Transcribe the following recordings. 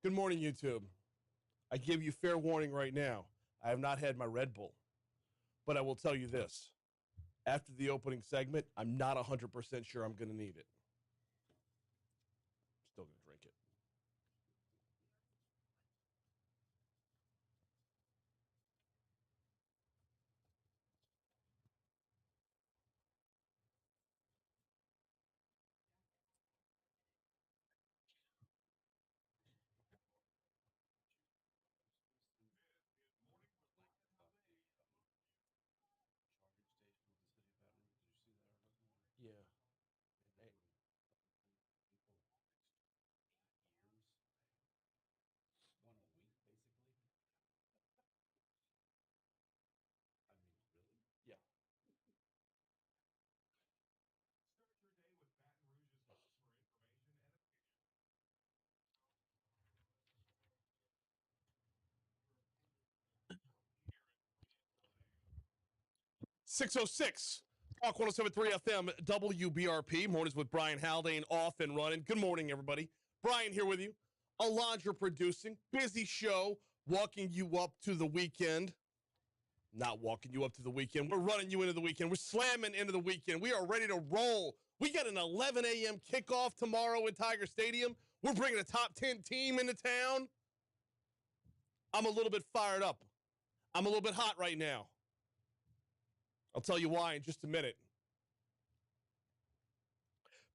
Good morning, YouTube. I give you fair warning right now. I have not had my Red Bull, but I will tell you this. After the opening segment, I'm not 100% sure I'm going to need it. Still going to drink it. Yeah. Hey. Yeah. 606. Talk 107.3 FM, WBRP. Mornings with Brian Haldane off and running. Good morning, everybody. Brian here with you. Alondra producing. Busy show. Walking you up to the weekend. Not walking you up to the weekend. We're running you into the weekend. We're slamming into the weekend. We are ready to roll. We got an 11 a.m. kickoff tomorrow in Tiger Stadium. We're bringing a top 10 team into town. I'm a little bit fired up. I'm a little bit hot right now. I'll tell you why in just a minute.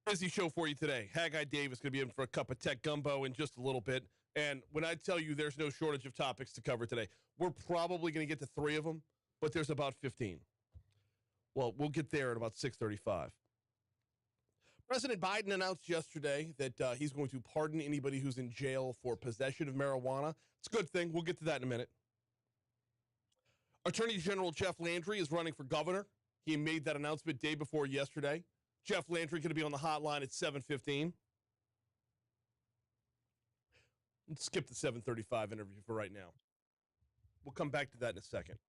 Busy show for you today. Haggai Davis going to be in for a cup of tech gumbo in just a little bit. And when I tell you there's no shortage of topics to cover today, we're probably going to get to 3 of them, but there's about 15. Well, we'll get there at about 6:35. President Biden announced yesterday that he's going to pardon anybody who's in jail for possession of marijuana. It's a good thing. We'll get to that in a minute. Attorney General Jeff Landry is running for governor. He made that announcement day before yesterday. Jeff Landry going to be on the hotline at 7:15. Let's skip the 7:35 interview for right now. We'll come back to that in a second.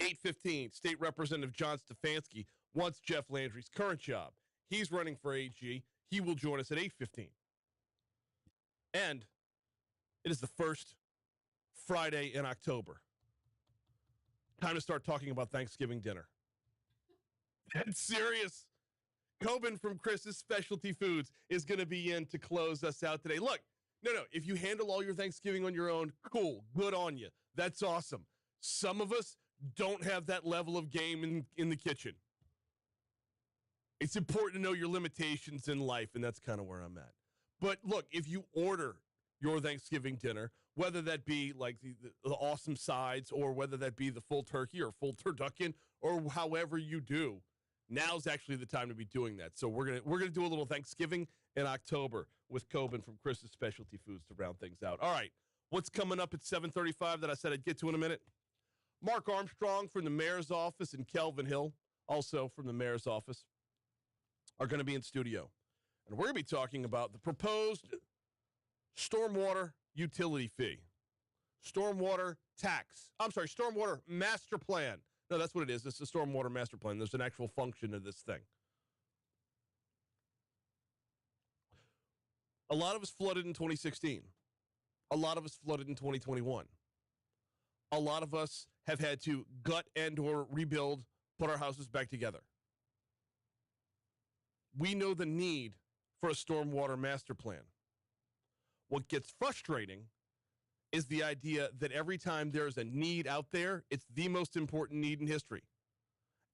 8:15, State Representative John Stefansky wants Jeff Landry's current job. He's running for AG. He will join us at 8:15. And it is the first Friday in October. Time to start talking about Thanksgiving dinner. That's serious. Kelvin from Chris's Specialty Foods is going to be in to close us out today. Look, no. If you handle all your Thanksgiving on your own, cool. Good on you. That's awesome. Some of us don't have that level of game in the kitchen. It's important to know your limitations in life, and that's kind of where I'm at. But look, if you order your Thanksgiving dinner, whether that be like the awesome sides or whether that be the full turkey or full turducken or however you do, now's actually the time to be doing that. So we're gonna do a little Thanksgiving in October with Kelvin from Chris's Specialty Foods to round things out. All right, what's coming up at 7:35 that I said I'd get to in a minute? Mark Armstrong from the mayor's office in Kelvin Hill, also from the mayor's office, are going to be in studio. And we're going to be talking about the proposed stormwater utility fee, stormwater tax. I'm sorry, stormwater master plan. No, that's what it is. It's a stormwater master plan. There's an actual function of this thing. A lot of us flooded in 2016. A lot of us flooded in 2021. A lot of us have had to gut and or rebuild, put our houses back together. We know the need for a stormwater master plan. What gets frustrating is the idea that every time there's a need out there, it's the most important need in history.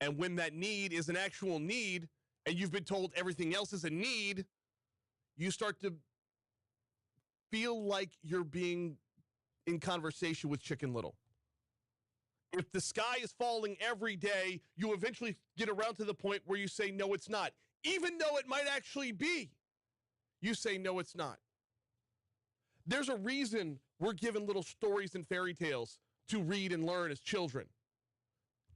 And when that need is an actual need, and you've been told everything else is a need, you start to feel like you're being in conversation with Chicken Little. If the sky is falling every day, you eventually get around to the point where you say, no, it's not. Even though it might actually be, you say, no, it's not. There's a reason we're given little stories and fairy tales to read and learn as children.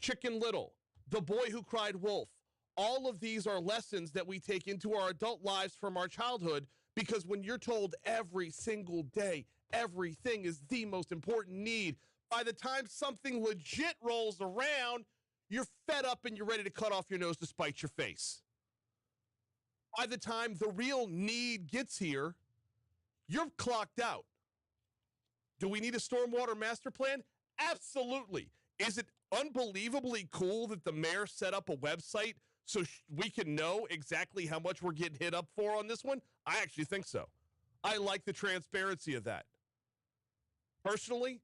Chicken Little, The Boy Who Cried Wolf. All of these are lessons that we take into our adult lives from our childhood, because when you're told every single day, everything is the most important need, by the time something legit rolls around, you're fed up and you're ready to cut off your nose to spite your face. By the time the real need gets here, you're clocked out. Do we need a stormwater master plan? Absolutely. Is it unbelievably cool that the mayor set up a website so we can know exactly how much we're getting hit up for on this one? I actually think so. I like the transparency of that. Personally,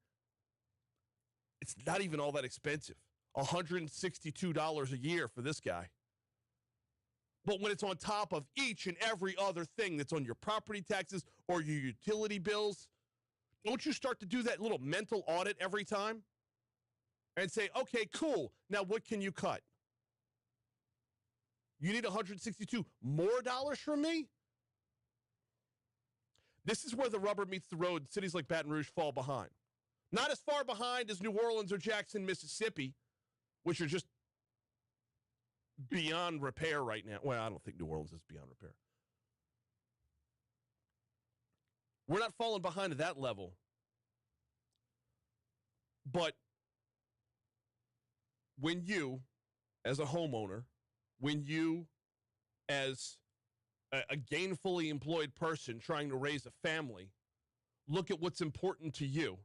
it's not even all that expensive. $162 a year for this guy. But when it's on top of each and every other thing that's on your property taxes or your utility bills, don't you start to do that little mental audit every time and say, okay, cool, now what can you cut? You need 162 more dollars from me? This is where the rubber meets the road. Cities like Baton Rouge fall behind. Not as far behind as New Orleans or Jackson, Mississippi, which are just beyond repair right now. Well, I don't think New Orleans is beyond repair. We're not falling behind at that level. But when you, as a homeowner, when you, as a gainfully employed person trying to raise a family, look at what's important to you,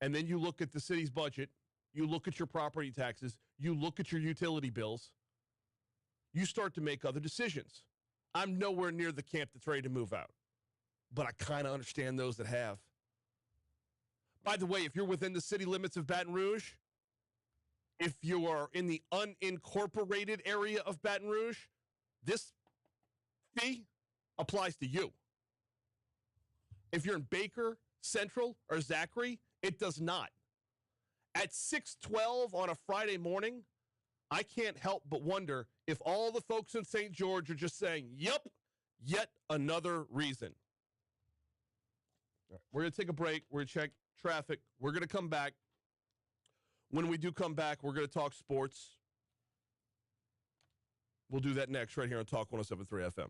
and then you look at the city's budget, you look at your property taxes, you look at your utility bills, you start to make other decisions. I'm nowhere near the camp that's ready to move out, but I kind of understand those that have. By the way, if you're within the city limits of Baton Rouge, if you are in the unincorporated area of Baton Rouge, this fee applies to you. If you're in Baker, Central, or Zachary, it does not. At 6:12 on a Friday morning, I can't help but wonder if all the folks in St. George are just saying, yep, yet another reason. All right, we're going to take a break. We're going to check traffic. We're going to come back. When we do come back, we're going to talk sports. We'll do that next right here on Talk 107.3 FM.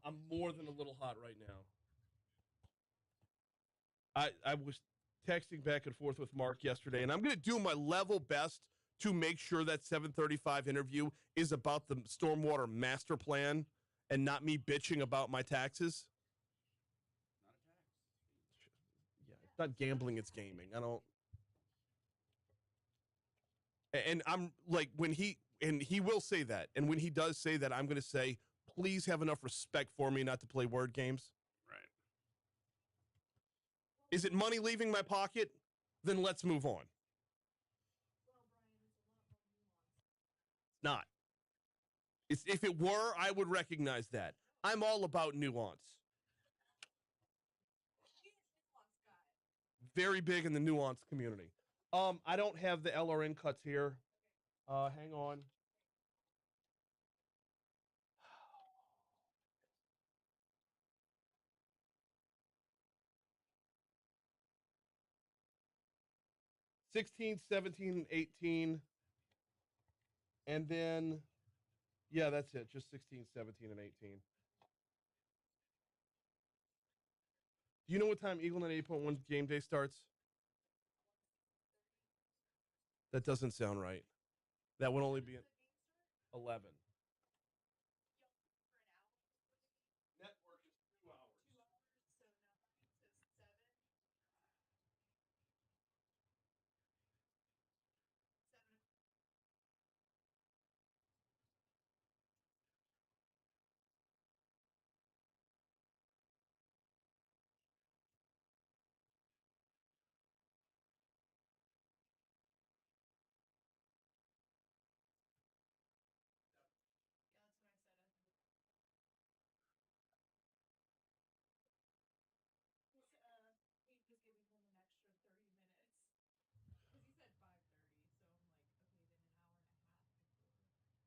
I'm more than a little hot right now. I was texting back and forth with Mark yesterday, and I'm going to do my level best to make sure that 7:35 interview is about the stormwater master plan and not me bitching about my taxes. Yeah, it's not gambling, it's gaming. I don't. And I'm like, when he will say that, and when he does say that, I'm going to say, please have enough respect for me not to play word games. Right. Is it money leaving my pocket? Then let's move on. It's not. If it were, I would recognize that. I'm all about nuance. Very big in the nuance community. I don't have the LRN cuts here. Hang on. $16, $17, $18. And then, yeah, that's it. Just $16, $17, and $18. Do you know what time Eagle 98.1 game day starts? That doesn't sound right. That would only be 11. Network is 2 hours.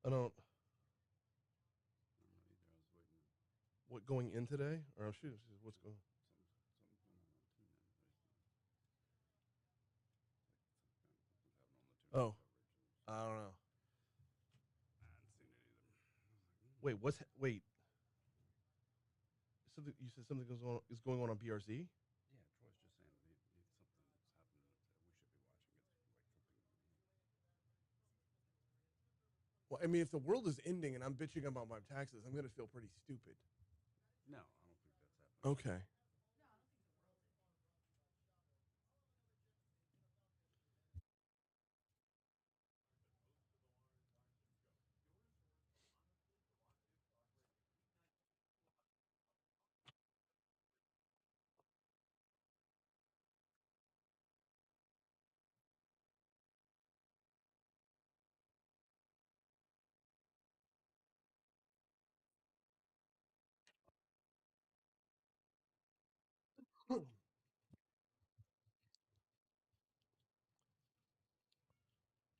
I don't. What, going in today? Or shoot, what's going? Oh, I don't know. Wait, what's wait? Something you said something is going on BRZ? Yeah, Troy's just saying something's happening that we should be watching. It's like flipping. Well, I mean, if the world is ending and I'm bitching about my taxes, I'm going to feel pretty stupid. No, I don't think that's happening. Okay.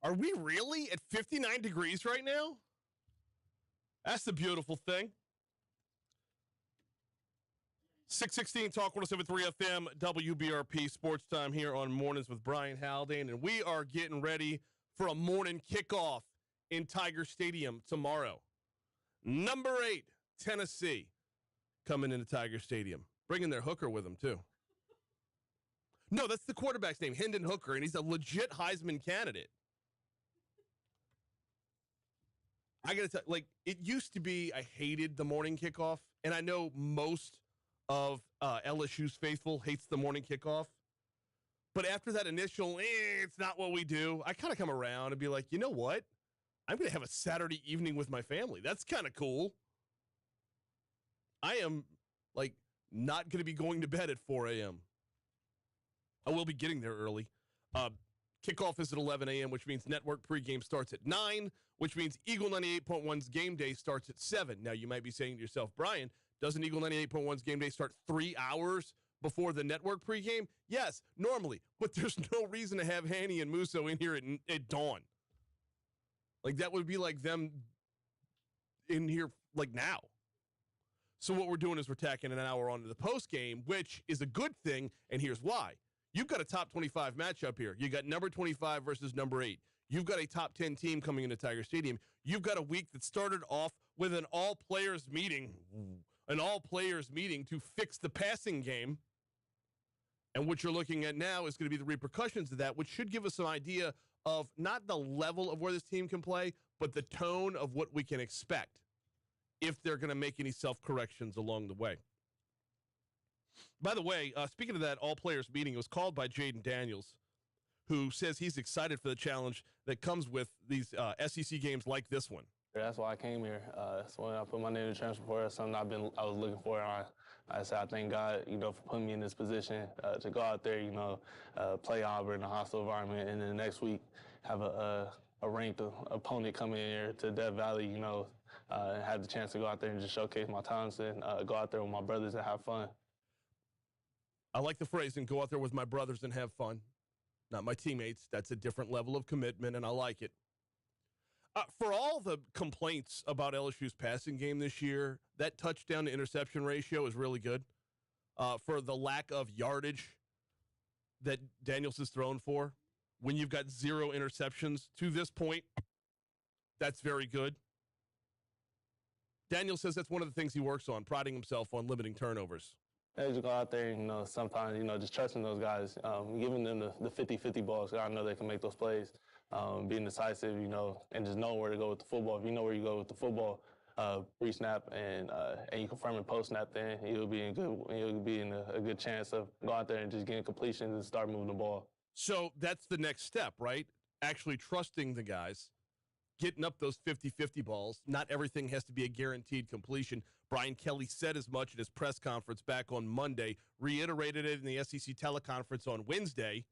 Are we really at 59 degrees right now? That's the beautiful thing. 616 Talk 107.3 FM, WBRP Sports Time here on Mornings with Brian Haldane. And we are getting ready for a morning kickoff in Tiger Stadium tomorrow. Number 8, Tennessee, coming into Tiger Stadium. Bringing their hooker with them, too. No, that's the quarterback's name, Hendon Hooker, and he's a legit Heisman candidate. I got to tell you, like, it used to be I hated the morning kickoff, and I know most of LSU's faithful hates the morning kickoff. But after that initial, it's not what we do, I kind of come around and be like, you know what? I'm going to have a Saturday evening with my family. That's kind of cool. I am, like, not going to be going to bed at 4 a.m. I will be getting there early. Kickoff is at 11 a.m., which means network pregame starts at 9, which means Eagle 98.1's game day starts at 7. Now, you might be saying to yourself, Brian, doesn't Eagle 98.1's game day start 3 hours before the network pregame? Yes, normally, but there's no reason to have Hanny and Musso in here at dawn. Like, that would be like them in here, like, now. So what we're doing is we're tacking an hour onto the post game, which is a good thing, and here's why. You've got a top 25 matchup here. You got number 25 versus number 8. You've got a top 10 team coming into Tiger Stadium. You've got a week that started off with an all-players meeting to fix the passing game. And what you're looking at now is going to be the repercussions of that, which should give us some idea of not the level of where this team can play, but the tone of what we can expect if they're going to make any self-corrections along the way. By the way, speaking of that all-players meeting, it was called by Jaden Daniels, who says he's excited for the challenge that comes with these SEC games like this one. That's why I came here. That's when I put my name in the transfer portal. That's something I was looking for. I said I thank God, for putting me in this position to go out there, play Auburn in a hostile environment, and then the next week have a ranked opponent come in here to Death Valley, have the chance to go out there and just showcase my talents and go out there with my brothers and have fun. I like the phrasing, go out there with my brothers and have fun. Not my teammates. That's a different level of commitment, and I like it. For all the complaints about LSU's passing game this year, that touchdown to interception ratio is really good. For the lack of yardage that Daniels has thrown for, when you've got 0 interceptions to this point, that's very good. Daniel says that's one of the things he works on, priding himself on limiting turnovers. I just go out there, sometimes, just trusting those guys, giving them the 50-50 balls. So I know they can make those plays, being decisive, and just knowing where to go with the football. If you know where you go with the football, pre-snap and you confirm it post-snap, then you'll be in a good chance of go out there and just getting completions and start moving the ball. So that's the next step, right? Actually trusting the guys, getting up those 50-50 balls. Not everything has to be a guaranteed completion. Brian Kelly said as much at his press conference back on Monday, reiterated it in the SEC teleconference on Wednesday,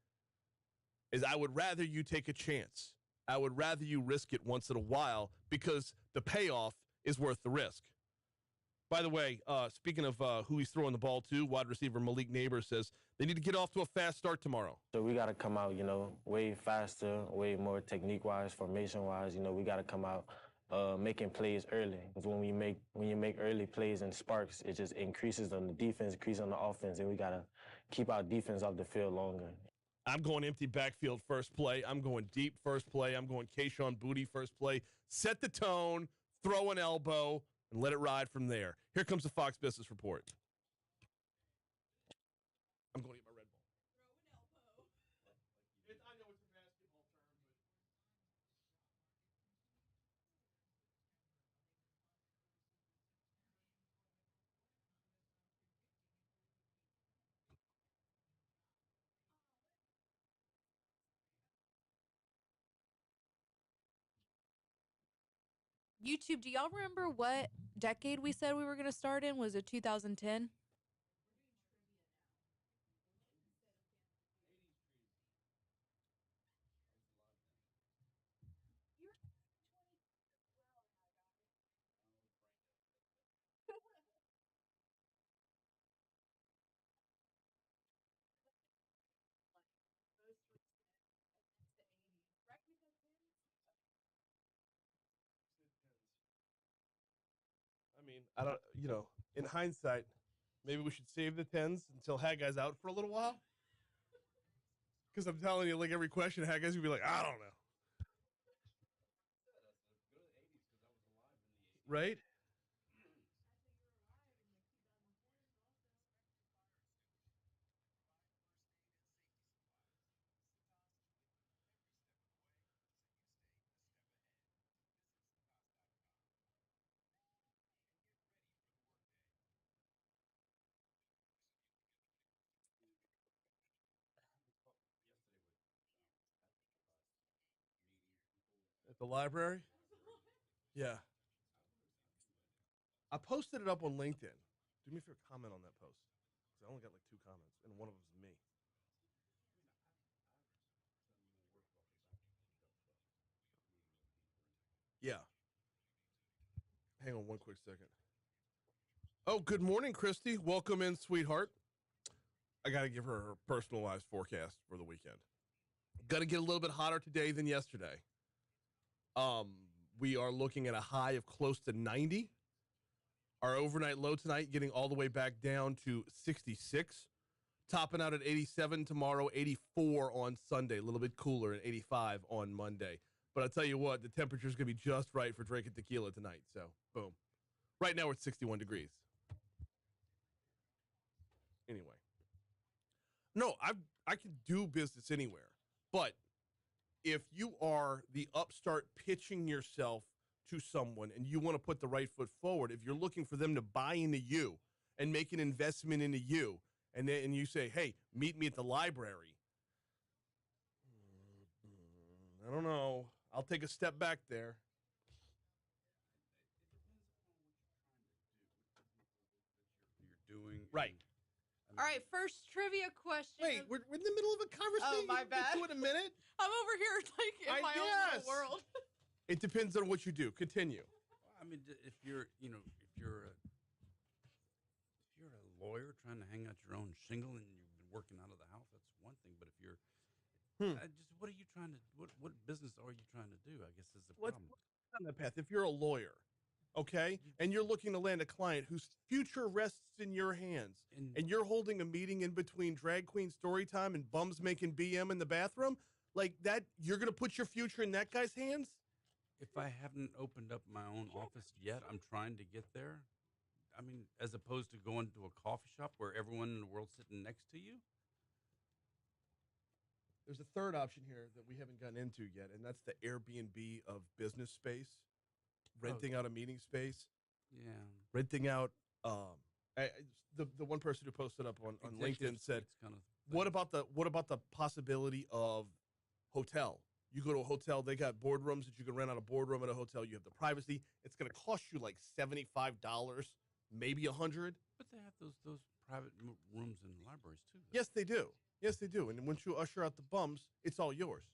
is I would rather you take a chance. I would rather you risk it once in a while because the payoff is worth the risk. By the way, speaking of who he's throwing the ball to, wide receiver Malik Neighbors says they need to get off to a fast start tomorrow. So we got to come out, way faster, way more technique-wise, formation-wise. We got to come out making plays early. Because when you make early plays and sparks, it just increases on the defense, increases on the offense, and we got to keep our defense off the field longer. I'm going empty backfield first play. I'm going deep first play. I'm going Kayshon Boutte first play. Set the tone, throw an elbow, and let it ride from there. Here comes the Fox Business Report. I'm going to get my Red Bull. Throw an elbow. I know it's a basketball term, YouTube, do y'all remember what decade we said we were going to start in? Was it 2010? I mean, I don't, in hindsight, maybe we should save the tens until Haggai's out for a little while. Because I'm telling you, like every question, Haggai's gonna be like, I don't know. Right? At the library? Yeah. I posted it up on LinkedIn. Do me a favor, comment on that post. Because I only got like 2 comments, and one of them is me. Yeah. Hang on one quick second. Oh, good morning, Christy. Welcome in, sweetheart. I got to give her her personalized forecast for the weekend. Got to get a little bit hotter today than yesterday. We are looking at a high of close to 90. Our overnight low tonight getting all the way back down to 66. Topping out at 87 tomorrow, 84 on Sunday. A little bit cooler at 85 on Monday. But I'll tell you what, the temperature's going to be just right for drinking tequila tonight. So, boom. Right now, we're at 61 degrees. Anyway. No, I can do business anywhere. But if you are the upstart pitching yourself to someone and you want to put the right foot forward, if you're looking for them to buy into you and make an investment into you, and you say, hey, meet me at the library. I don't know. I'll take a step back there. You're doing. Right. All right, first trivia question. Wait, we're in the middle of a conversation. Oh, my bad. Get to it in a minute. I'm over here like in my own little world. It depends on what you do. Continue. I mean, if you're a lawyer trying to hang out your own shingle and you've been working out of the house, that's one thing. But if you're what are you trying to what business are you trying to do? I guess is the problem. On that path, if you're a lawyer, okay, and you're looking to land a client whose future rests in your hands, and you're holding a meeting in between drag queen story time and bums making BM in the bathroom, like that, you're gonna put your future in that guy's hands? If I haven't opened up my own office yet, I'm trying to get there. I mean, as opposed to going to a coffee shop where everyone in the world's sitting next to you. There's a third option here that we haven't gotten into yet, and that's the Airbnb of business space, renting out a meeting space. Yeah. Renting out. The one person who posted up on LinkedIn said, kind of what about the possibility of hotel? You go to a hotel, they got boardrooms that you can rent out a boardroom at a hotel. You have the privacy. It's going to cost you like $75, maybe $100. But they have those private rooms in libraries too. Though. Yes, they do. Yes, they do. And once you usher out the bums, it's all yours.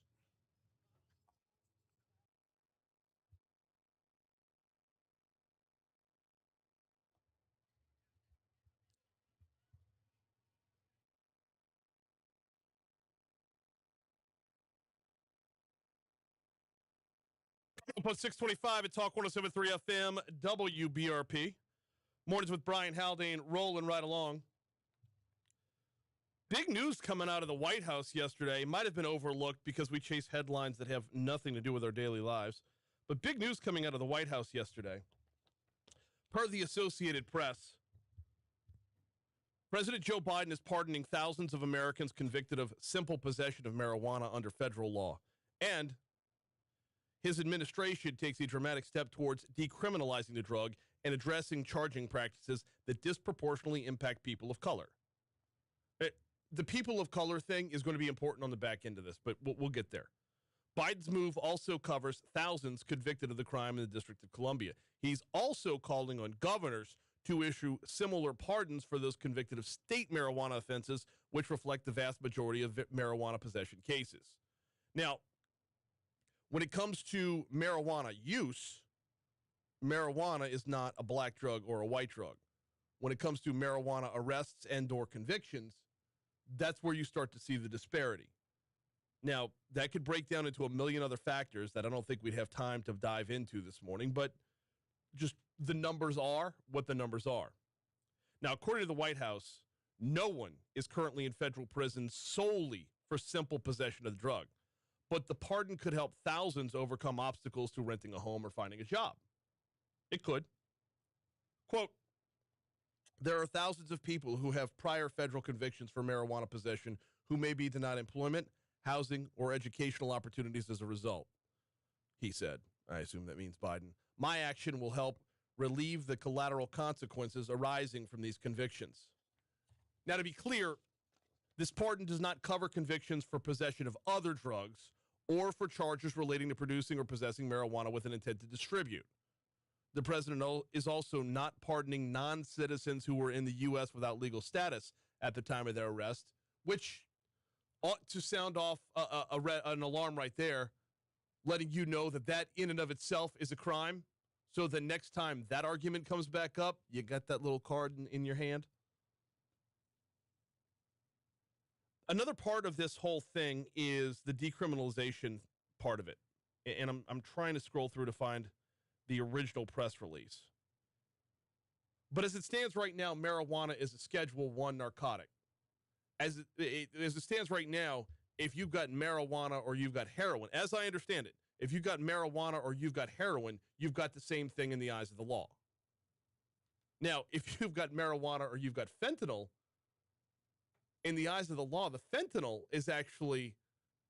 Post 625 at Talk 107.3 FM, WBRP. Mornings with Brian Haldane, rolling right along. Big news coming out of the White House yesterday. Might have been overlooked because we chase headlines that have nothing to do with our daily lives. But big news coming out of the White House yesterday. Per the Associated Press, President Joe Biden is pardoning thousands of Americans convicted of simple possession of marijuana under federal law. And his administration takes a dramatic step towards decriminalizing the drug and addressing charging practices that disproportionately impact people of color. The people of color thing is going to be important on the back end of this, but we'll get there. Biden's move also covers thousands convicted of the crime in the District of Columbia. He's also calling on governors to issue similar pardons for those convicted of state marijuana offenses, which reflect the vast majority of marijuana possession cases. Now, when it comes to marijuana use, marijuana is not a black drug or a white drug. When it comes to marijuana arrests and or convictions, that's where you start to see the disparity. Now, that could break down into a million other factors that I don't think we'd have time to dive into this morning, but just the numbers are what the numbers are. Now, according to the White House, no one is currently in federal prison solely for simple possession of the drug, but the pardon could help thousands overcome obstacles to renting a home or finding a job. It could. Quote, there are thousands of people who have prior federal convictions for marijuana possession who may be denied employment, housing, or educational opportunities as a result, he said. I assume that means Biden. My action will help relieve the collateral consequences arising from these convictions. Now, to be clear, this pardon does not cover convictions for possession of other drugs or for charges relating to producing or possessing marijuana with an intent to distribute. The president is also not pardoning non-citizens who were in the U.S. without legal status at the time of their arrest, which ought to sound off an alarm right there, letting you know that that in and of itself is a crime. So the next time that argument comes back up, you got that little card in your hand. Another part of this whole thing is the decriminalization part of it. And I'm trying to scroll through to find the original press release. But as it stands right now, marijuana is a Schedule I narcotic. As it stands right now, if you've got marijuana or you've got heroin, as I understand it, if you've got marijuana or you've got heroin, you've got the same thing in the eyes of the law. Now, if you've got marijuana or you've got fentanyl, in the eyes of the law, the fentanyl is actually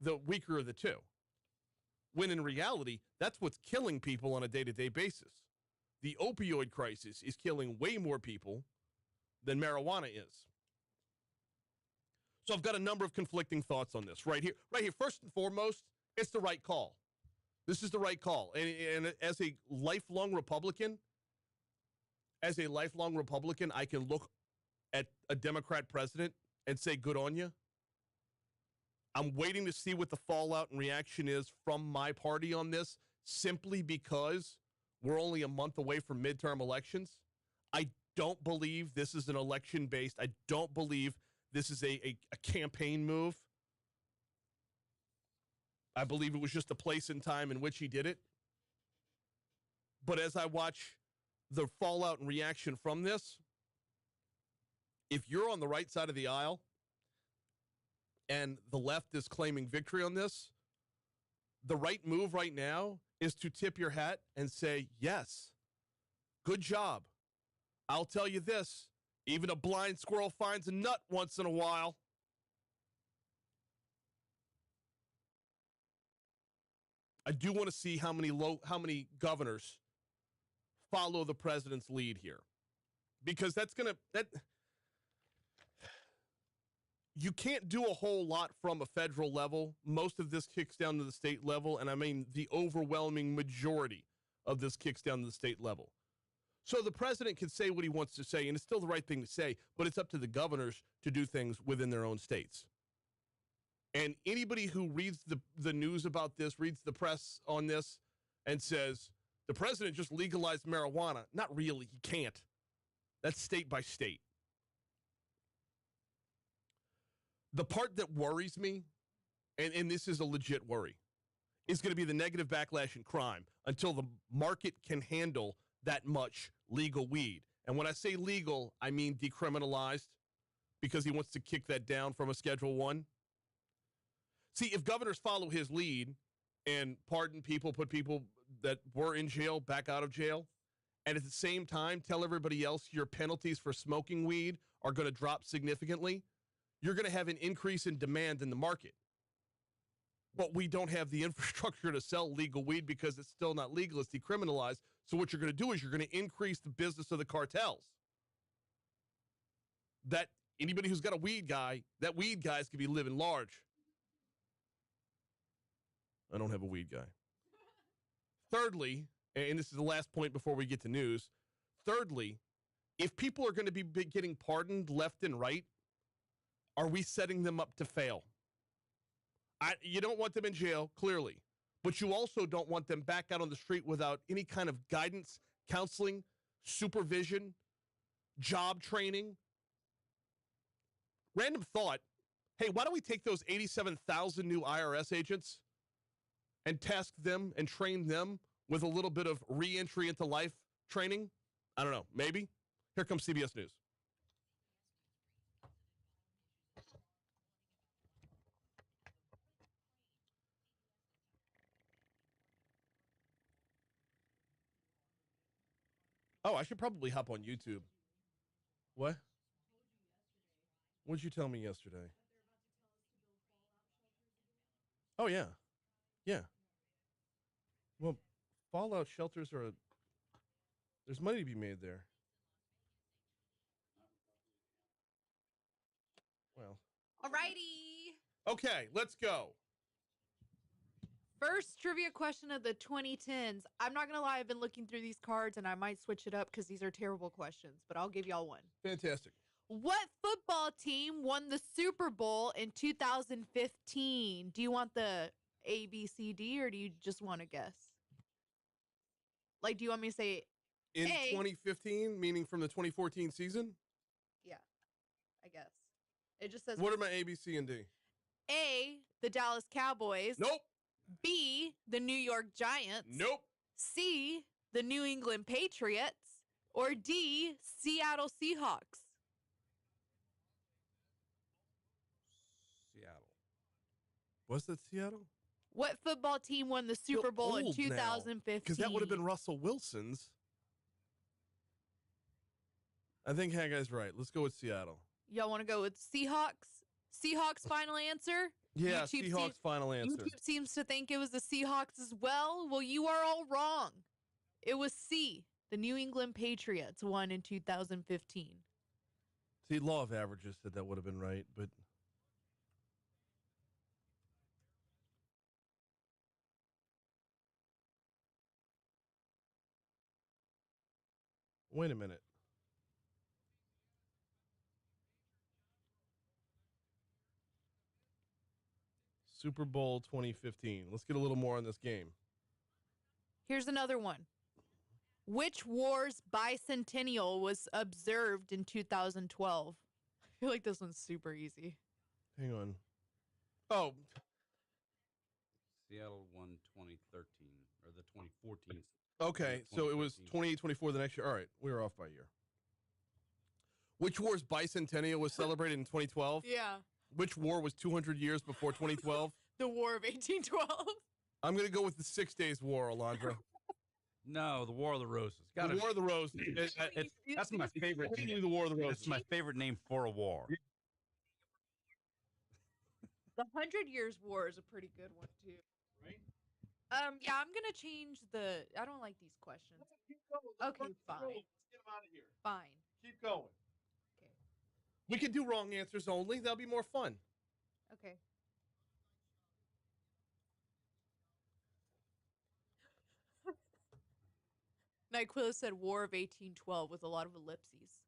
the weaker of the two. When in reality, that's what's killing people on a day-to-day basis. The opioid crisis is killing way more people than marijuana is. So I've got a number of conflicting thoughts on this right here. Right here, first and foremost, it's the right call. This is the right call. And as a lifelong Republican, I can look at a Democrat president and say, good on you. I'm waiting to see what the fallout and reaction is from my party on this, simply because we're only a month away from midterm elections. I don't believe this is an election-based. I don't believe this is a campaign move. I believe it was just a place and time in which he did it. But as I watch the fallout and reaction from this, if you're on the right side of the aisle and the left is claiming victory on this, the right move right now is to tip your hat and say, yes, good job. I'll tell you this, even a blind squirrel finds a nut once in a while. I do want to see how many governors follow the president's lead here, because you can't do a whole lot from a federal level. Most of this kicks down to the state level, and I mean the overwhelming majority of this kicks down to the state level. So the president can say what he wants to say, and it's still the right thing to say, but it's up to the governors to do things within their own states. And anybody who reads the news about this, reads the press on this, and says, the president just legalized marijuana, not really, he can't. That's state by state. The part that worries me, and this is a legit worry, is going to be the negative backlash in crime until the market can handle that much legal weed. And when I say legal, I mean decriminalized, because he wants to kick that down from a Schedule I. See, if governors follow his lead and pardon people, put people that were in jail back out of jail, and at the same time tell everybody else your penalties for smoking weed are going to drop significantly, you're going to have an increase in demand in the market. But we don't have the infrastructure to sell legal weed because it's still not legal. It's decriminalized. So what you're going to do is you're going to increase the business of the cartels. That anybody who's got a weed guy, that weed guy's going to be living large. I don't have a weed guy. Thirdly, and this is the last point before we get to news. Thirdly, if people are going to be getting pardoned left and right, are we setting them up to fail? You don't want them in jail, clearly, but you also don't want them back out on the street without any kind of guidance, counseling, supervision, job training. Random thought, hey, why don't we take those 87,000 new IRS agents and task them and train them with a little bit of re-entry into life training? I don't know, maybe? Here comes CBS News. Oh, I should probably hop on YouTube. What? What'd you tell me yesterday? Oh, yeah. Yeah. Well, fallout shelters are... There's money to be made there. Well. Alrighty. Okay, let's go. First trivia question of the 2010s. I'm not going to lie, I've been looking through these cards and I might switch it up because these are terrible questions, but I'll give y'all one. Fantastic. What football team won the Super Bowl in 2015? Do you want the A, B, C, D, or do you just want to guess? Like, do you want me to say In A. 2015, meaning from the 2014 season? Yeah, I guess. It just says What are my A, B, C, and D? A, the Dallas Cowboys. Nope. B, the New York Giants. Nope. C, the New England Patriots. Or D, Seattle Seahawks. Seattle. Was that Seattle? What football team won the Super Bowl in 2015? Because that would have been Russell Wilson's. I think Haggai's right. Let's go with Seattle. Y'all want to go with Seahawks? Seahawks final answer? Yeah, YouTube Seahawks final answer. YouTube seems to think it was the Seahawks as well. Well, you are all wrong. It was C. The New England Patriots won in 2015. See, law of averages said that would have been right, but... Wait a minute. Super Bowl 2015. Let's get a little more on this game. Here's another one. Which war's bicentennial was observed in 2012? I feel like this one's super easy. Hang on. Oh, Seattle won 2013 or the 2014. okay. So it was 28, 24 the next year. All right. We were off by a year. Which war's bicentennial was celebrated in 2012? Yeah. Which war was 200 years before 2012? The War of 1812. I'm going to go with the 6 Days War, Alondra. No, the War of the Roses. The War of the Roses. That's my favorite. Definitely the War of the Roses. That's my favorite name for a war. The 100 Years War is a pretty good one, too. Right? Yeah, I'm going to change the... I don't like these questions. Okay, fine. Let's get them out of here. Fine. Keep going. Okay. We can do wrong answers only. That'll be more fun. Okay. Nyquil said War of 1812 with a lot of ellipses.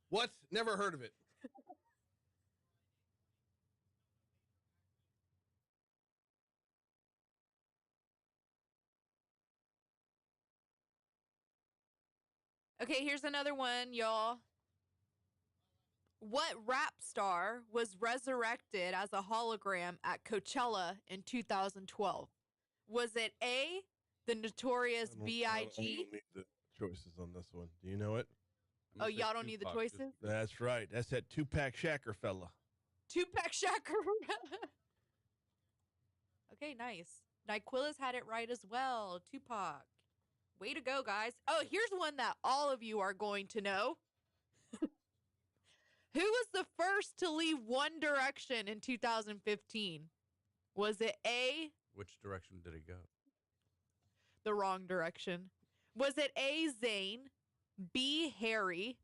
What? Never heard of it. Okay, here's another one, y'all. What rap star was resurrected as a hologram at Coachella in 2012? Was it A, the Notorious B.I.G.? I don't need the choices on this one. Do you know it? Oh, y'all don't need the choices? That's right. That's that Tupac Shakur fella. Tupac Shakur. Okay, nice. Nyquilla's had it right as well. Tupac. Way to go, guys. Oh, here's one that all of you are going to know. Who was the first to leave One Direction in 2015? Was it A, Which direction did it go? the wrong direction? Was it A, Zayn, B, Harry,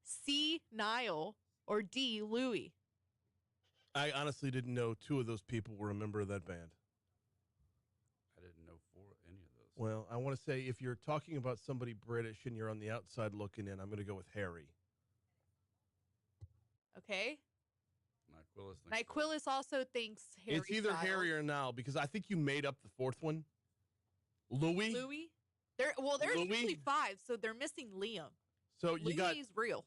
C, Niall, or D, Louis? I honestly didn't know two of those people were a member of that band. for any of those. Well, I want to say if you're talking about somebody British and you're on the outside looking in, I'm going to go with Harry. Okay. Nyquilus. Nyquilus also thinks Harry It's either Styles. Harry or Niall because I think you made up the fourth one. Louis. Louis. There's Louis? usually 5, so they're missing Liam. So you Louis got. is real.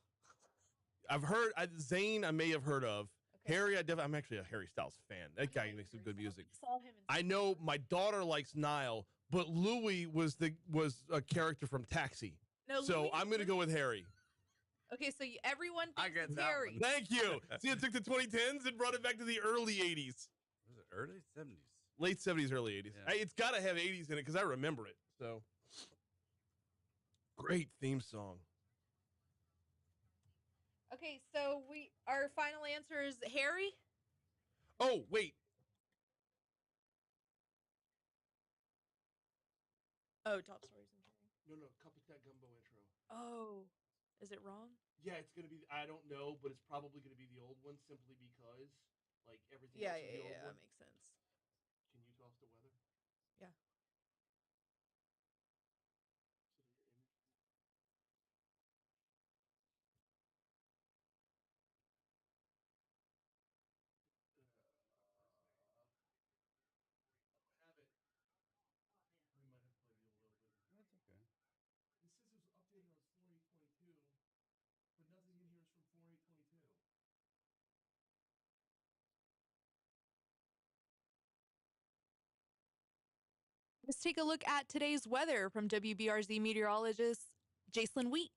I've heard Zayn. I may have heard of. Okay. Harry. I'm actually a Harry Styles fan. That guy makes some good music. Saw him in I know my daughter likes Niall, but Louis was a character from Taxi. No, So Louis I'm going to go with Harry. Okay, so everyone I thinks get it's that Harry. one. Thank you. See, it took the 2010s and brought it back to the early 80s. Was it early 70s? Late 70s, early 80s. Yeah. It's got to have 80s in it because I remember it. So great theme song. Okay, so our final answer is Harry. Oh, wait. Oh, top stories and training. No, Cuphead Gumbo intro. Oh, is it wrong? Yeah, it's going to be, I don't know, but it's probably going to be the old one simply because, like, everything Yeah, else is the old that one. makes sense. Can you toss the weather? Yeah. That's okay. It says it was updated on 4822, but nothing in here is from 4822. Let's take a look at today's weather from WBRZ meteorologist Jason Wheat.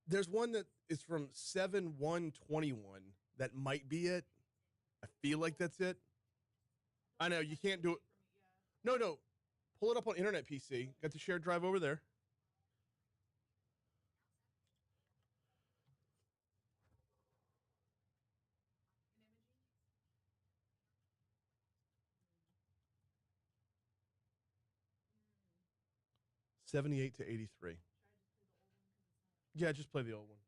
There's one that is from 7/1/21. That might be it. I feel like that's it. I know you can't do it. No. Pull it up on Internet PC. Got the shared drive over there. $78 to 83. Yeah, just play the old one.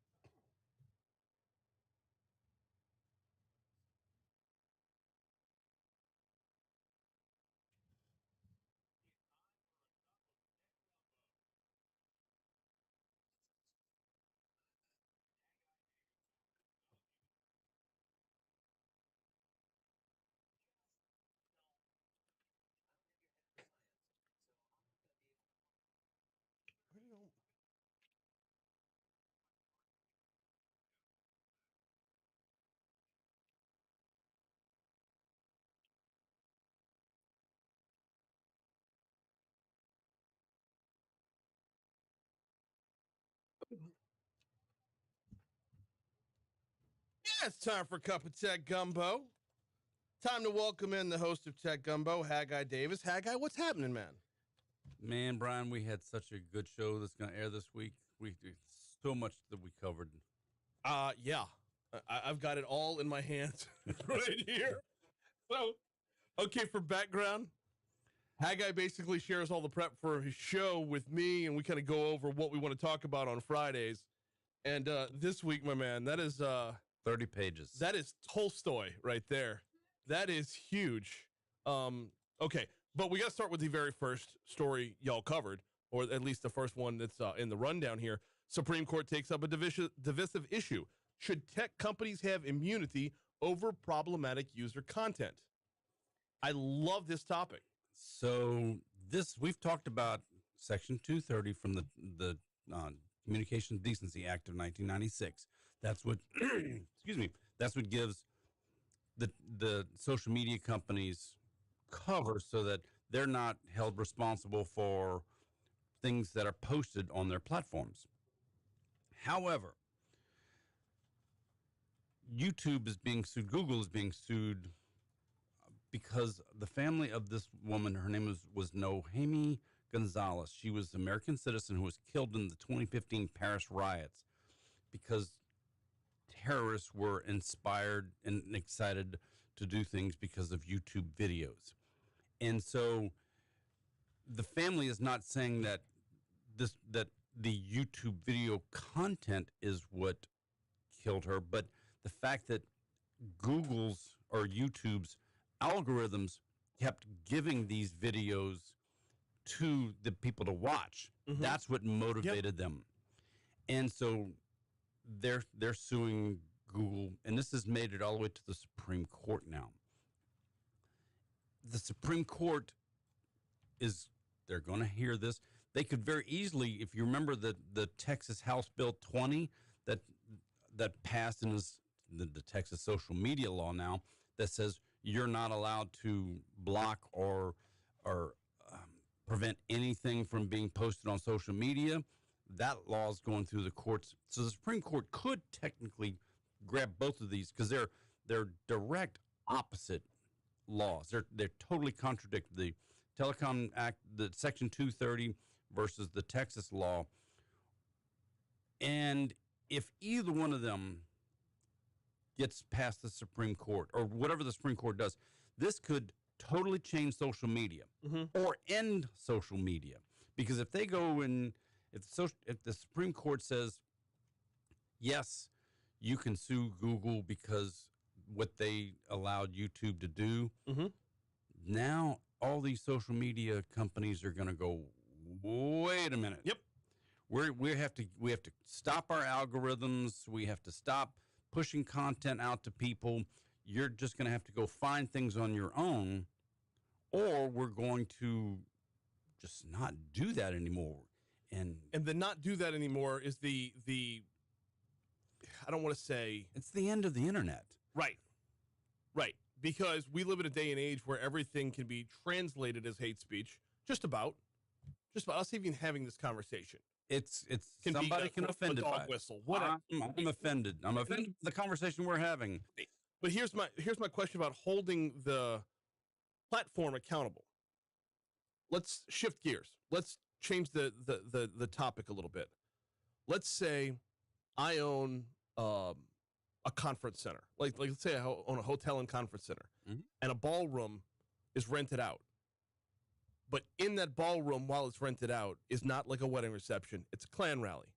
Yeah, it's time for a cup of Tech Gumbo. Time to welcome in the host of Tech Gumbo, Haggai Davis. Haggai, what's happening, man? Man, Brian, we had such a good show that's going to air this week. We so much that we covered. Yeah. I've got it all in my hands right here. So, okay, for background, Haggai basically shares all the prep for his show with me, and we kind of go over what we want to talk about on Fridays. And this week, my man, that is 30 pages. that is Tolstoy right there. That is huge. Okay, but we got to start with the very first story y'all covered, or at least the first one that's in the rundown here. Supreme Court takes up a divisive issue. Should tech companies have immunity over problematic user content? I love this topic. So we've talked about Section 230 from the Communications Decency Act of 1996. That's what excuse me. That's what gives the social media companies cover so that they're not held responsible for things that are posted on their platforms. However, YouTube is being sued, Google is being sued because the family of this woman, her name was Nohemi Gonzalez. She was an American citizen who was killed in the 2015 Parish riots because terrorists were inspired and excited to do things because of YouTube videos. And so the family is not saying that the YouTube video content is what killed her, but the fact that Google's or YouTube's algorithms kept giving these videos to the people to watch. That's what motivated them. And so they're suing Google, and this has made it all the way to the Supreme Court now. The Supreme Court they're going to hear this. They could very easily, if you remember the Texas House Bill 20 that passed and is the Texas social media law now, that says you're not allowed to block or prevent anything from being posted on social media. That law is going through the courts. So the Supreme Court could technically grab both of these because they're direct opposite laws. They're totally contradictory. The Telecom Act, the Section 230 versus the Texas law. And if either one of them gets past the Supreme Court or whatever the Supreme Court does, this could totally change social media or end social media. Because if they go and if the Supreme Court says, yes, you can sue Google because what they allowed YouTube to do, now all these social media companies are going to go, wait a minute. Yep. We have to stop our algorithms. We have to stop pushing content out to people. You're just going to have to go find things on your own, or we're going to just not do that anymore. And the not do that anymore is the I don't want to say it's the end of the internet. Right. Because we live in a day and age where everything can be translated as hate speech. Just about us even having this conversation. It's somebody can offend a it dog by whistle. Whatever. I'm offended. I'm offended by the conversation we're having. But here's my question about holding the platform accountable. Let's shift gears. Let's change the topic a little bit. Let's say I own a conference center. Like let's say I own a hotel and conference center, and a ballroom is rented out. But in that ballroom, while it's rented out, is not like a wedding reception. It's a Klan rally.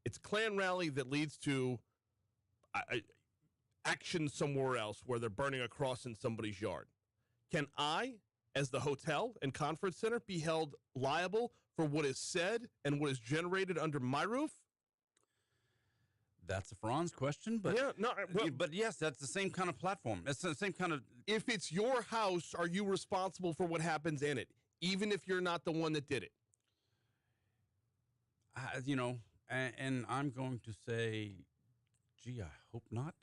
It's a Klan rally that leads to action somewhere else where they're burning a cross in somebody's yard. Can I, as the hotel and conference center, be held liable for what is said and what is generated under my roof? That's a Franz question, but yeah, no, but yes, that's the same kind of platform. It's the same kind of. If it's your house, are you responsible for what happens in it, even if you're not the one that did it? And I'm going to say, gee, I hope not.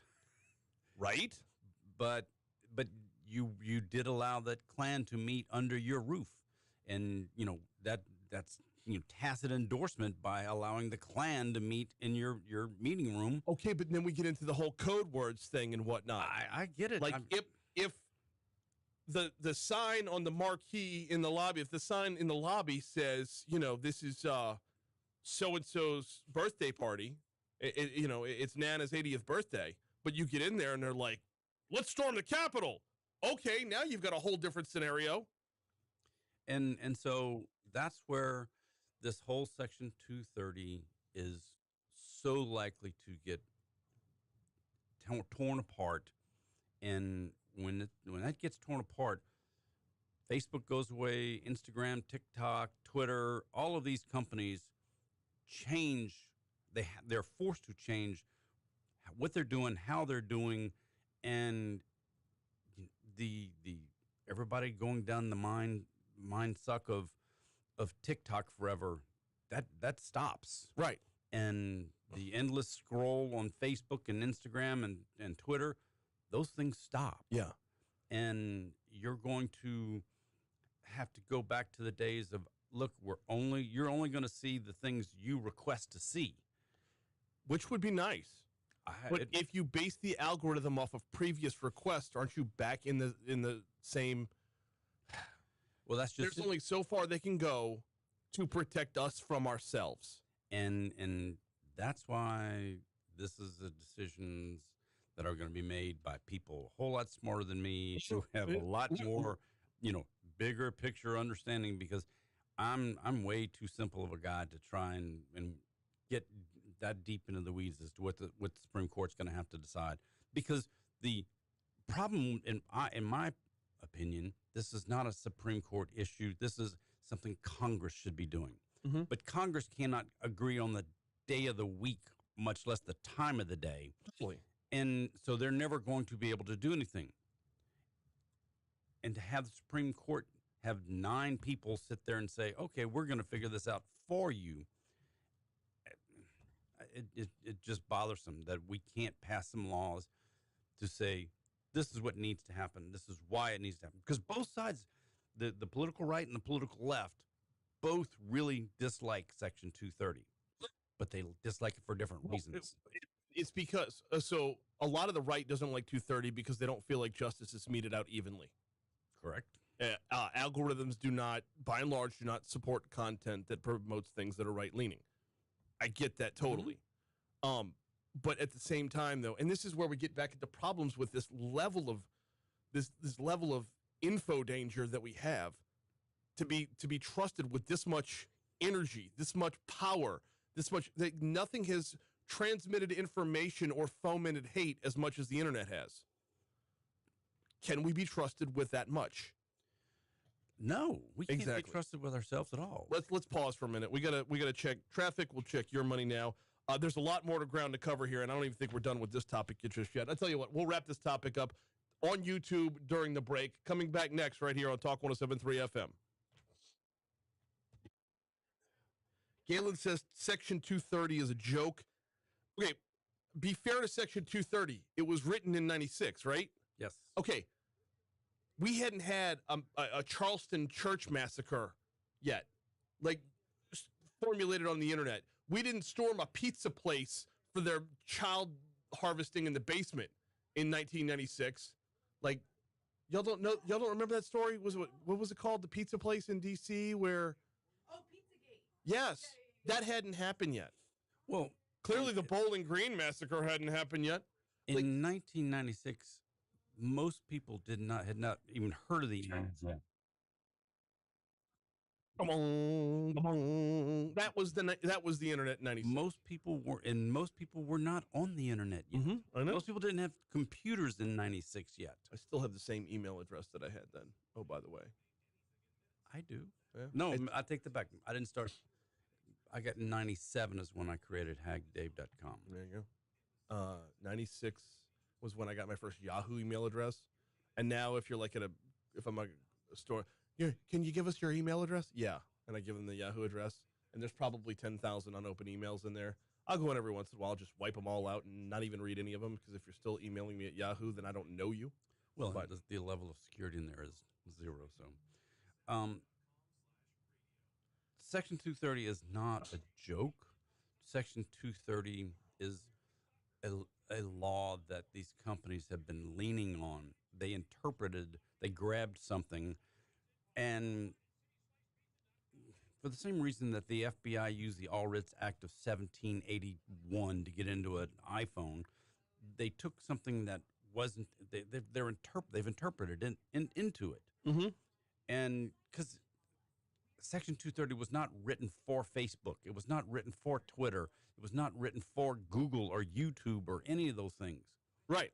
Right, but you did allow that Klan to meet under your roof, and that's tacit endorsement by allowing the Klan to meet in your meeting room. Okay, but then we get into the whole code words thing and whatnot. I get it. Like if the sign on the marquee in the lobby, if the sign in the lobby says, this is so and so's birthday party, it's Nana's 80th birthday, but you get in there and they're like, let's storm the Capitol. Okay, now you've got a whole different scenario. And so that's where this whole Section 230 is so likely to get torn apart. And when that gets torn apart, Facebook goes away, Instagram, TikTok, Twitter, all of these companies change. They're forced to change what they're doing, how they're doing, and the everybody going down the mind suck of TikTok forever, that stops. Right. And the endless scroll on Facebook and Instagram and Twitter, those things stop. Yeah. And you're going to have to go back to the days of, look, you're only going to see the things you request to see. Which would be nice. But if you base the algorithm off of previous requests, aren't you back in the same? Well, that's just there's only so far they can go to protect us from ourselves. And that's why this is the decisions that are going to be made by people a whole lot smarter than me, who have a lot more, bigger picture understanding, because I'm way too simple of a guy to try and get that deep into the weeds as to what the Supreme Court's going to have to decide, because the problem, in my opinion, this is not a Supreme Court issue. This is something Congress should be doing. Mm-hmm. But Congress cannot agree on the day of the week, much less the time of the day. And so they're never going to be able to do anything. And to have the Supreme Court have 9 people sit there and say, okay, we're going to figure this out for you, it just bothersome that we can't pass some laws to say, this is what needs to happen. This is why it needs to happen. Because both sides, the political right and the political left, both really dislike Section 230. But they dislike it for different reasons. It's because, so a lot of the right doesn't like 230 because they don't feel like justice is meted out evenly. Correct. Algorithms do not, by and large, do not support content that promotes things that are right-leaning. I get that totally. Mm-hmm. But at the same time, though, and this is where we get back into problems with this level of this level of info danger that we have, to be trusted with this much energy, this much power, this much that nothing has transmitted information or fomented hate as much as the internet has. Can we be trusted with that much? No, we can't be trusted with ourselves at all. Let's pause for a minute. We gotta check traffic. We'll check your money now. There's a lot more ground to cover here, and I don't even think we're done with this topic just yet. I'll tell you what, we'll wrap this topic up on YouTube during the break. Coming back next right here on Talk 107.3 FM. Galen says Section 230 is a joke. Okay, be fair to Section 230. It was written in 96, right? Yes. Okay. We hadn't had a Charleston church massacre yet, like formulated on the internet. We didn't storm a pizza place for their child harvesting in the basement in 1996. Like, y'all don't remember that story? What was it called? The pizza place in D.C. where? Oh, Pizzagate. Yes, that hadn't happened yet. Well, clearly the Bowling Green massacre hadn't happened yet. In 1996, most people had not even heard of the internet. That was the internet in 96. Most people were not on the internet yet. Mm-hmm, I know. Most people didn't have computers in 96 yet. I still have the same email address that I had then. Oh, by the way. I do. Yeah. No, I take that back. I didn't start. I got 97 is when I created hagdave.com. There you go. 96 was when I got my first Yahoo email address. And now if I'm at a store, can you give us your email address? Yeah. And I give them the Yahoo address. And there's probably 10,000 unopened emails in there. I'll go in every once in a while, just wipe them all out and not even read any of them, because if you're still emailing me at Yahoo, then I don't know you. Well, the level of security in there is 0. So, Section 230 is not a joke. Section 230 is a law that these companies have been leaning on. They grabbed something, and for the same reason that the FBI used the All Writs Act of 1781 to get into an iPhone, they took something that wasn't. They've interpreted into it, mm-hmm. and because Section 230 was not written for Facebook, it was not written for Twitter, it was not written for Google or YouTube or any of those things. Right.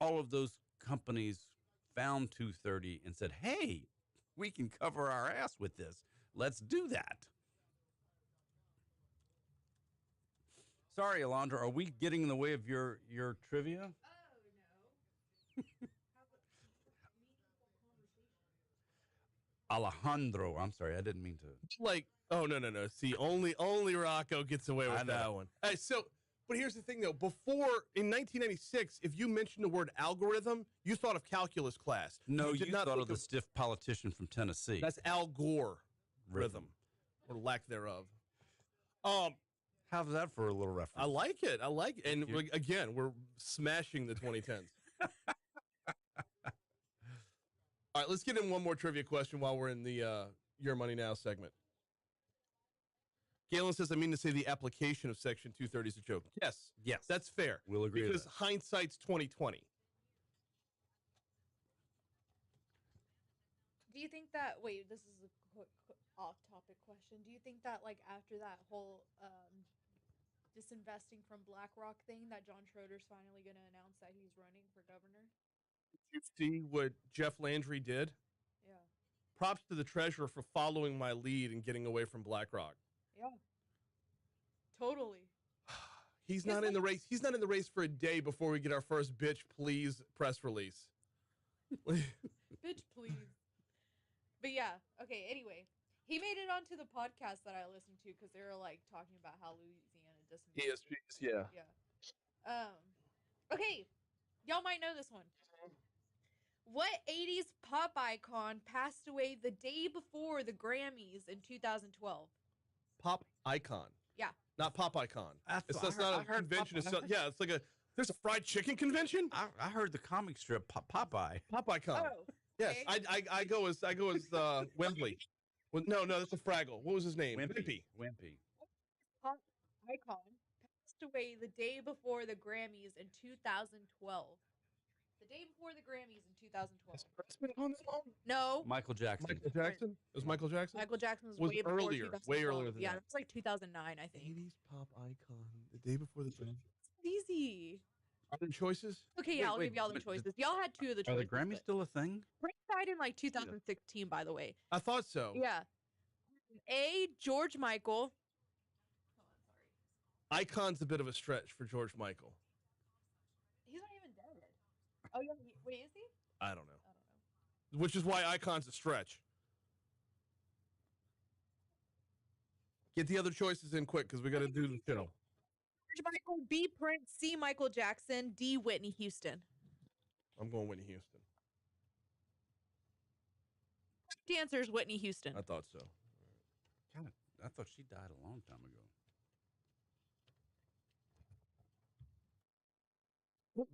All of those companies found 230 and said, "Hey, we can cover our ass with this. Let's do that." Sorry, Alondra, are we getting in the way of your trivia? Oh, no. Alejandro, I'm sorry, I didn't mean to. Like, oh, no. See, only Rocco gets away with that one. But here's the thing, though. Before, in 1996, if you mentioned the word algorithm, you thought of calculus class. No, you thought of the stiff politician from Tennessee. That's Al Gore rhythm, or lack thereof. How's that for a little reference? I like it. And again, we're smashing the 2010s. All right, let's get in one more trivia question while we're in the Your Money Now segment. Galen says, I mean to say the application of Section 230 is a joke. Yes, that's fair. We'll agree because with that. Hindsight's 2020. Do you think that, wait, this is a quick off-topic question. Do you think that, like, after that whole disinvesting from BlackRock thing that John Schroeder's finally going to announce that he's running for governor? You see what Jeff Landry did? Yeah. Props to the treasurer for following my lead and getting away from BlackRock. Yeah. Totally. He's not in the race. He's not in the race for a day before we get our first bitch please press release. Bitch, please. But yeah, okay, anyway. He made it onto the podcast that I listened to because they were like talking about how Louisiana disinvested. ESPs, yeah. Yeah. Okay. Y'all might know this one. What 80s pop icon passed away the day before the Grammys in 2012? Pop icon. Yeah. Not pop icon. It's not a convention. Yeah, it's like there's a fried chicken convention. I heard the comic strip Popeye. Pop icon. Oh. Yes, okay. I go as Wembley. Well, no, that's a Fraggle. What was his name? Wimpy. Pop icon passed away the day before the Grammys in 2012. The day before the Grammys in 2012. Has Prince been on that long? No. Michael Jackson. Michael Jackson? It was Michael Jackson? Michael Jackson was way earlier. Before Way earlier than yeah, that. it was like 2009, I think. 80s pop icon. The day before the Grammys. It's easy. Are there choices? Okay, yeah, I'll give y'all the but choices. Y'all had two of the Are choices. the Grammys still a thing? Prince died in like 2016, by the way. I thought so. Yeah. A. George Michael. Icon's a bit of a stretch for George Michael. He's not even dead. Oh, yeah. Wait, is he? I don't know. I don't know. Which is why Icon's a stretch. Get the other choices in quick because we got to do the show. George Michael, B. Prince, C. Michael Jackson, D. Whitney Houston. I'm going Whitney Houston. The answer is Whitney Houston. I thought so. God, I thought she died a long time ago.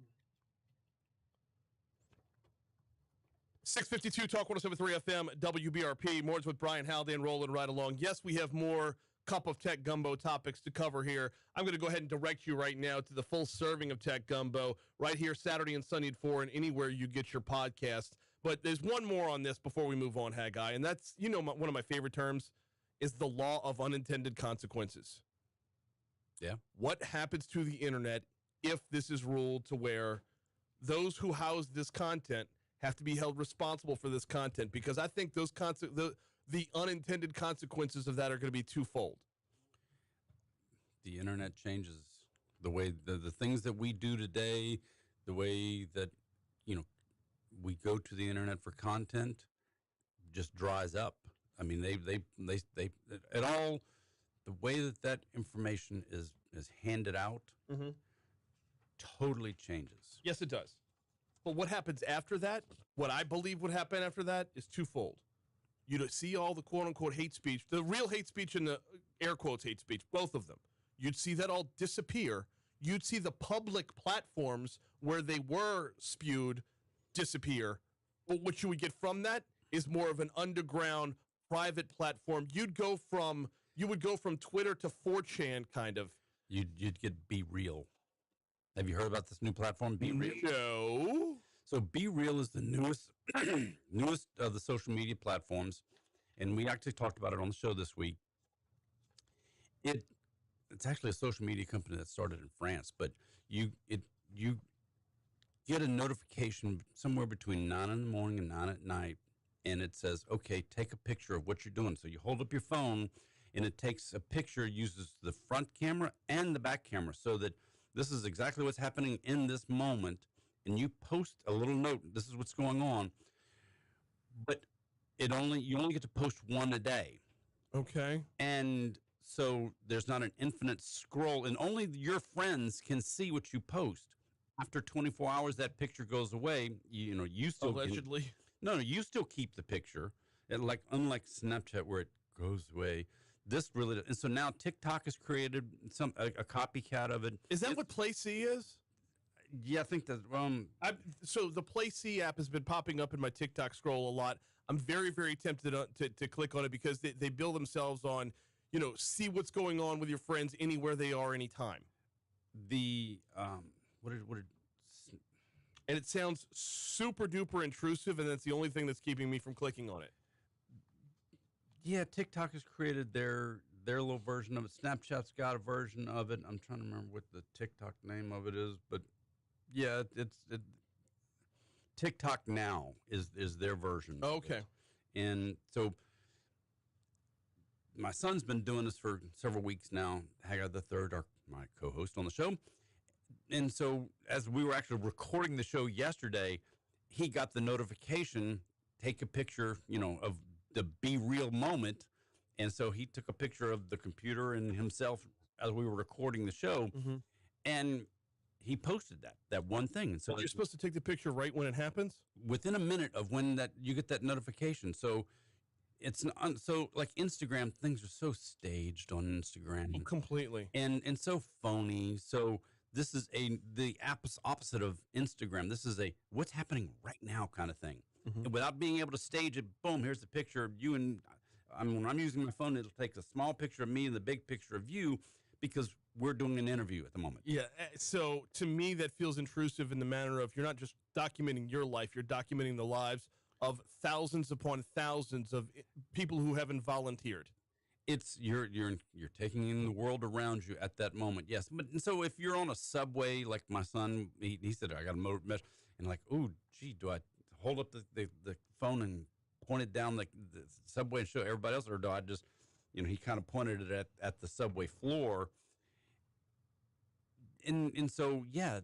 652 Talk 107.3 FM, WBRP. Mornings with Brian Haldane rolling right along. Yes, we have more Cup of Tech Gumbo topics to cover here. I'm going to go ahead and direct you right now to the full serving of Tech Gumbo right here Saturday and Sunday at 4 and anywhere you get your podcast. But there's one more on this before we move on, Haggai, and that's, one of my favorite terms is the law of unintended consequences. Yeah. What happens to the internet if this is ruled to where those who house this content have to be held responsible for this content? Because I think those the unintended consequences of that are going to be twofold. The internet changes the way the things that we do today, the way that we go to the internet for content just dries up. I mean, they it all, the way that information is handed out totally changes. Yes, it does. But what happens after that, what I believe would happen after that is twofold. You'd see all the quote-unquote hate speech, the real hate speech and the air quotes hate speech, both of them. You'd see that all disappear. You'd see the public platforms where they were spewed disappear. But what you would get from that is more of an underground private platform. You would go from Twitter to 4chan kind of. You'd get Be Real. Have you heard about this new platform, Be Real? No. So Be Real is the newest of the social media platforms, and we actually talked about it on the show this week. It's actually a social media company that started in France, but you get a notification somewhere between 9 in the morning and 9 at night, and it says, okay, take a picture of what you're doing. So you hold up your phone, and it takes a picture, uses the front camera and the back camera, so that this is exactly what's happening in this moment, and you post a little note, this is what's going on, but you only get to post one a day. Okay. And so there's not an infinite scroll, and only your friends can see what you post. After 24 hours, that picture goes away. You still allegedly. You still keep the picture. And unlike Snapchat where it goes away, this really does. And so now TikTok has created a copycat of it. Is that what Play C is? Yeah, I think that. So the Play C app has been popping up in my TikTok scroll a lot. I'm very, very tempted to click on it because they build themselves on, see what's going on with your friends anywhere they are, anytime. And it sounds super duper intrusive, and that's the only thing that's keeping me from clicking on it. Yeah, TikTok has created their their little version of it. Snapchat's got a version of it. I'm trying to remember what the TikTok name of it is, but yeah, TikTok now is their version. Okay. Of it. And so my son's been doing this for several weeks now. Haggard the Third, my co-host on the show. And so as we were actually recording the show yesterday, he got the notification, take a picture, of the Be Real moment. And so he took a picture of the computer and himself as we were recording the show. Mm-hmm. And he posted that one thing. And so you're supposed to take the picture right when it happens? Within a minute of when that you get that notification. So it's not, so like Instagram, things are so staged on Instagram. Oh, completely. And so phony. So this is the opposite of Instagram. This is a what's happening right now kind of thing. Mm-hmm. And without being able to stage it, boom, here's the picture of you. And when I'm using my phone, it'll take a small picture of me and the big picture of you because we're doing an interview at the moment. Yeah. So to me, that feels intrusive in the manner of you're not just documenting your life, you're documenting the lives of thousands upon thousands of people who haven't volunteered. It's you're taking in the world around you at that moment. Yes. But so if you're on a subway, like my son, he said, I got a motor mesh, and like, oh, gee, do I hold up the phone and point it down the subway and show everybody else, or do I just, he kind of pointed it at the subway floor. And so, yeah,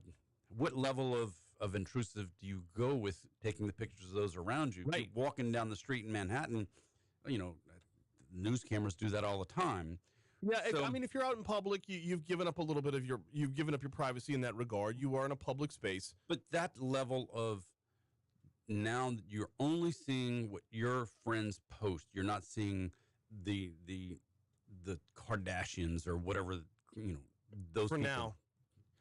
what level of intrusive do you go with taking the pictures of those around you? Right. Walking down the street in Manhattan, news cameras do that all the time. Yeah, So, I mean, if you're out in public, you've given up a little bit of you've given up your privacy in that regard. You are in a public space. but that level of now you're only seeing what your friends post. You're not seeing the Kardashians or whatever, those For people. now,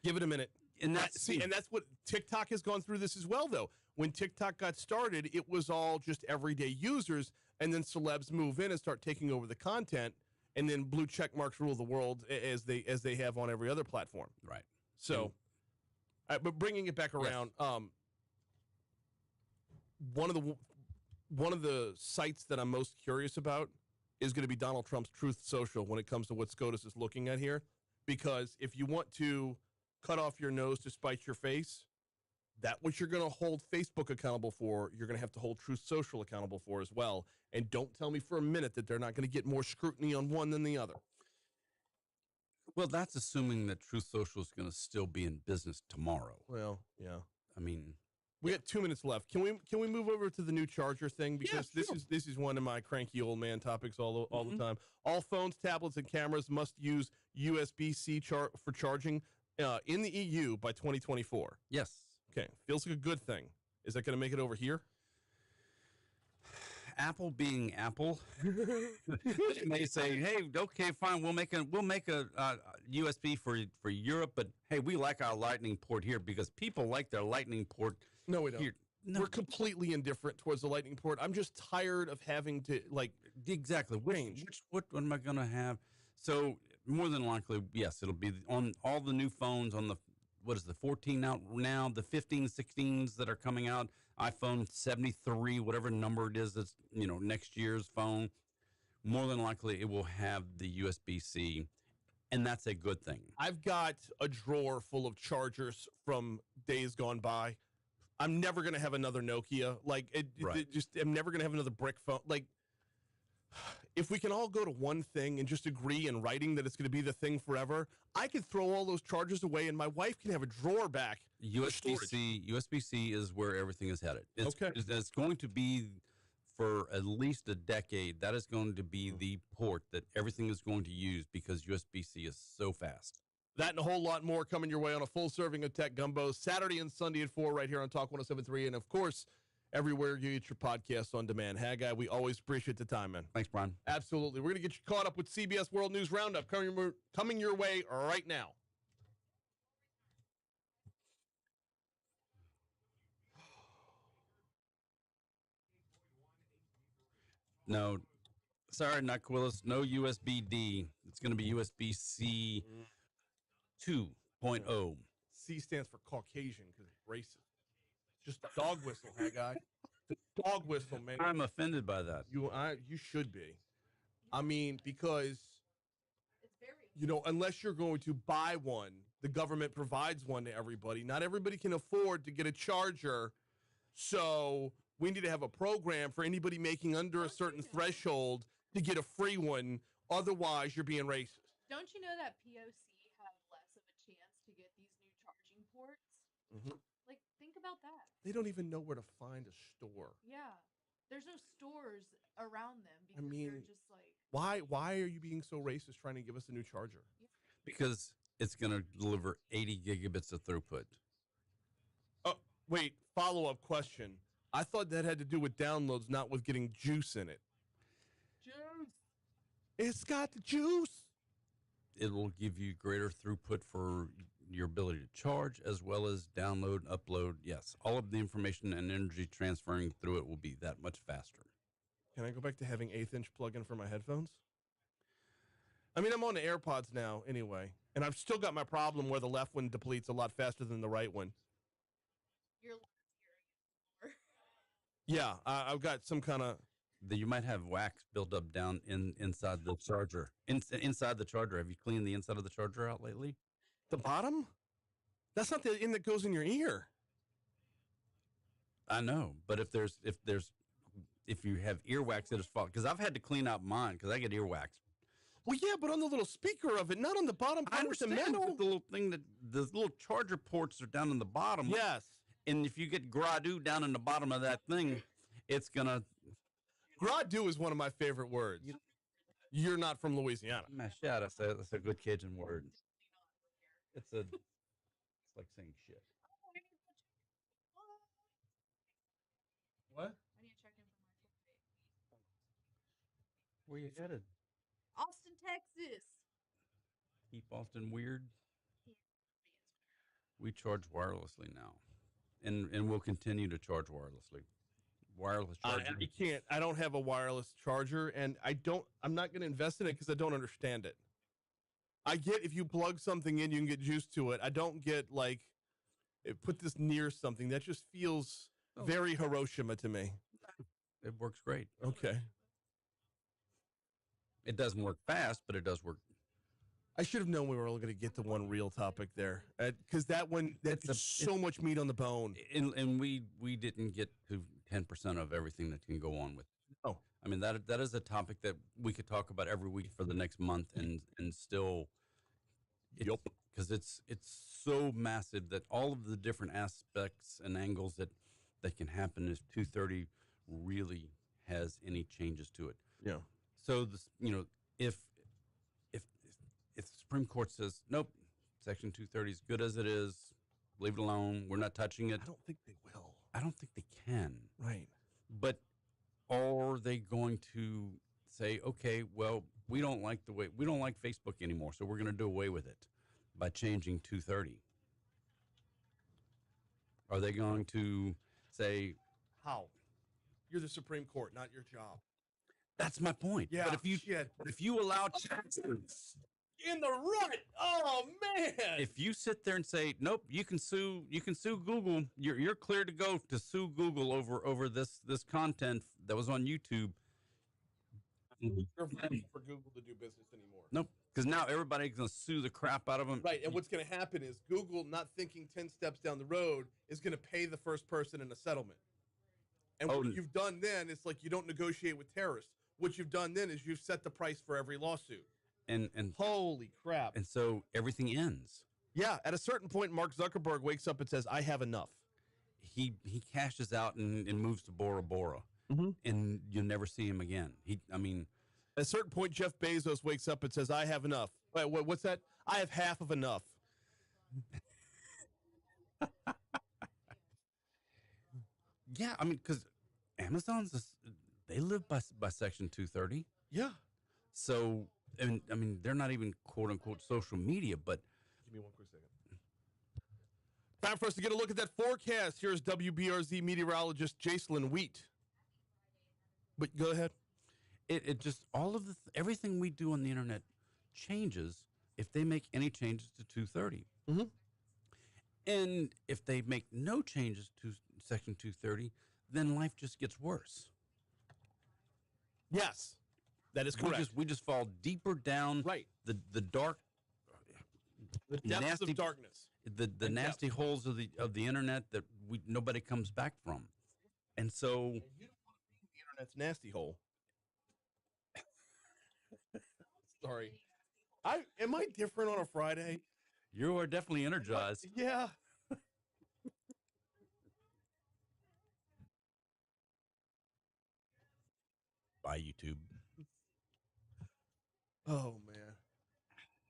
give it a minute. And that's and that's what TikTok has gone through this as well, though. When TikTok got started, it was all just everyday users, and then celebs move in and start taking over the content, and then blue check marks rule the world as they have on every other platform. right. So, but bringing it back around, one of the sites that I'm most curious about is going to be Donald Trump's Truth Social when it comes to what SCOTUS is looking at here, because if you want to cut off your nose to spite your face, that what you're going to hold Facebook accountable for, you're going to have to hold Truth Social accountable for as well. And don't tell me for a minute that they're not going to get more scrutiny on one than the other. Well, that's assuming that Truth Social is going to still be in business tomorrow. Well, yeah. I mean, We got 2 minutes left. Can we move over to the new charger thing, because Yeah, this is one of my cranky old man topics all Mm-hmm. the time. All phones, tablets, and cameras must use USB-C for charging in the EU by 2024. yes. Okay, feels like a good thing. Is that going to make it over here? Apple being Apple, they may say, "Hey, okay, fine, we'll make a USB for Europe, but hey, we like our Lightning port here because people like their Lightning port No, we don't. here." No, We're completely indifferent towards the Lightning port. I'm just tired of having to exactly. range. What am I going to have? So more than likely, yes, it'll be on all the new phones on the. What is the 14 out now? The 15, 16s that are coming out, iPhone 73, whatever number it is, that's next year's phone. More than likely, it will have the USB-C, and that's a good thing. I've got a drawer full of chargers from days gone by. I'm never going to have another Nokia. I'm never going to have another brick phone. Like, if we can all go to one thing and just agree in writing that it's going to be the thing forever, I could throw all those chargers away and my wife can have a drawer back. USB-C is where everything is headed. Okay. It's going to be for at least a decade. That is going to be the port that everything is going to use because USB-C is so fast. That and a whole lot more coming your way on a full serving of Tech Gumbo Saturday and Sunday at 4 right here on Talk 107.3. And, of course, everywhere you get your podcast on demand. Haggai, we always appreciate the time, man. Thanks, Brian. Absolutely. We're going to get you caught up with CBS World News Roundup coming your way right now. No, sorry, not Quillis. No USB-D. It's going to be USB-C 2.0. C stands for Caucasian because it's racist. Just a dog whistle, Haggai. The dog whistle, man. I'm offended by that. You should be. I mean, because You know, unless you're going to buy one, the government provides one to everybody. Not everybody can afford to get a charger. So we need to have a program for anybody making under a certain threshold to get a free one. Otherwise, you're being racist. Don't you know that POC have less of a chance to get these new charging ports? Mm-hmm. Like, think about that. They don't even know where to find a store. Yeah. There's no stores around them because I mean, they're just like... Why are you being so racist trying to give us a new charger? Because it's going to deliver 80 gigabits of throughput. Oh, wait, follow-up question. I thought that had to do with downloads, not with getting juice in it. Juice! It's got the juice. It'll give you greater throughput for your ability to charge as well as download, upload. Yes, all of the information and energy transferring through it will be that much faster. Can I go back to having 1/8-inch plug-in for my headphones? I mean, I'm on the AirPods now anyway, and I've still got my problem where the left one depletes a lot faster than the right one. Your left hearing Yeah, I've got some kind of... You might have wax built up down inside the charger. Inside the charger. Have you cleaned the inside of the charger out lately? The bottom? That's not the end that goes in your ear. I know, but if you have earwax, it'll fall. Because I've had to clean out mine because I get earwax. Well, yeah, but on the little speaker of it, not on the bottom part with the metal. The little thing the little charger ports are down in the bottom. Yes. And if you get gradu down in the bottom of that thing, it's gonna. Gradu is one of my favorite words. You're not from Louisiana. Yeah, that's a good Cajun word. It's like saying shit. What? I need to check in for my flight. Where you headed? Austin, Texas. Keep Austin weird. We charge wirelessly now, and we'll continue to charge wirelessly. Wireless charger. You can't. I don't have a wireless charger, and I'm not going to invest in it because I don't understand it. I get if you plug something in, you can get juice to it. I don't get like, put this near something. That just feels very Hiroshima to me. It works great. Okay. It doesn't work fast, but it does work. I should have known we were all going to get to one real topic there, because that's so much meat on the bone. And we didn't get to 10% of everything that can go on with. Oh, I mean that is a topic that we could talk about every week for the next month, and still. Yep. Because it's so massive that all of the different aspects and angles that can happen if 230 really has any changes to it. Yeah. So if the Supreme Court says nope, Section 230 is good as it is, leave it alone, we're not touching it. I don't think they will. I don't think they can. Right. But are they going to say, okay, well, we don't like Facebook anymore, so we're going to do away with it by changing 230? Are they going to say, how? You're the Supreme Court, not your job. That's my point. Yeah. But if you allow in the rut, oh man! If you sit there and say, nope, you can sue Google. You're clear to go to sue Google over this content that was on YouTube. You're ready for Google to do business anymore. Nope, because now everybody's going to sue the crap out of them. Right, and what's going to happen is Google, not thinking 10 steps down the road, is going to pay the first person in a settlement. And what you've done then is like you don't negotiate with terrorists. What you've done then is you've set the price for every lawsuit. And holy crap. And so everything ends. Yeah, at a certain point, Mark Zuckerberg wakes up and says, I have enough. He cashes out and moves to Bora Bora. Mm-hmm. And you'll never see him again. At a certain point, Jeff Bezos wakes up and says, I have enough. Wait, what's that? I have half of enough. Yeah, because they live by Section 230. Yeah. So, they're not even quote unquote social media, but. Give me one quick second. Time for us to get a look at that forecast. Here's WBRZ meteorologist Jacelyn Wheat. But go ahead. It just, all of everything we do on the internet changes if they make any changes to 230. Mm-hmm. And if they make no changes to Section 230, then life just gets worse. Yes, that is correct. We just fall deeper down right. the dark The depths nasty of darkness. the and nasty depth. holes of the internet that nobody comes back from. And so And you don't want to be in the internet's nasty hole. Sorry. Am I different on a Friday? you are definitely energized. Yeah. Bye, YouTube. Oh man.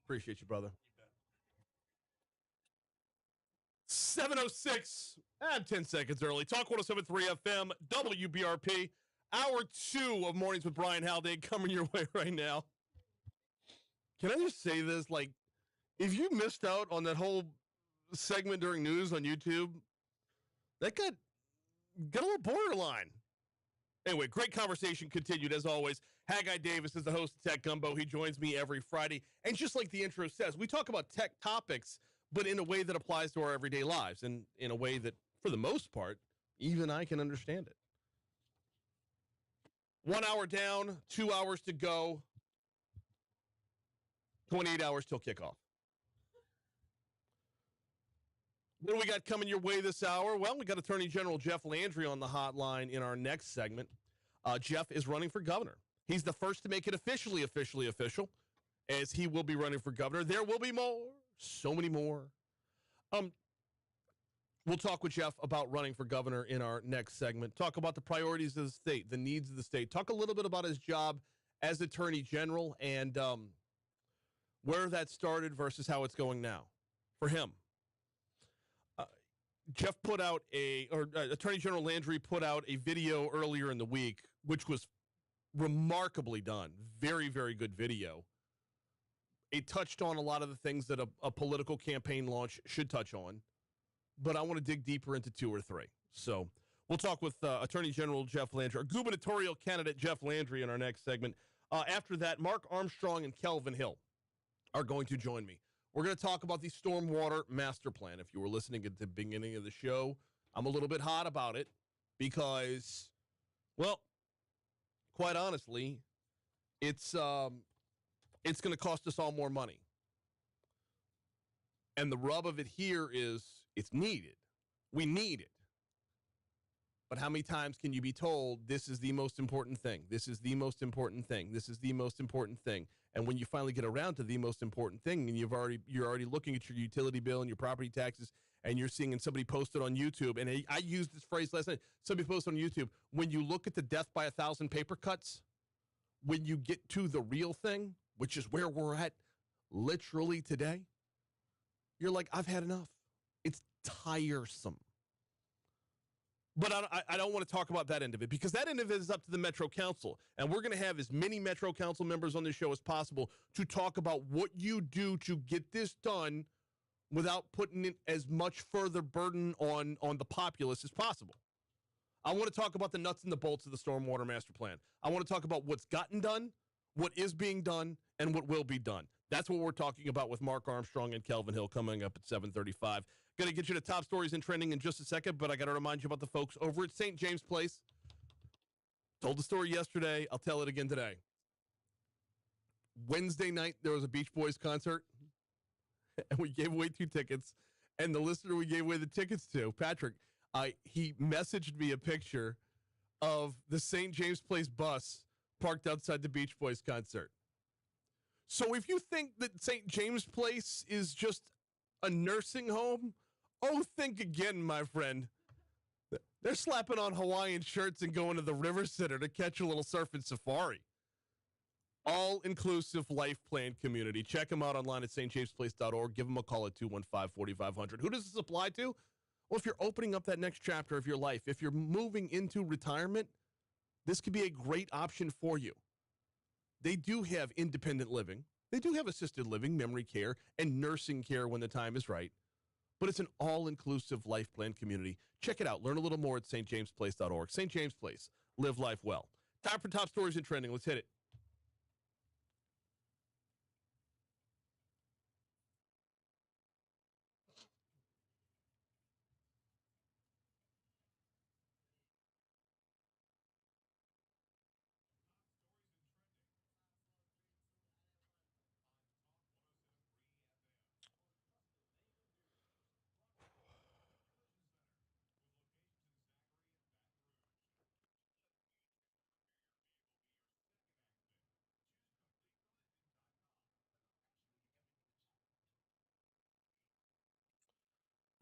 Appreciate you, brother. 7:06. I'm 10 seconds early. Talk 107.3 FM, WBRP. Hour 2 of Mornings with Brian Haldane coming your way right now. Can I just say this? Like, if you missed out on that whole segment during news on YouTube, that got a little borderline. Anyway, great conversation continued as always. Haggai Davis is the host of Tech Gumbo. He joins me every Friday. And just like the intro says, we talk about tech topics, but in a way that applies to our everyday lives and in a way that, for the most part, even I can understand it. 1 hour down, 2 hours to go, 28 hours till kickoff. What do we got coming your way this hour? Well, we got Attorney General Jeff Landry on the hotline in our next segment. Jeff is running for governor. He's the first to make it officially official, as he will be running for governor. There will be more, so many more. We'll talk with Jeff about running for governor in our next segment. Talk about the priorities of the state, the needs of the state. Talk a little bit about his job as Attorney General and where that started versus how it's going now for him. Jeff put out Attorney General Landry put out a video earlier in the week, which was remarkably done. Very, very good video. It touched on a lot of the things that a political campaign launch should touch on, but I want to dig deeper into 2 or 3. So we'll talk with Attorney General Jeff Landry, our gubernatorial candidate Jeff Landry in our next segment. After that, Mark Armstrong and Kelvin Hill are going to join me. We're going to talk about the Stormwater Master Plan. If you were listening at the beginning of the show, I'm a little bit hot about it because, well, quite honestly, it's going to cost us all more money. And the rub of it here is it's needed. We need it. But how many times can you be told this is the most important thing? This is the most important thing. This is the most important thing. And when you finally get around to the most important thing, and you're already looking at your utility bill and your property taxes, and you're seeing, and somebody posted on YouTube, and I used this phrase last night. Somebody posted on YouTube, when you look at the death by 1,000 paper cuts, when you get to the real thing, which is where we're at literally today, you're like, I've had enough. It's tiresome. But I don't want to talk about that end of it, because that end of it is up to the Metro Council. And we're going to have as many Metro Council members on this show as possible to talk about what you do to get this done without putting in as much further burden on the populace as possible. I want to talk about the nuts and the bolts of the Stormwater Master Plan. I want to talk about what's gotten done, what is being done, and what will be done. That's what we're talking about with Mark Armstrong and Kelvin Hill coming up at 7:35. Going to get you to top stories and trending in just a second, but I got to remind you about the folks over at St. James Place. Told the story yesterday. I'll tell it again today. Wednesday night, there was a Beach Boys concert, and we gave away 2 tickets. And the listener we gave away the tickets to, Patrick, he messaged me a picture of the St. James Place bus parked outside the Beach Boys concert. So if you think that St. James Place is just a nursing home, oh, think again, my friend. They're slapping on Hawaiian shirts and going to the River Center to catch a little surf and safari. All-inclusive life plan community. Check them out online at stjamesplace.org. Give them a call at 215-4500. Who does this apply to? Well, if you're opening up that next chapter of your life, if you're moving into retirement, this could be a great option for you. They do have independent living. They do have assisted living, memory care, and nursing care when the time is right. But it's an all-inclusive life plan community. Check it out. Learn a little more at stjamesplace.org. St. James Place. Live life well. Time for top stories and trending. Let's hit it.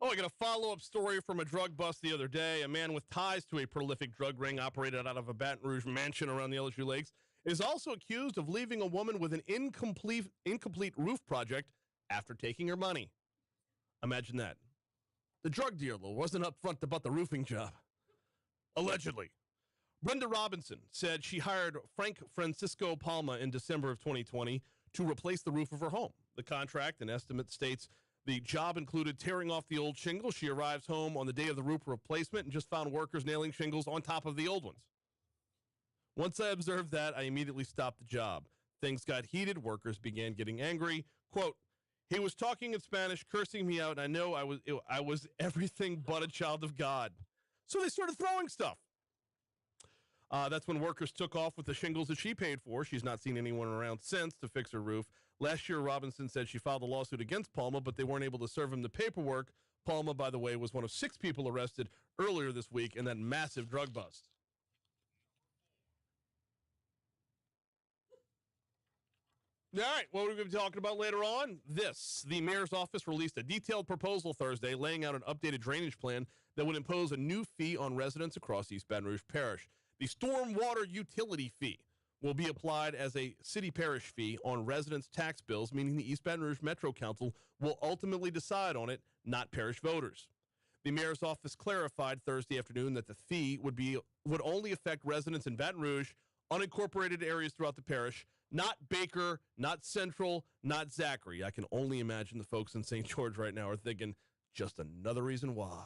Oh, I got a follow-up story from a drug bust the other day. A man with ties to a prolific drug ring operated out of a Baton Rouge mansion around the LSU Lakes is also accused of leaving a woman with an incomplete roof project after taking her money. Imagine that. The drug dealer wasn't upfront about the roofing job. Allegedly. Brenda Robinson said she hired Frank Francisco Palma in December of 2020 to replace the roof of her home. The contract and estimate states the job included tearing off the old shingles. She arrives home on the day of the roof replacement and just found workers nailing shingles on top of the old ones. Once I observed that, I immediately stopped the job. Things got heated. Workers began getting angry. Quote, he was talking in Spanish, cursing me out, and I know I was everything but a child of God. So they started throwing stuff. That's when workers took off with the shingles that she paid for. She's not seen anyone around since to fix her roof. Last year, Robinson said she filed a lawsuit against Palma, but they weren't able to serve him the paperwork. Palma, by the way, was one of 6 people arrested earlier this week in that massive drug bust. All right, what we're going to be talking about later on, this. The mayor's office released a detailed proposal Thursday laying out an updated drainage plan that would impose a new fee on residents across East Baton Rouge Parish. The stormwater utility fee will be applied as a city parish fee on residents' tax bills, meaning the East Baton Rouge Metro Council will ultimately decide on it, not parish voters. The mayor's office clarified Thursday afternoon that the fee would only affect residents in Baton Rouge, unincorporated areas throughout the parish, not Baker, not Central, not Zachary. I can only imagine the folks in St. George right now are thinking, just another reason why.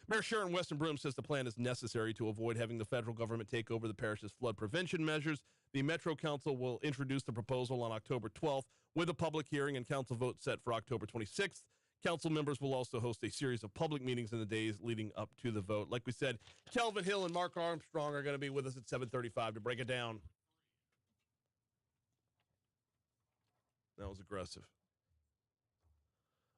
Mayor Sharon Weston Broom says the plan is necessary to avoid having the federal government take over the parish's flood prevention measures. The Metro Council will introduce the proposal on October 12th with a public hearing and council vote set for October 26th. Council members will also host a series of public meetings in the days leading up to the vote. Like we said, Kelvin Hill and Mark Armstrong are going to be with us at 7:35 to break it down. That was aggressive.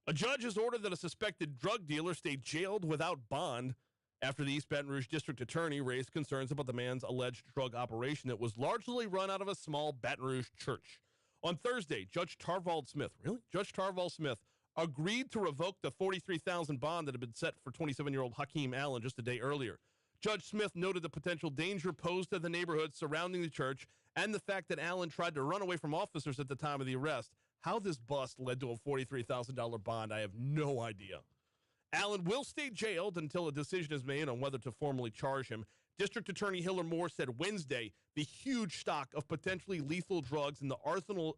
A judge has ordered that a suspected drug dealer stay jailed without bond after the East Baton Rouge district attorney raised concerns about the man's alleged drug operation that was largely run out of a small Baton Rouge church. On Thursday, Judge Tarvald Smith agreed to revoke the $43,000 bond that had been set for 27-year-old Hakeem Allen just a day earlier. Judge Smith noted the potential danger posed to the neighborhood surrounding the church and the fact that Allen tried to run away from officers at the time of the arrest. How this bust led to a $43,000 bond, I have no idea. Allen will stay jailed until a decision is made on whether to formally charge him. District Attorney Hiller Moore said Wednesday the huge stock of potentially lethal drugs and the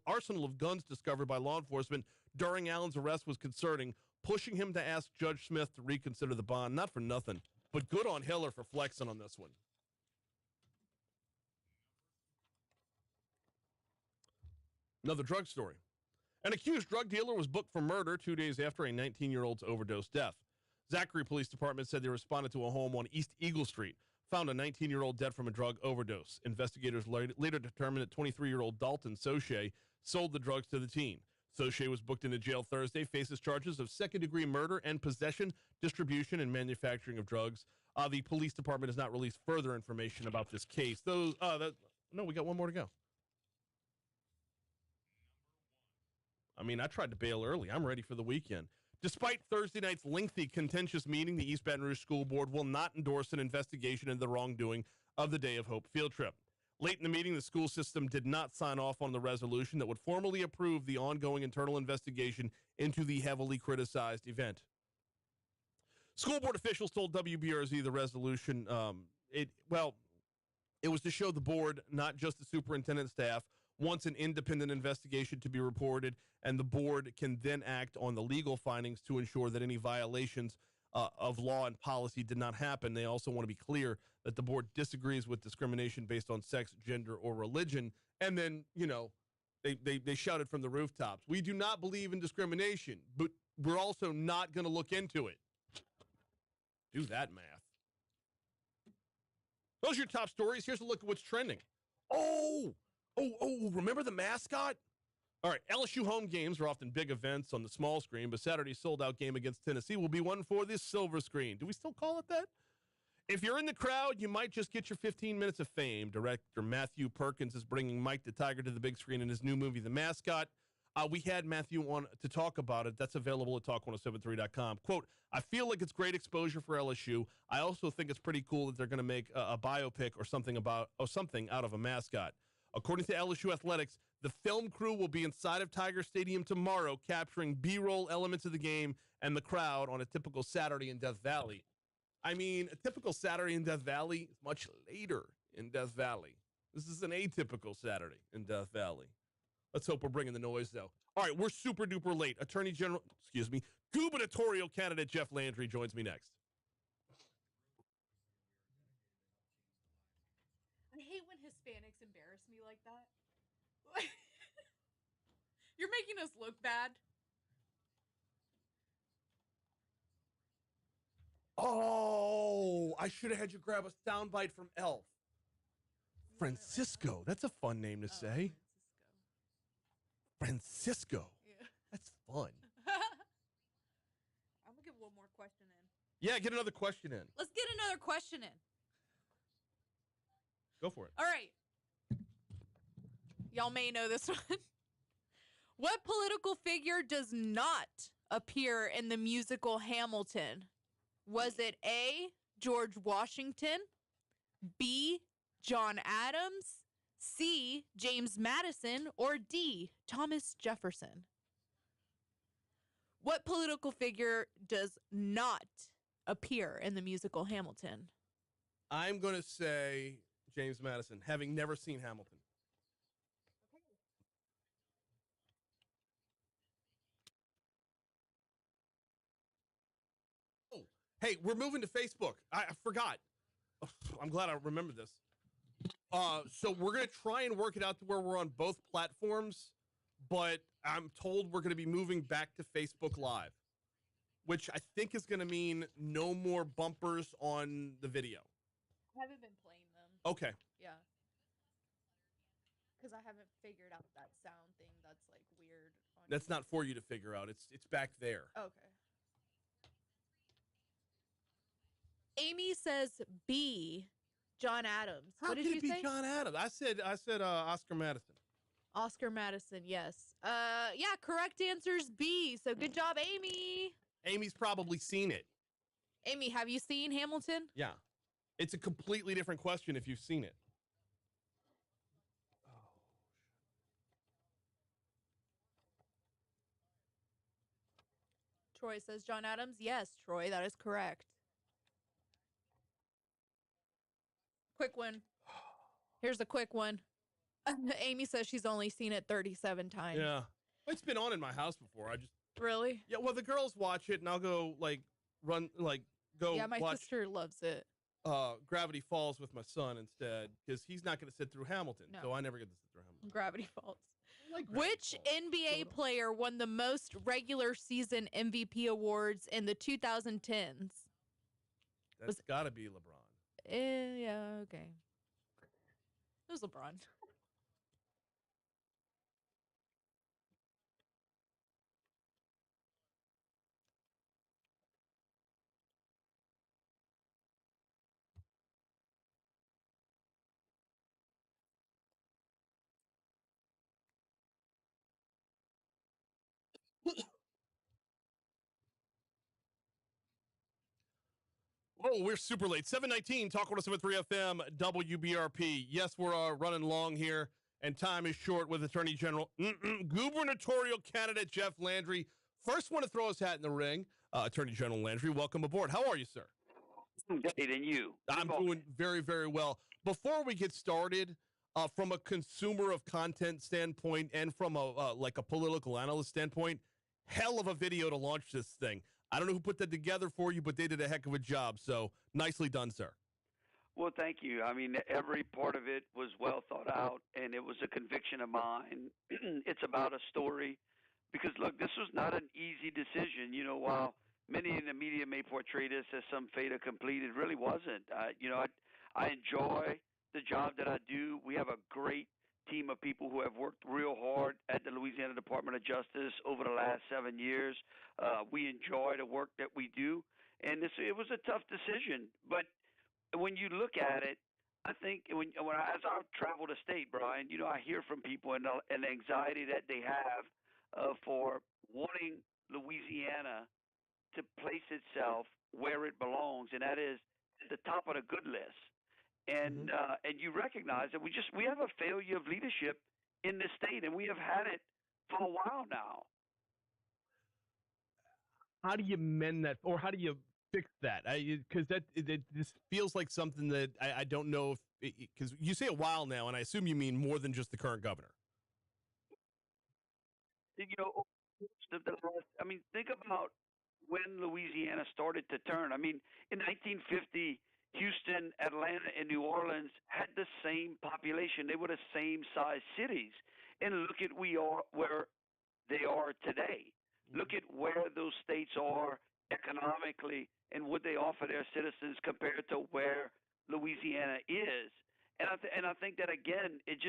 arsenal of guns discovered by law enforcement during Allen's arrest was concerning, pushing him to ask Judge Smith to reconsider the bond. Not for nothing, but good on Hiller for flexing on this one. Another drug story. An accused drug dealer was booked for murder 2 days after a 19-year-old's overdose death. Zachary Police Department said they responded to a home on East Eagle Street, found a 19-year-old dead from a drug overdose. Investigators later determined that 23-year-old Dalton Soche sold the drugs to the teen. Soche was booked into jail Thursday, faces charges of second-degree murder and possession, distribution, and manufacturing of drugs. The police department has not released further information about this case. No, we got one more to go. I mean, I tried to bail early. I'm ready for the weekend. Despite Thursday night's lengthy, contentious meeting, the East Baton Rouge School Board will not endorse an investigation into the wrongdoing of the Day of Hope field trip. Late in the meeting, the school system did not sign off on the resolution that would formally approve the ongoing internal investigation into the heavily criticized event. School board officials told WBRZ the resolution, it was to show the board, not just the superintendent staff, wants an independent investigation to be reported, and the board can then act on the legal findings to ensure that any violations of law and policy did not happen. They also want to be clear that the board disagrees with discrimination based on sex, gender, or religion. And then, they shouted from the rooftops, we do not believe in discrimination, but we're also not going to look into it. Do that math. Those are your top stories. Here's a look at what's trending. Oh, remember the mascot? All right, LSU home games are often big events on the small screen, but Saturday's sold-out game against Tennessee will be one for this silver screen. Do we still call it that? If you're in the crowd, you might just get your 15 minutes of fame. Director Matthew Perkins is bringing Mike the Tiger to the big screen in his new movie, The Mascot. We had Matthew on to talk about it. That's available at talk1073.com. Quote, I feel like it's great exposure for LSU. I also think it's pretty cool that they're going to make a biopic or something out of a mascot. According to LSU Athletics, the film crew will be inside of Tiger Stadium tomorrow, capturing B-roll elements of the game and the crowd on a typical Saturday in Death Valley. I mean, a typical Saturday in Death Valley is much later in Death Valley. This is an atypical Saturday in Death Valley. Let's hope we're bringing the noise, though. All right, we're super duper late. Gubernatorial candidate Jeff Landry joins me next. I hate when Hispanics embarrass me like that. You're making us look bad. Oh, I should have had you grab a soundbite from Elf. Francisco. That's a fun name to say. Francisco. Yeah. That's fun. I'm gonna get one more question in. Yeah, get another question in. Let's get another question in. Go for it. All right. Y'all may know this one. What political figure does not appear in the musical Hamilton? Was it A, George Washington, B, John Adams, C, James Madison, or D, Thomas Jefferson? What political figure does not appear in the musical Hamilton? I'm going to say James Madison, having never seen Hamilton. Oh, hey, we're moving to Facebook. I forgot. I'm glad I remembered this. So we're going to try and work it out to where we're on both platforms, but I'm told we're going to be moving back to Facebook Live, which I think is going to mean no more bumpers on the video. I haven't been playing them. Okay. Yeah. Because I haven't figured out that sound thing that's like weird. That's not for you to figure out. It's back there. Okay. Amy says B, John Adams. How what did could you it be say? John Adams? I said Oscar Madison. Oscar Madison, yes. Yeah, correct answer is B. So good job, Amy. Amy's probably seen it. Amy, have you seen Hamilton? Yeah. It's a completely different question if you've seen it. Troy says John Adams. Yes, Troy, that is correct. Quick one. Here's a quick one. Amy says she's only seen it 37 times. Yeah. It's been on in my house before. Really? Yeah, well, the girls watch it, and I'll go, Yeah, my watch sister loves it. Gravity Falls with my son instead, because he's not going to sit through Hamilton, No. so I never get to sit through Hamilton. Gravity Falls. I like Gravity Which Falls. NBA player won the most regular season MVP awards in the 2010s? That's got to be LeBron. Yeah, okay. It was LeBron. Oh, we're super late. 7:19, Talk 107.3 FM, WBRP. Yes, we're running long here, and time is short with Attorney General, gubernatorial candidate Jeff Landry. First one to throw his hat in the ring, Attorney General Landry. Welcome aboard. How are you, sir? Great, and you? I'm doing very, very well. Before we get started, from a consumer of content standpoint and from a political analyst standpoint, hell of a video to launch this thing. I don't know who put that together for you, but they did a heck of a job. So nicely done, sir. Well, thank you. I mean, every part of it was well thought out, and it was a conviction of mine. It's about a story because, look, this was not an easy decision. You know, while many in the media may portray this as some fait accompli, it really wasn't. I enjoy the job that I do. We have a great team of people who have worked real hard at the Louisiana Department of Justice over the last 7 years. We enjoy the work that we do, and it was a tough decision. But when you look at it, I think as I travel the state, Brian, I hear from people and the anxiety that they have for wanting Louisiana to place itself where it belongs, and that is at the top of the good list. And you recognize that we have a failure of leadership in this state, and we have had it for a while now. How do you mend that, or how do you fix that? Because this feels like something that I don't know if, because you say a while now, and I assume you mean more than just the current governor. You know, I mean, think about when Louisiana started to turn. I mean, in 1950, Houston, Atlanta, and New Orleans had the same population. They were the same size cities. And look at where they are today. Look at where those states are economically and what they offer their citizens compared to where Louisiana is. And I think that again, it's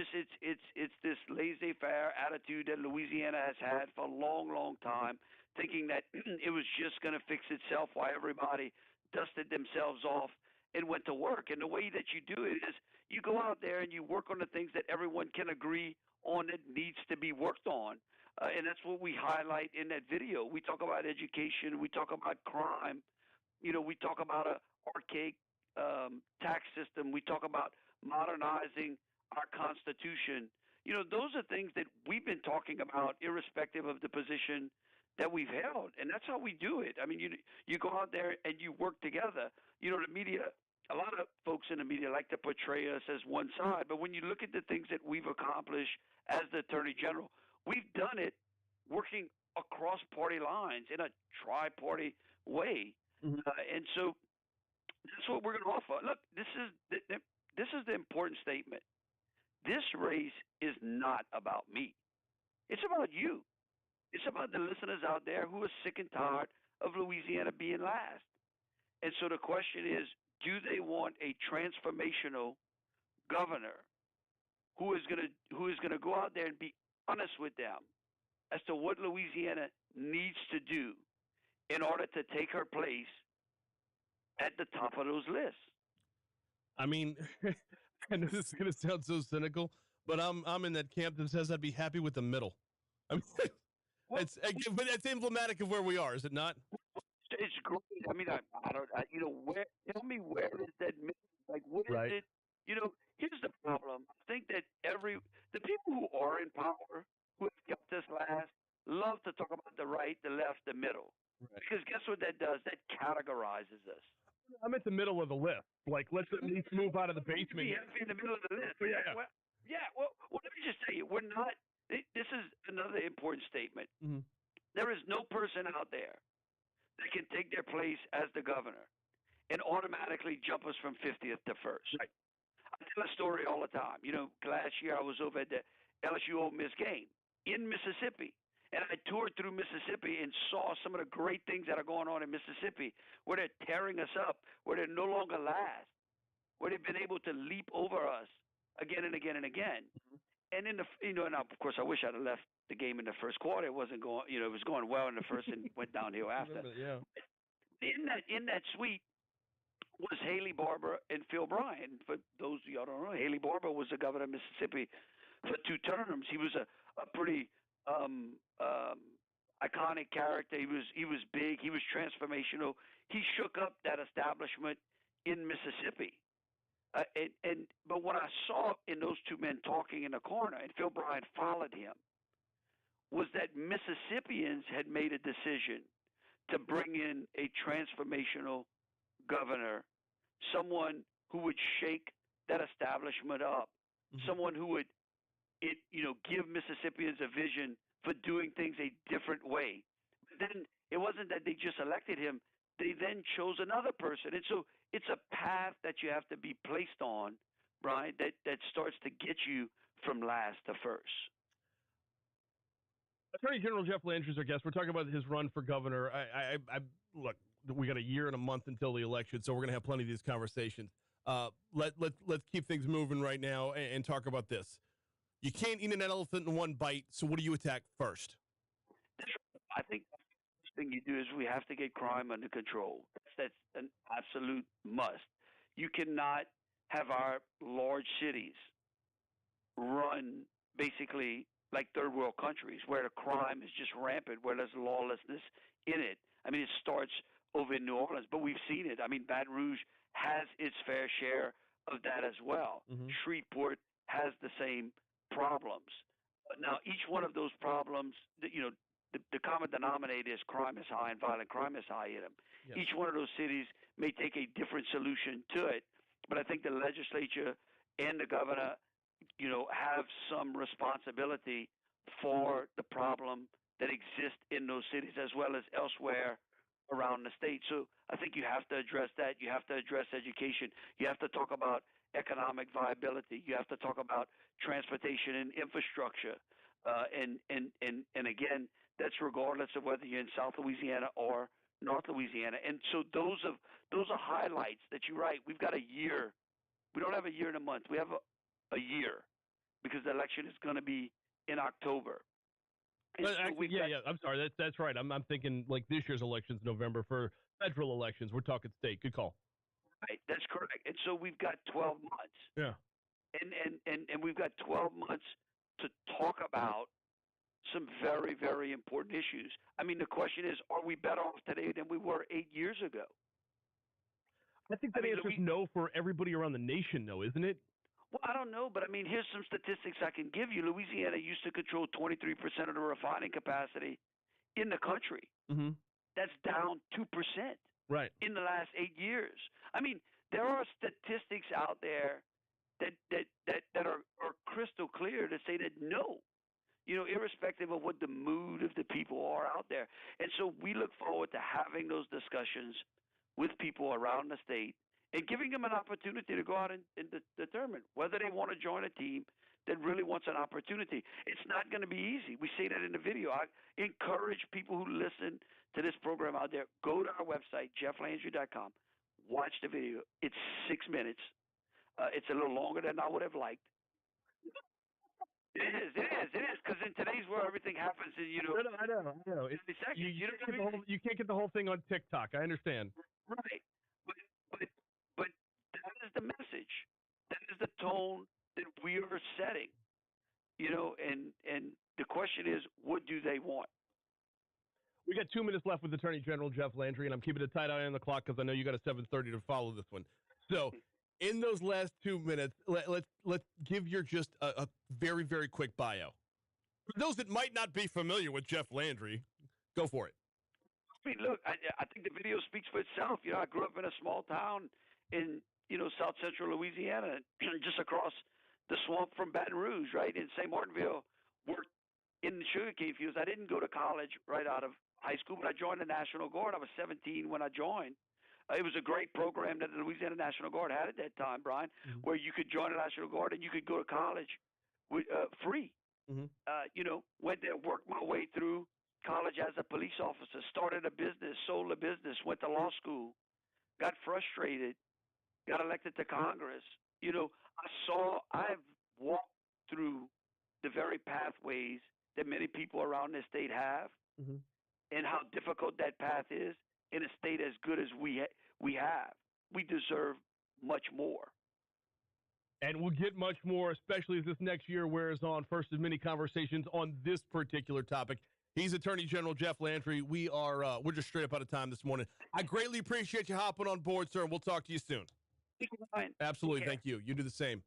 this laissez-faire attitude that Louisiana has had for a long time, thinking that it was just going to fix itself while everybody dusted themselves off and went to work. And the way that you do it is you go out there and you work on the things that everyone can agree on that needs to be worked on. And that's what we highlight in that video. We talk about education. We talk about crime. You know, we talk about a archaic tax system. We talk about modernizing our Constitution. You know, those are things that we've been talking about irrespective of the position that we've held. And that's how we do it. I mean, you go out there and you work together. You know, the media, a lot of folks in the media like to portray us as one side. But when you look at the things that we've accomplished as the Attorney General, we've done it working across party lines in a tri-party way. And so that's what we're going to offer. Look, this is the important statement. This race is not about me. It's about you. It's about the listeners out there who are sick and tired of Louisiana being last. And so the question is, do they want a transformational governor who is going to go out there and be honest with them as to what Louisiana needs to do in order to take her place at the top of those lists? I mean, I know this is going to sound so cynical, but I'm in that camp that says I'd be happy with the middle. I mean, but it's emblematic of where we are, is it not? It's great. I mean, I don't. You know, tell me where is that middle? Like, what is it? You know, here's the problem. I think that the people who are in power, who have kept us last, love to talk about the right, the left, the middle. Right. Because guess what that does? That categorizes us. I'm at the middle of the list. Like, let's at least move out of the basement. Yeah, in the middle of the list. Yeah. Well, let me just tell you, we're not. This is another important statement. Mm-hmm. There is no person out there that can take their place as the governor and automatically jump us from 50th to first. Right. I tell a story all the time. You know, last year I was over at the LSU Ole Miss game in Mississippi. And I toured through Mississippi and saw some of the great things that are going on in Mississippi, where they're tearing us up, where they're no longer last, where they've been able to leap over us again and again and again. And in and of course, I wish I'd have left the game in the first quarter. It wasn't going, it was going well in the first and went downhill after. Yeah. In that suite was Haley Barbour and Phil Bryant. For those of y'all don't know, Haley Barbour was the governor of Mississippi for 2 terms. He was a pretty iconic character. He was big. He was transformational. He shook up that establishment in Mississippi. But what I saw in those 2 men talking in the corner, and Phil Bryant followed him, was that Mississippians had made a decision to bring in a transformational governor, someone who would shake that establishment up, someone who would give Mississippians a vision for doing things a different way. But then it wasn't that they just elected him. They then chose another person. And so it's a path that you have to be placed on, right, that starts to get you from last to first. Attorney General Jeff Landry is our guest. We're talking about his run for governor. I look, we got a year and a month until the election, so we're going to have plenty of these conversations. Let's keep things moving right now and talk about this. You can't eat an elephant in one bite, so what do you attack first? I think the first thing you do is we have to get crime under control. That's an absolute must. You cannot have our large cities run basically like third world countries where the crime is just rampant, where there's lawlessness in it. I mean, it starts over in New Orleans, but we've seen it. I mean, Baton Rouge has its fair share of that as well. Shreveport has the same problems. Now, each one of those problems, the common denominator is crime is high and violent crime is high in them. Yes. Each one of those cities may take a different solution to it, but I think the legislature and the governor, have some responsibility for the problem that exists in those cities as well as elsewhere around the state. So I think you have to address that. You have to address education. You have to talk about economic viability. You have to talk about transportation and infrastructure. And again, that's regardless of whether you're in South Louisiana or North Louisiana. And so those are highlights that you're right. We've got a year. We don't have a year and a month. We have a year because the election is going to be in October. I'm sorry. That's right. I'm thinking like this year's election's November. For federal elections, we're talking state. Good call. Right, that's correct. And so we've got 12 months. Yeah. And we've got 12 months to talk about some very, very important issues. I mean, the question is, are we better off today than we were 8 years ago? I think the answer is no for everybody around the nation, though, isn't it? Well, I don't know, but I mean, here's some statistics I can give you. Louisiana used to control 23% of the refining capacity in the country. Mm-hmm. That's down 2%. Right. In the last 8 years. I mean, there are statistics out there that are crystal clear to say that no, irrespective of what the mood of the people are out there. And so we look forward to having those discussions with people around the state and giving them an opportunity to go out and determine whether they want to join a team that really wants an opportunity. It's not going to be easy. We say that in the video. I encourage people who listen to this program out there, go to our website, jefflandry.com, watch the video. It's 6 minutes. It's a little longer than I would have liked. It is, because in today's world, everything happens in, I know. You can't get the whole thing on TikTok. I understand. Right. But that is the message. That is the tone that we are setting. And the question is, what do they want? We got 2 minutes left with Attorney General Jeff Landry, and I'm keeping a tight eye on the clock because I know you got a 7:30 to follow this one. So, in those last 2 minutes, let's give your just a very, very quick bio. For those that might not be familiar with Jeff Landry, go for it. I mean, look, I think the video speaks for itself. I grew up in a small town in, South Central Louisiana, just across the swamp from Baton Rouge, right? In St. Martinville, worked in the sugarcane fields. I didn't go to college right out of high school, but I joined the National Guard. I was 17 when I joined. It was a great program that the Louisiana National Guard had at that time, Brian, where you could join the National Guard and you could go to college with, free. Mm-hmm. Went there, worked my way through college as a police officer, started a business, sold a business, went to law school, got frustrated, got elected to Congress. I've walked through the very pathways that many people around this state have, and how difficult that path is in a state as good as we have. We deserve much more. And we'll get much more, especially as this next year wears on. First of many conversations on this particular topic. He's Attorney General Jeff Landry. We're just straight up out of time this morning. I greatly appreciate you hopping on board, sir, and we'll talk to you soon. Absolutely. Thank you. You do the same.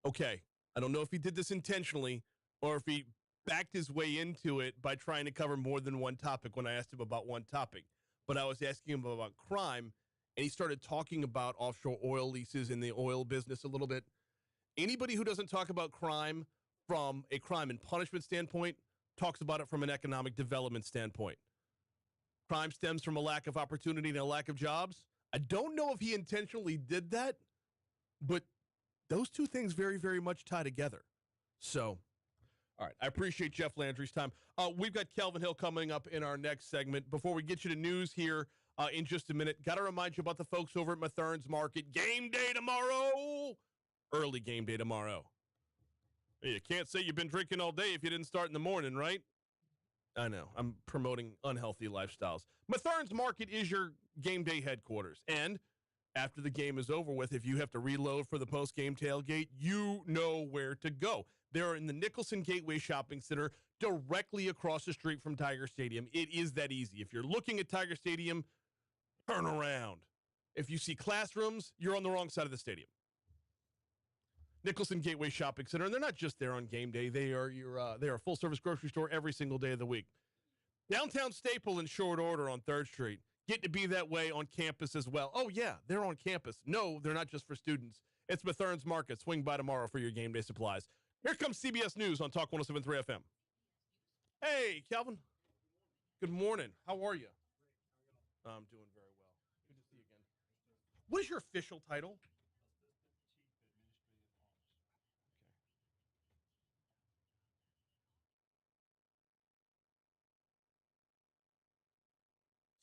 Okay. I don't know if he did this intentionally or if he backed his way into it by trying to cover more than one topic when I asked him about one topic. But I was asking him about crime, and he started talking about offshore oil leases in the oil business a little bit. Anybody who doesn't talk about crime from a crime and punishment standpoint talks about it from an economic development standpoint. Crime stems from a lack of opportunity and a lack of jobs. I don't know if he intentionally did that, but those two things very, very much tie together. So, all right, I appreciate Jeff Landry's time. We've got Kelvin Hill coming up in our next segment. Before we get you to news here in just a minute, got to remind you about the folks over at Mathern's Market. Game day tomorrow. Early game day tomorrow. Hey, you can't say you've been drinking all day if you didn't start in the morning, right? I know. I'm promoting unhealthy lifestyles. Mathern's Market is your game day headquarters. And after the game is over with, if you have to reload for the post-game tailgate, you know where to go. They're in the Nicholson Gateway Shopping Center, directly across the street from Tiger Stadium. It is that easy. If you're looking at Tiger Stadium, turn around. If you see classrooms, you're on the wrong side of the stadium. Nicholson Gateway Shopping Center, and they're not just there on game day. They are a full-service grocery store every single day of the week. Downtown Staple in short order on 3rd Street. Getting to be that way on campus as well. Oh, yeah, they're on campus. No, they're not just for students. It's Bethurne's Market. Swing by tomorrow for your game day supplies. Here comes CBS News on Talk 107.3 FM. Hey, Kelvin. Good morning. How are you? I'm doing very well. Good to see you again. What is your official title?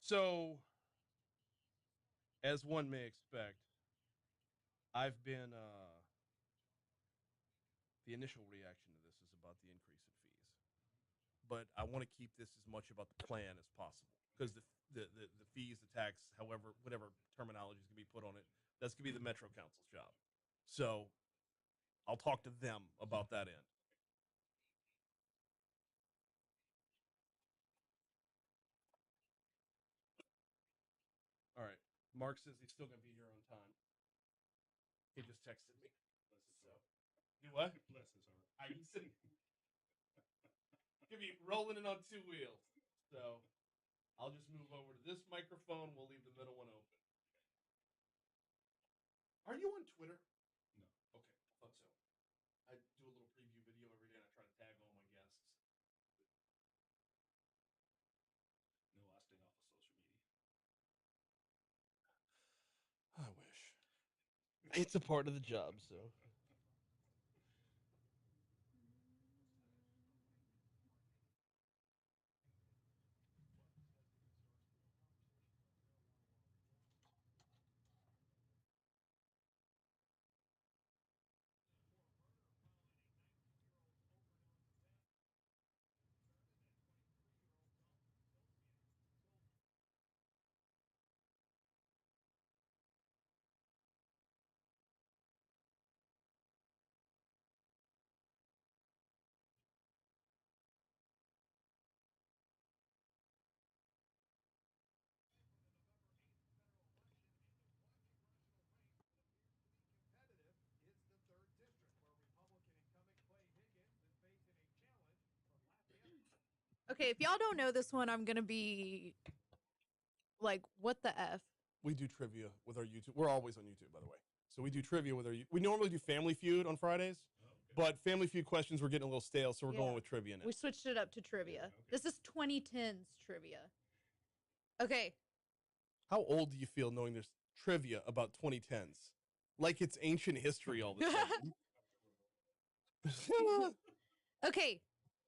So, as one may expect, I've been, the initial reaction to this is about the increase in fees. But I want to keep this as much about the plan as possible because the fees, the tax, however, whatever terminology is going to be put on it, that's going to be the Metro Council's job. So, I'll talk to them about that end. All right. Mark says he's still going to be here on time. He just texted me. So, do what? Bless his heart. He's sitting. Gonna be rolling it on 2 wheels. So, I'll just move over to this microphone. We'll leave the middle one open. Are you on Twitter? No. Okay, thought so. I do a little preview video every day and I try to tag all my guests. No, I stay off of social media. I wish. It's a part of the job, so. Okay, if y'all don't know this one, I'm gonna be like, what the F? We do trivia with our YouTube. We're always on YouTube, by the way. So we do trivia with our. We normally do Family Feud on Fridays, but Family Feud questions were getting a little stale, so we're going with trivia now. We switched it up to trivia. This is 2010s trivia. Okay. How old do you feel knowing there's trivia about 2010s? Like it's ancient history all the time. Okay.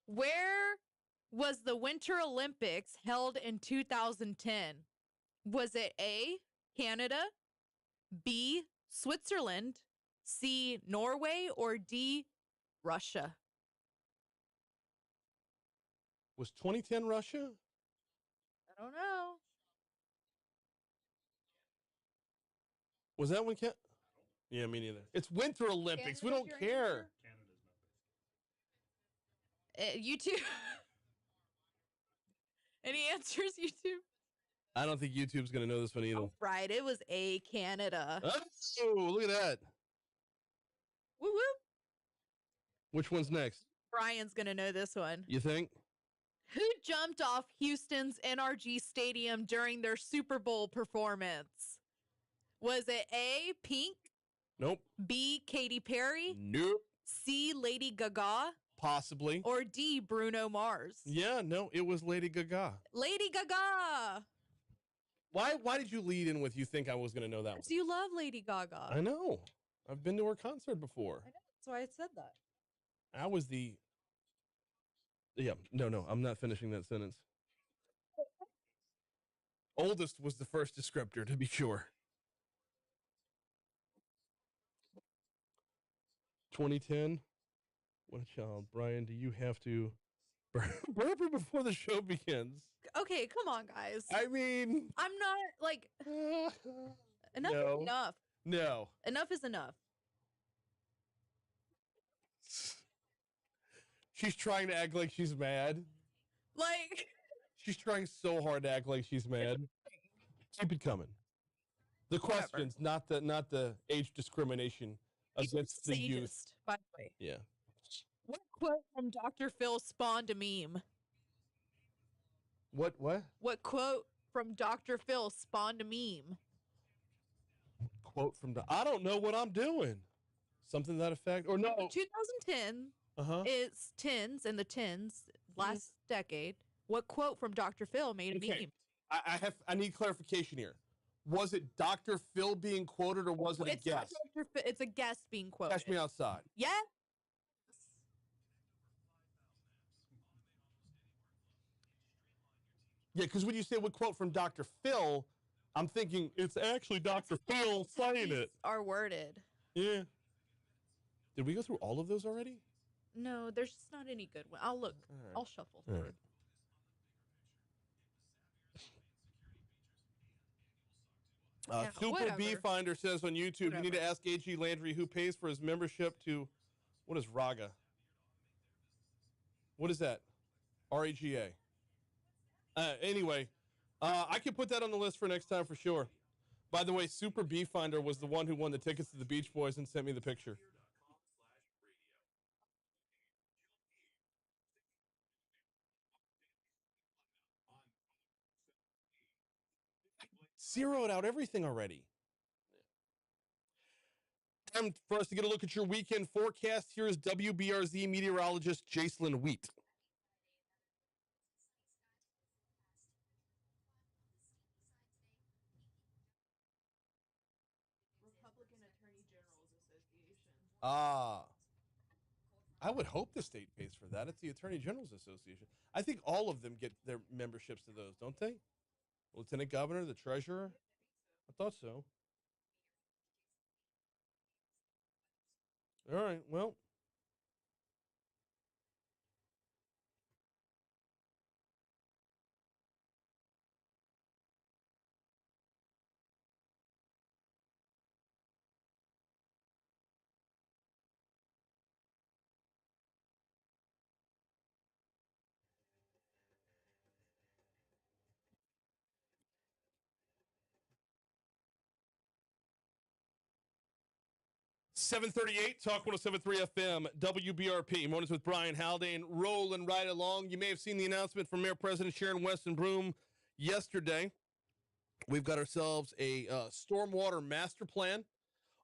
Where was the Winter Olympics held in 2010? Was it A, Canada, B, Switzerland, C, Norway, or D, Russia? Was 2010 Russia? I don't know. Was that when Yeah, me neither. It's Winter Olympics. We don't care. YouTube. Any answers, YouTube? I don't think YouTube's going to know this one either. Right, it was A, Canada. Oh, look at that. Woo woo. Which one's next? Brian's going to know this one. You think? Who jumped off Houston's NRG Stadium during their Super Bowl performance? Was it A, Pink? Nope. B, Katy Perry? Nope. C, Lady Gaga? Possibly. Or D, Bruno Mars? Yeah, no, it was Lady Gaga. Lady Gaga! Why did you lead in with you think I was going to know that one? Because you love Lady Gaga. I know. I've been to her concert before. I know. That's why I said that. I was the... Yeah, no, I'm not finishing that sentence. Oldest was the first descriptor, to be sure. 2010. What a child. Brian, do you have to burp it before the show begins? Okay, come on, guys. I mean... I'm not, like... Enough No. is enough. No. Enough is enough. She's trying to act like she's mad. Like, She's trying so hard to act like she's mad. Keep it coming. The Whatever. questions, not the age discrimination against the youth. ageist, by the way. Yeah. What quote from Dr. Phil spawned a meme? What? What quote from Dr. Phil spawned a meme? Quote from I don't know what I'm doing. Something to that effect. Or no. 2010 Uh-huh. is tens and the tens last decade. What quote from Dr. Phil made a meme? I need clarification here. Was it Dr. Phil being quoted or was it a guest? It's a guest being quoted. Catch me outside. Yeah. Yeah, because when you say what quote from Dr. Phil, I'm thinking it's actually Dr. Phil saying it. Are worded. Yeah. Did we go through all of those already? No, there's just not any good one. I'll look. All right. I'll shuffle. All right. Yeah, Super whatever. B Finder says on YouTube, you need to Whatever. ask AG Landry who pays for his membership to, what is Raga? What is that? RAGA. Anyway, I can put that on the list for next time for sure. By the way, Super B Finder was the one who won the tickets to the Beach Boys and sent me the picture. Zeroed out everything already. Time for us to get a look at your weekend forecast. Here is WBRZ meteorologist Jacelyn Wheat. Republican Attorney General's Association. I would hope the state pays for that. It's the Attorney General's Association. I think all of them get their memberships to those, don't they? Lieutenant Governor, the Treasurer. I thought so. All right, well. .738 Talk 107.3 FM WBRP. Mornings with Brian Haldane, rolling right along. You may have seen the announcement from Mayor President Sharon Weston Broome yesterday. We've got ourselves a stormwater master plan.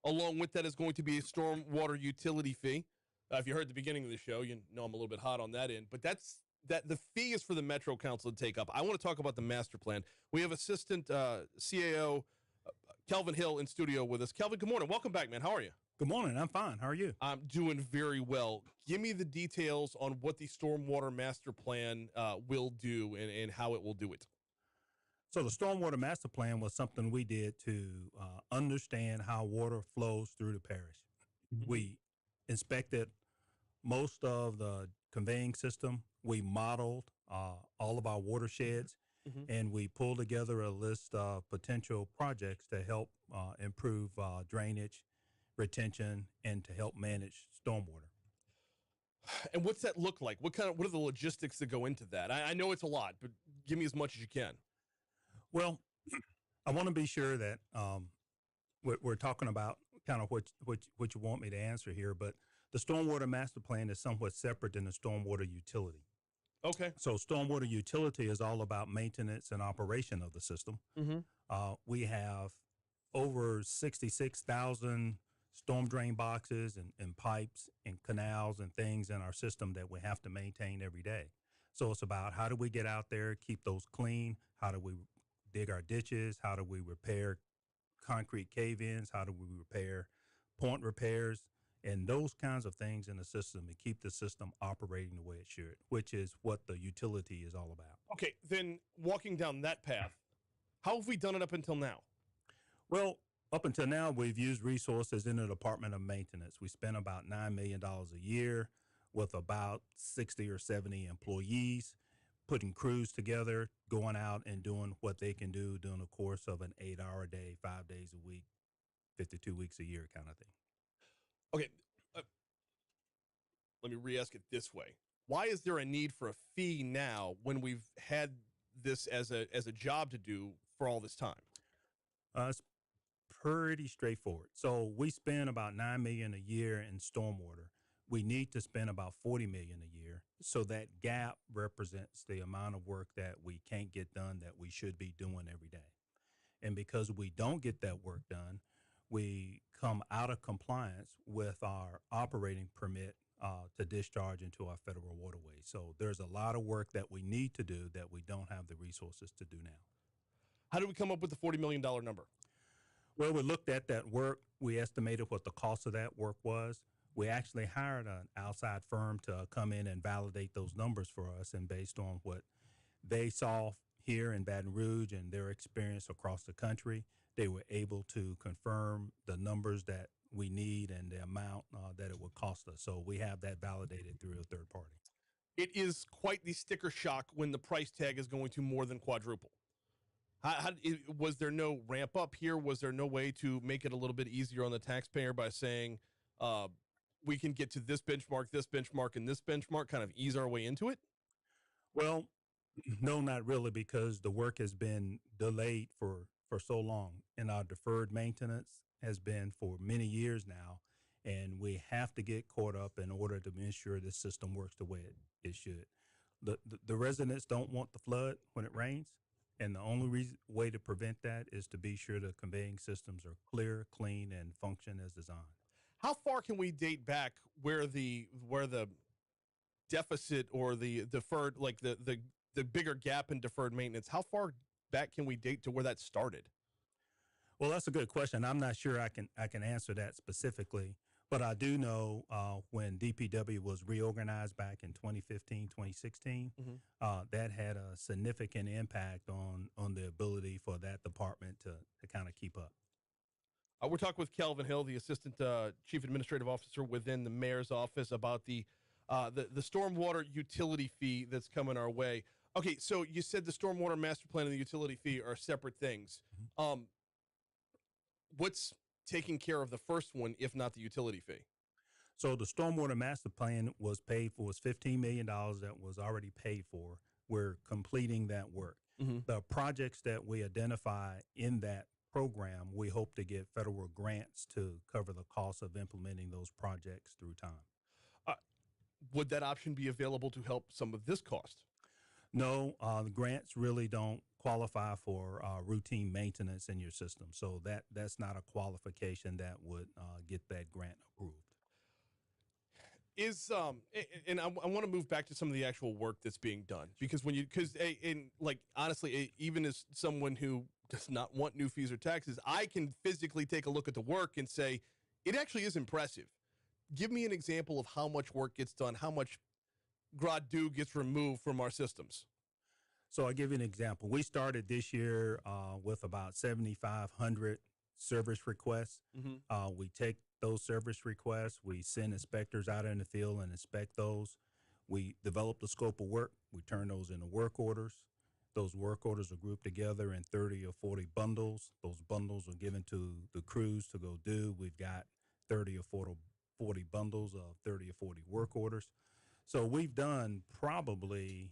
Along with that is going to be a stormwater utility fee. If you heard the beginning of the show, you know I'm a little bit hot on that end. But the fee is for the Metro Council to take up. I want to talk about the master plan. We have Assistant CAO Kelvin Hill in studio with us. Kelvin, good morning. Welcome back, man. How are you? Good morning. I'm fine. How are you? I'm doing very well. Give me the details on what the stormwater master plan will do and how it will do it. So the stormwater master plan was something we did to understand how water flows through the parish. Mm-hmm. We inspected most of the conveying system. We modeled all of our watersheds, and we pulled together a list of potential projects to help improve drainage, retention, and to help manage stormwater. And what's that look like? What are the logistics that go into that? I know it's a lot, but give me as much as you can. Well, I want to be sure that we're talking about kind of what you want me to answer here, but the stormwater master plan is somewhat separate than the stormwater utility. Okay. So stormwater utility is all about maintenance and operation of the system. We have over 66,000 storm drain boxes and pipes and canals and things in our system that we have to maintain every day. So it's about how do we get out there, keep those clean? How do we dig our ditches? How do we repair concrete cave-ins? How do we repair point repairs? And those kinds of things in the system and keep the system operating the way it should, which is what the utility is all about. Okay, then walking down that path, how have we done it up until now? Well, up until now, we've used resources in the Department of Maintenance. We spend about $9 million a year with about 60 or 70 employees, putting crews together, going out and doing what they can do during the course of an 8-hour day, 5 days a week, 52 weeks a year kind of thing. Okay, let me re-ask it this way: why is there a need for a fee now when we've had this as a job to do for all this time? It's pretty straightforward. So we spend about $9 million a year in stormwater. We need to spend about $40 million a year. So that gap represents the amount of work that we can't get done that we should be doing every day. And because we don't get that work done, we come out of compliance with our operating permit to discharge into our federal waterways. So there's a lot of work that we need to do that we don't have the resources to do now. How did we come up with the $40 million number? Well, we looked at that work. We estimated what the cost of that work was. We actually hired an outside firm to come in and validate those numbers for us. And based on what they saw here in Baton Rouge and their experience across the country, they were able to confirm the numbers that we need and the amount that it would cost us. So we have that validated through a third party. It is quite the sticker shock when the price tag is going to more than quadruple. Was there no ramp up here? Was there no way to make it a little bit easier on the taxpayer by saying we can get to this benchmark, and this benchmark, kind of ease our way into it? Well, no, not really, because the work has been delayed for so long, and our deferred maintenance has been for many years now, and we have to get caught up in order to ensure the system works the way it should. The residents don't want the flood when it rains, and the only way to prevent that is to be sure the conveying systems are clear, clean, and function as designed. How far can we date back where the deficit or the deferred, like the bigger gap in deferred maintenance, how far back can we date to where that started? Well, that's a good question. I'm not sure I can answer that specifically, but I do know when DPW was reorganized back in 2015, 2016, that had a significant impact on the ability for that department to kind of keep up. We're talking with Kelvin Hill, the Assistant Chief Administrative Officer within the Mayor's office, about the stormwater utility fee that's coming our way. Okay, so you said the stormwater master plan and the utility fee are separate things. What's taking care of the first one, if not the utility fee? So the stormwater master plan was paid for, was $15 million that was already paid for. We're completing that work. The projects that we identify in that program, we hope to get federal grants to cover the cost of implementing those projects through time. Would that option be available to help some of this cost? No, the grants really don't qualify for routine maintenance in your system. So that's not a qualification that would get that grant approved. And I want to move back to some of the actual work that's being done, because honestly, even as someone who does not want new fees or taxes, I can physically take a look at the work and say, it actually is impressive. Give me an example of how much work gets done, how much gras-doux gets removed from our systems. So I'll give you an example. We started this year with about 7,500 service requests. We take those service requests, we send inspectors out in the field and inspect those. We develop the scope of work. We turn those into work orders. Those work orders are grouped together in 30 or 40 bundles. Those bundles are given to the crews to go do. We've got 30 or 40 bundles of 30 or 40 work orders. So we've done probably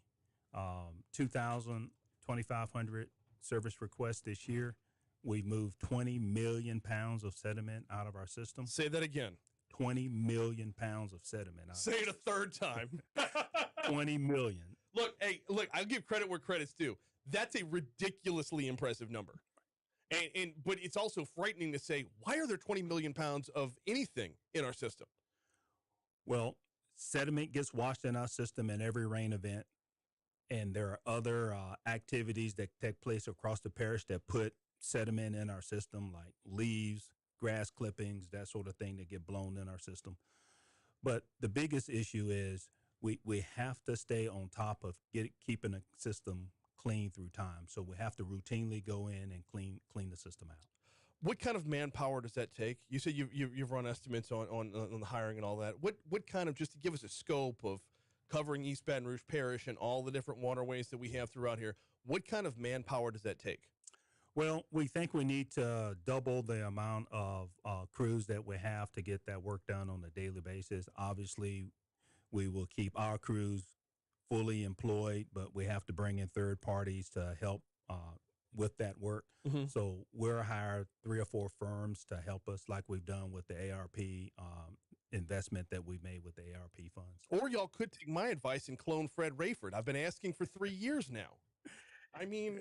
2,000, 2,500 service requests this year. We moved 20 million pounds of sediment out of our system. Say that again. 20 million pounds of sediment. Say it a third time. 20 million. Look, I'll give credit where credit's due. That's a ridiculously impressive number. But it's also frightening to say, why are there 20 million pounds of anything in our system? Well, sediment gets washed in our system in every rain event. And there are other activities that take place across the parish that put sediment in our system, like leaves, grass clippings, that sort of thing that get blown in our system. But the biggest issue is we have to stay on top of keeping the system clean through time. So we have to routinely go in and clean the system out. What kind of manpower does that take? You said you've run estimates on the hiring and all that. What kind of, just to give us a scope of covering East Baton Rouge Parish and all the different waterways that we have throughout here. What kind of manpower does that take? Well, we think we need to double the amount of crews that we have to get that work done on a daily basis. Obviously, we will keep our crews fully employed, but we have to bring in third parties to help with that work. So we're hired 3 or 4 firms to help us, like we've done with the ARP investment that we made with the ARP funds. Or y'all could take my advice and clone Fred Rayford. I've been asking for 3 years now. I mean,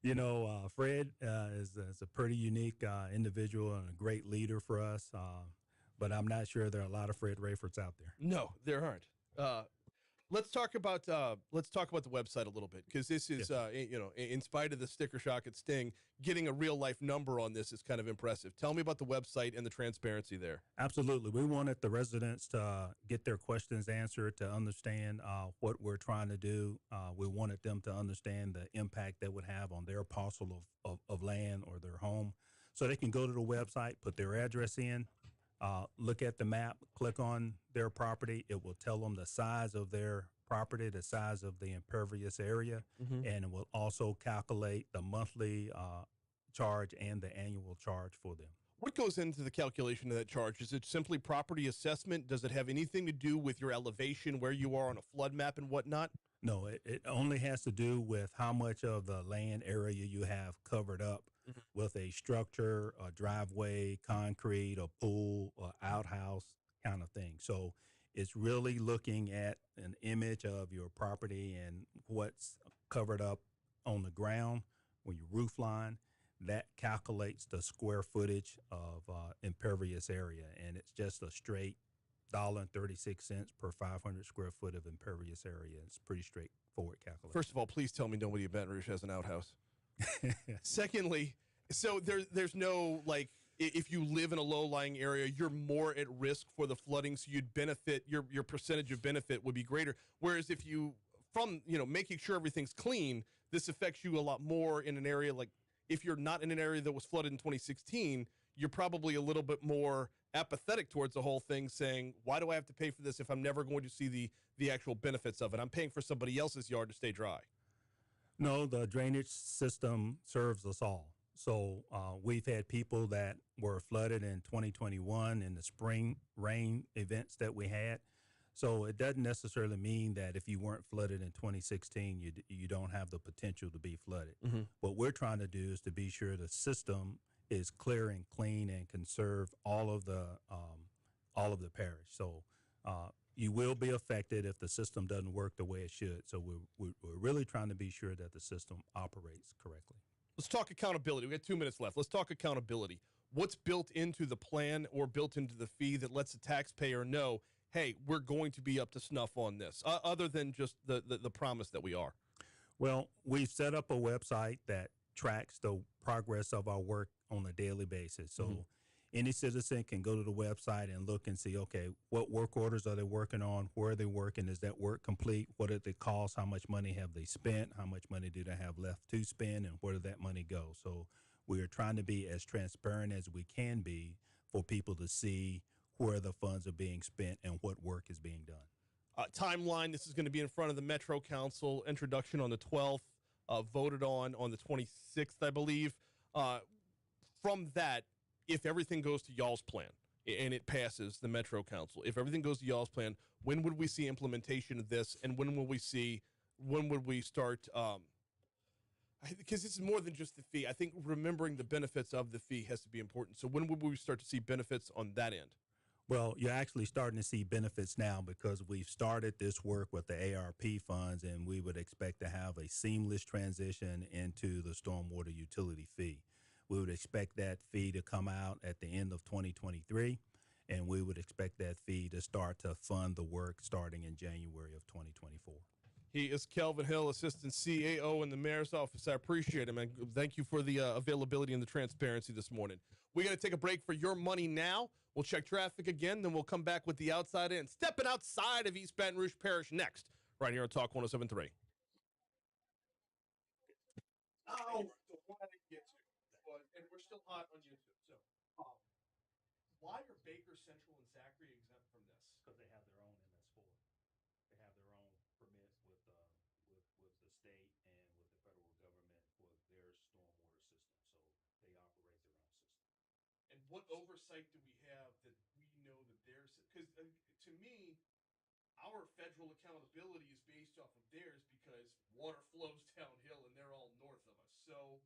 you know, Fred is a pretty unique individual and a great leader for us. But I'm not sure there are a lot of Fred Rayfords out there. No, there aren't. Let's talk about the website a little bit, because this is you know, in spite of the sticker shock at Sting, getting a real life number on this is kind of impressive. Tell me about the website and the transparency there. Absolutely, we wanted the residents to get their questions answered, to understand what we're trying to do. We wanted them to understand the impact that would have on their parcel of land or their home, so they can go to the website, put their address in. Look at the map, click on their property. It will tell them the size of their property, the size of the impervious area, and it will also calculate the monthly charge and the annual charge for them. What goes into the calculation of that charge? Is it simply property assessment? Does it have anything to do with your elevation, where you are on a flood map and whatnot? No, it only has to do with how much of the land area you have covered up with a structure, a driveway, concrete, a pool, or outhouse kind of thing. So it's really looking at an image of your property and what's covered up on the ground when your roof line. That calculates the square footage of impervious area, and it's just a straight $1.36 per 500 square foot of impervious area. It's pretty straightforward calculation. First of all, please tell me nobody in Baton Rouge has an outhouse. Secondly, so there's no, like, if you live in a low-lying area, you're more at risk for the flooding, so you'd benefit, your percentage of benefit would be greater. Whereas if you, from, you know, making sure everything's clean, this affects you a lot more in an area like, if you're not in an area that was flooded in 2016, you're probably a little bit more apathetic towards the whole thing, saying, why do I have to pay for this if I'm never going to see the actual benefits of it? I'm paying for somebody else's yard to stay dry. No, the drainage system serves us all. So we've had people that were flooded in 2021 in the spring rain events that we had. So it doesn't necessarily mean that if you weren't flooded in 2016, you don't have the potential to be flooded. What we're trying to do is to be sure the system is clear and clean and conserve all of the parish. So you will be affected if the system doesn't work the way it should. So we're really trying to be sure that the system operates correctly. Let's talk accountability. We got 2 minutes left. Let's talk accountability. What's built into the plan or built into the fee that lets the taxpayer know, hey, we're going to be up to snuff on this, other than just the promise that we are? Well, we've set up a website that tracks the progress of our work on a daily basis. So any citizen can go to the website and look and see, okay, what work orders are they working on? Where are they working? Is that work complete? What did they cost? How much money have they spent? How much money do they have left to spend? And where did that money go? So we are trying to be as transparent as we can be for people to see where the funds are being spent and what work is being done. Timeline, this is going to be in front of the Metro Council, introduction on the 12th, voted on the 26th, I believe. From that, if everything goes to y'all's plan and it passes the Metro Council, if everything goes to y'all's plan, when would we see implementation of this, and when would we start, because this is more than just the fee. I think remembering the benefits of the fee has to be important. So when would we start to see benefits on that end? Well, you're actually starting to see benefits now because we've started this work with the ARP funds, and we would expect to have a seamless transition into the stormwater utility fee. We would expect that fee to come out at the end of 2023, and we would expect that fee to start to fund the work starting in January of 2024. He is Kelvin Hill, Assistant CAO in the Mayor's Office. I appreciate it, man. Thank you for the availability and the transparency this morning. We're going to take a break for your money now. We'll check traffic again, then we'll come back with the outside in. Stepping outside of East Baton Rouge Parish next, right here on Talk 107.3. Oh, the one I didn't get to. And we're still hot on YouTube. So, why are Baker, Central, and Zachary exempt from this? Because they have their own MS4. They have their own state and with the federal government for their stormwater system. So they operate their own system. And what oversight do we have that we know that there's because to me, our federal accountability is based off of theirs because water flows downhill and they're all north of us. So,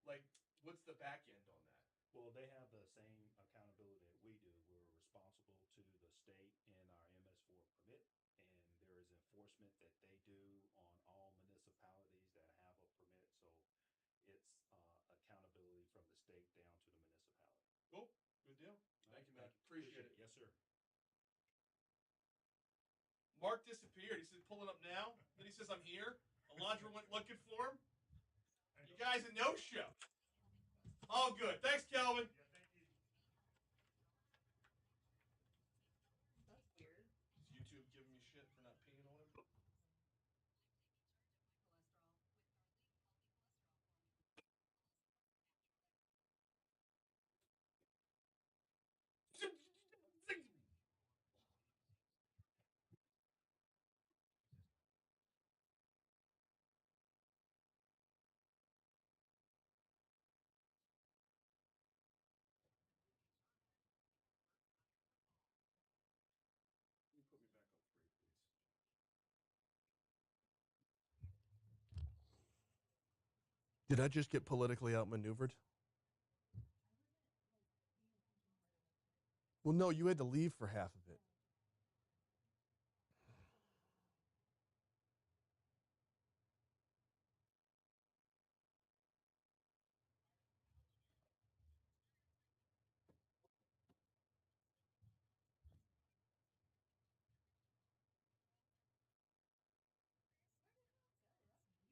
like, what's the back end on that? Well, they have the same accountability that we do. We're responsible to the state in our MS4 permit, and there is enforcement that they do on all municipalities that have a permit. So it's accountability from the state down to the municipality. Cool. Good deal. Thank you, man. Appreciate it. Yes, sir. Mark disappeared. He said, pull it up now. Then he says, I'm here. Alondra went looking for him. You guys a no-show. All good. Thanks, Kelvin. That's weird. Is YouTube giving me shit for not peeing on him? You put me back up free, please. Did I just get politically outmaneuvered? Well, no, you had to leave for half of it.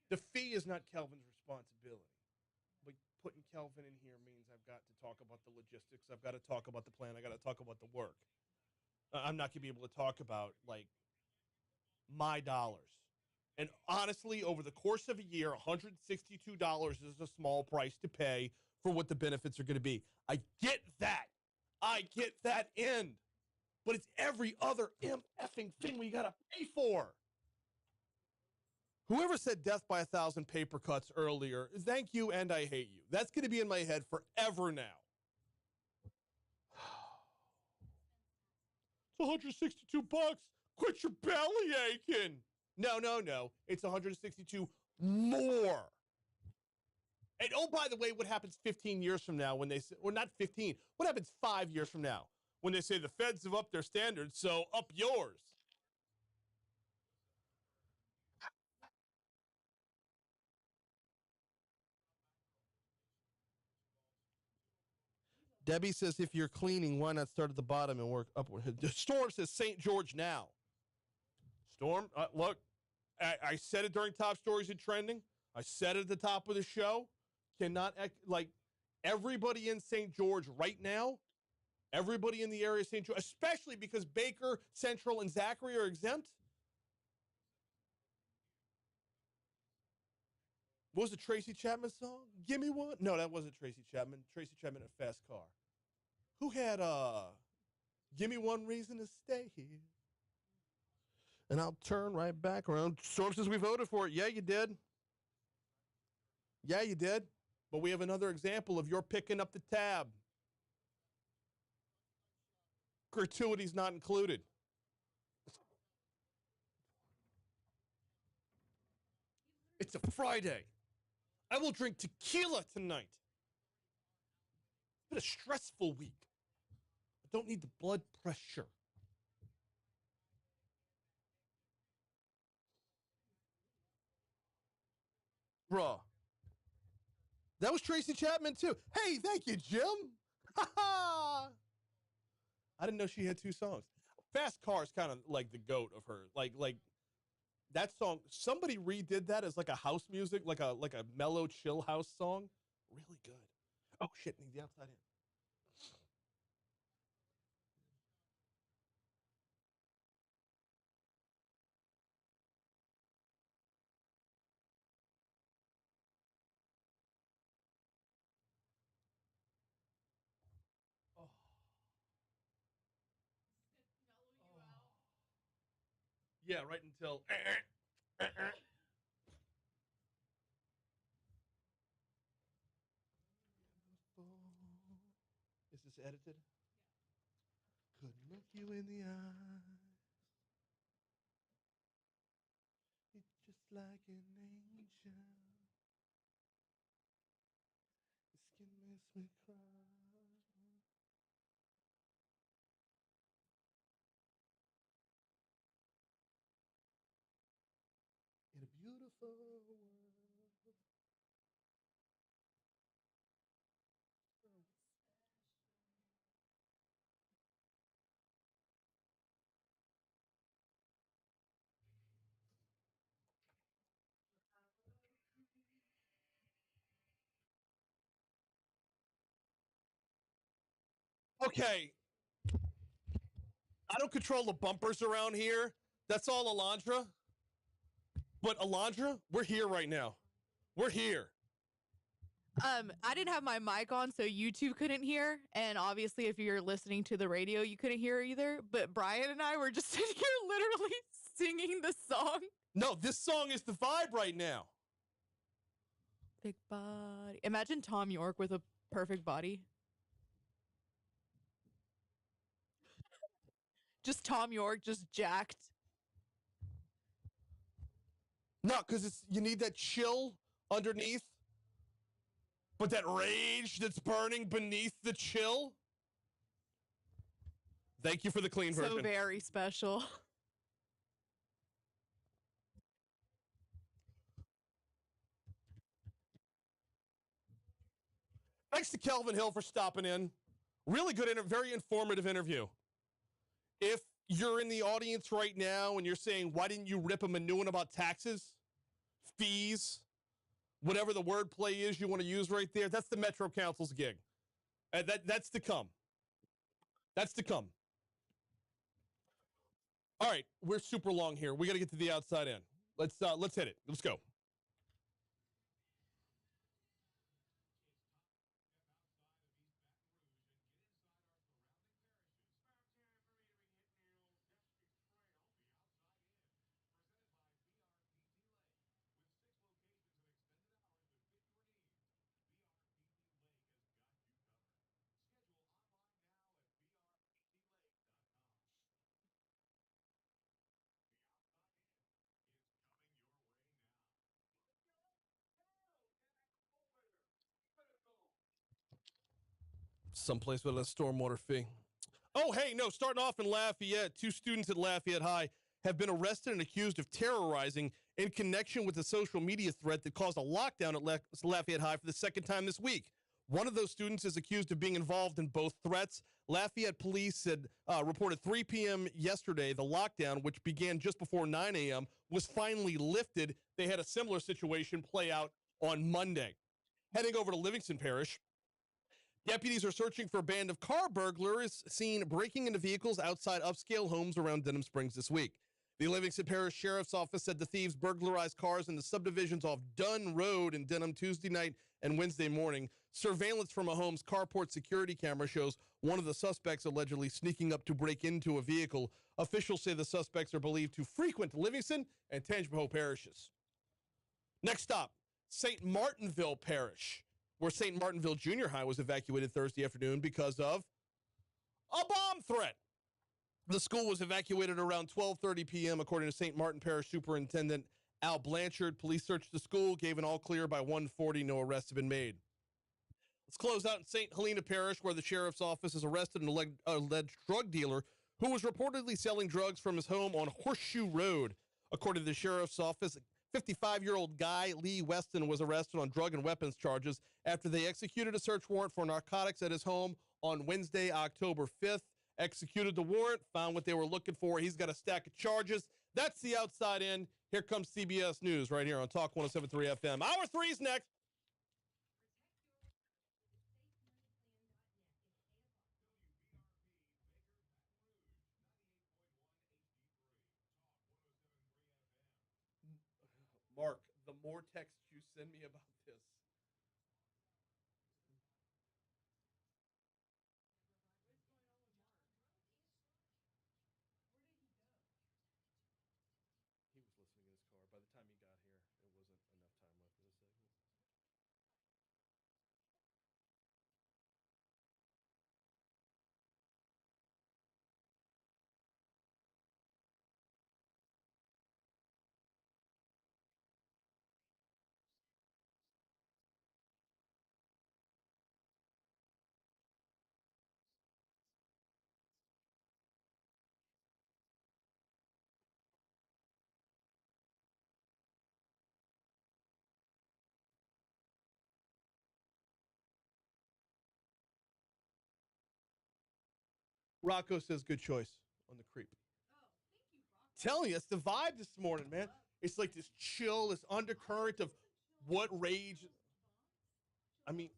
The fee is not Kelvin's responsibility. But putting Kelvin in here means I've got to talk about the logistics. I've got to talk about the plan. I got to talk about the work. I'm not going to be able to talk about, like, my dollars. And honestly, over the course of a year, $162 is a small price to pay for what the benefits are going to be. I get that. I get that end. But it's every other effing thing we got to pay for. Whoever said death by 1,000 paper cuts earlier, thank you and I hate you. That's going to be in my head forever now. It's 162 bucks. Quit your belly aching. No. It's 162 more. And oh, by the way, what happens 15 years from now when they say, or not 15, what happens 5 years from now when they say the feds have upped their standards, so up yours? Debbie says, if you're cleaning, why not start at the bottom and work upward? Storm says St. George now. Storm, look, I said it during Top Stories and Trending. I said it at the top of the show. Cannot, like, everybody in St. George right now, everybody in the area of St. George, especially because Baker, Central, and Zachary are exempt. What was the Tracy Chapman song? Give me one. No, that wasn't Tracy Chapman. Tracy Chapman in a fast car. Who had give me one reason to stay here? And I'll turn right back around. Storm says we voted for it. Yeah, you did. Yeah, you did. But we have another example of your picking up the tab. Gratuities not included. It's a Friday. I will drink tequila tonight. It's been a stressful week. I don't need the blood pressure. Bruh. That was Tracy Chapman, too. Hey, thank you, Jim. I didn't know she had two songs. Fast Car is kind of like the GOAT of her. Like that song, somebody redid that as like a house music, like a mellow chill house song. Really good. Oh shit, need the outside in. Oh. Yeah, right until this edited? Couldn't look you in the eye. It's just like an angel. Your skin makes me cry. In a beautiful world. Okay, I don't control the bumpers around here. That's all Alondra. But Alondra, we're here right now. We're here. I didn't have my mic on, so YouTube couldn't hear. And obviously, if you're listening to the radio, you couldn't hear either. But Brian and I were just sitting here literally singing the song. No, this song is the vibe right now. Big body. Imagine Tom York with a perfect body. Just Tom York, just jacked. No, because you need that chill underneath, but that rage that's burning beneath the chill. Thank you for the clean version. So very special. Thanks to Kelvin Hill for stopping in. Really good, very informative interview. If you're in the audience right now and you're saying, why didn't you rip him a new one about taxes, fees, whatever the wordplay is you want to use right there, that's the Metro Council's gig. That's to come. That's to come. All right, we're super long here. We got to get to the outside in. Let's hit it. Let's go. Someplace with a stormwater fee. Oh, hey, no, starting off in Lafayette, 2 students at Lafayette High have been arrested and accused of terrorizing in connection with a social media threat that caused a lockdown at Lafayette High for the second time this week. One of those students is accused of being involved in both threats. Lafayette police had reported 3 p.m. yesterday the lockdown, which began just before 9 a.m., was finally lifted. They had a similar situation play out on Monday. Heading over to Livingston Parish, deputies are searching for a band of car burglars seen breaking into vehicles outside upscale homes around Denham Springs this week. The Livingston Parish Sheriff's Office said the thieves burglarized cars in the subdivisions off Dunn Road in Denham Tuesday night and Wednesday morning. Surveillance from a home's carport security camera shows one of the suspects allegedly sneaking up to break into a vehicle. Officials say the suspects are believed to frequent Livingston and Tangipahoa parishes. Next stop, St. Martinville Parish, where St. Martinville Junior High was evacuated Thursday afternoon because of a bomb threat. The school was evacuated around 12:30 p.m., according to St. Martin Parish Superintendent Al Blanchard. Police searched the school, gave an all clear by 1:40. No arrests have been made. Let's close out in St. Helena Parish, where the sheriff's office has arrested an alleged drug dealer who was reportedly selling drugs from his home on Horseshoe Road. According to the sheriff's office, 55-year-old Guy Lee Weston was arrested on drug and weapons charges after they executed a search warrant for narcotics at his home on Wednesday, October 5th. Executed the warrant, found what they were looking for. He's got a stack of charges. That's the outside in. Here comes CBS News right here on Talk 107.3 FM. Hour 3 is next. Mark, the more texts you send me about this, he was listening in his car. By the time he got here, it wasn't enough time left in the segment. Rocco says good choice on the creep. Telling you, it's the vibe this morning, man. It's like this chill, this undercurrent of what rage. I mean,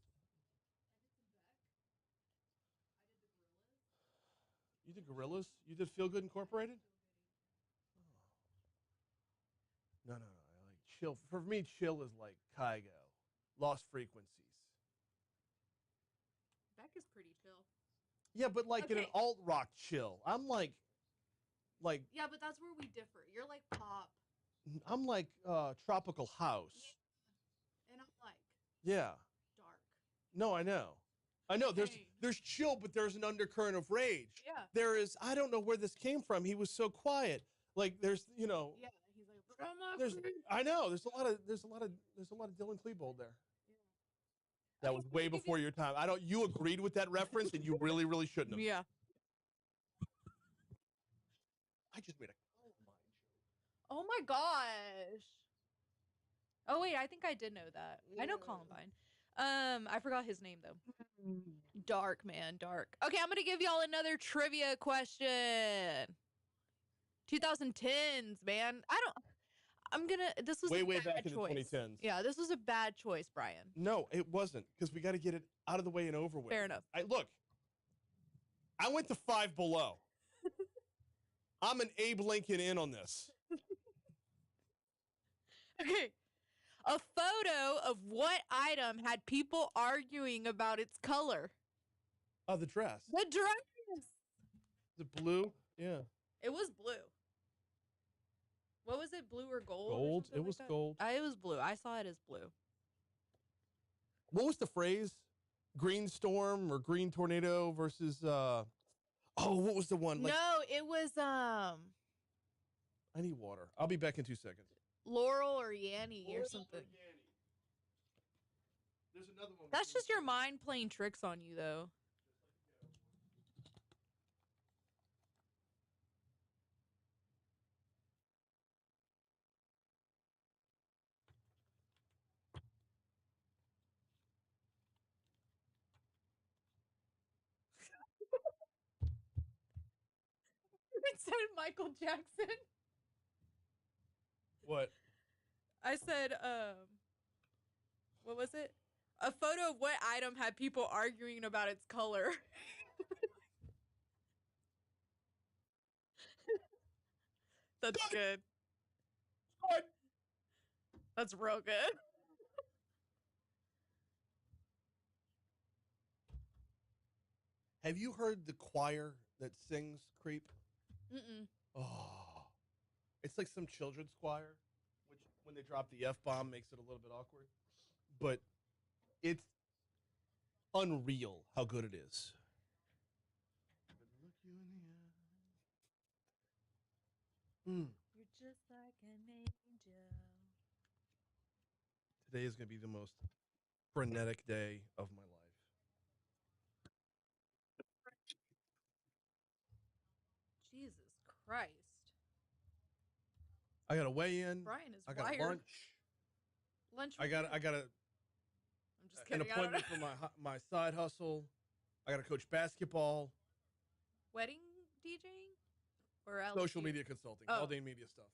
you did Gorillas? You did Feel Good Incorporated? No. I like chill. For me, chill is like Kygo, Lost Frequencies. Beck is pretty chill. Yeah, but like in an Okay. alt rock chill. I'm like, Yeah, but that's where we differ. You're like pop, tropical house. and I'm like Yeah. dark. No, I know. Hey. There's chill, but there's an undercurrent of rage. Yeah. There is. I don't know where this came from. He was so quiet. Like there's, Yeah, he's like, there's. I know. There's a lot of Dylan Klebold there. That was way before your time. You agreed with that reference, and you really, really shouldn't have. Yeah. I just made a Columbine joke. Oh my gosh. Oh wait, I think I did know that. I know Columbine. I forgot his name though. Dark, man, dark. Okay, I'm gonna give y'all another trivia question. 2010s, man. This was Way a bad back in the choice. 2010s. Yeah, this was a bad choice, Brian. No, it wasn't, because we got to get it out of the way and over with. Fair enough. I went to Five Below. I'm an Abe Lincoln in on this. Okay. A photo of what item had people arguing about its color? Oh, the dress. The dress. The blue? Yeah. It was blue. What was it? Blue or gold? Gold. Or It was like gold. It was blue. I saw it as blue. What was the phrase? Green storm or green tornado versus what was the one? No, it was I need water. I'll be back in 2 seconds. Laurel or Yanny or something. There's another one. That's just your mind playing tricks on you, though. It said Michael Jackson. What? I said, what was it? A photo of what item had people arguing about its color. That's good. Good. That's real good. Have you heard the choir that sings Creep? Mm-mm. Oh, it's like some children's choir, which when they drop the F-bomb makes it a little bit awkward. But it's unreal how good it is. Look you in the eye. You're just like an angel. Today is going to be the most frenetic day of my life. Jesus Christ. I got to weigh in. Brian is I got wired. lunch. Lunch. I got I'm just an kidding. I don't know. appointment for my side hustle. I got to coach basketball. Wedding DJing or Social LSU? media consulting, Oh. Haldane media stuff.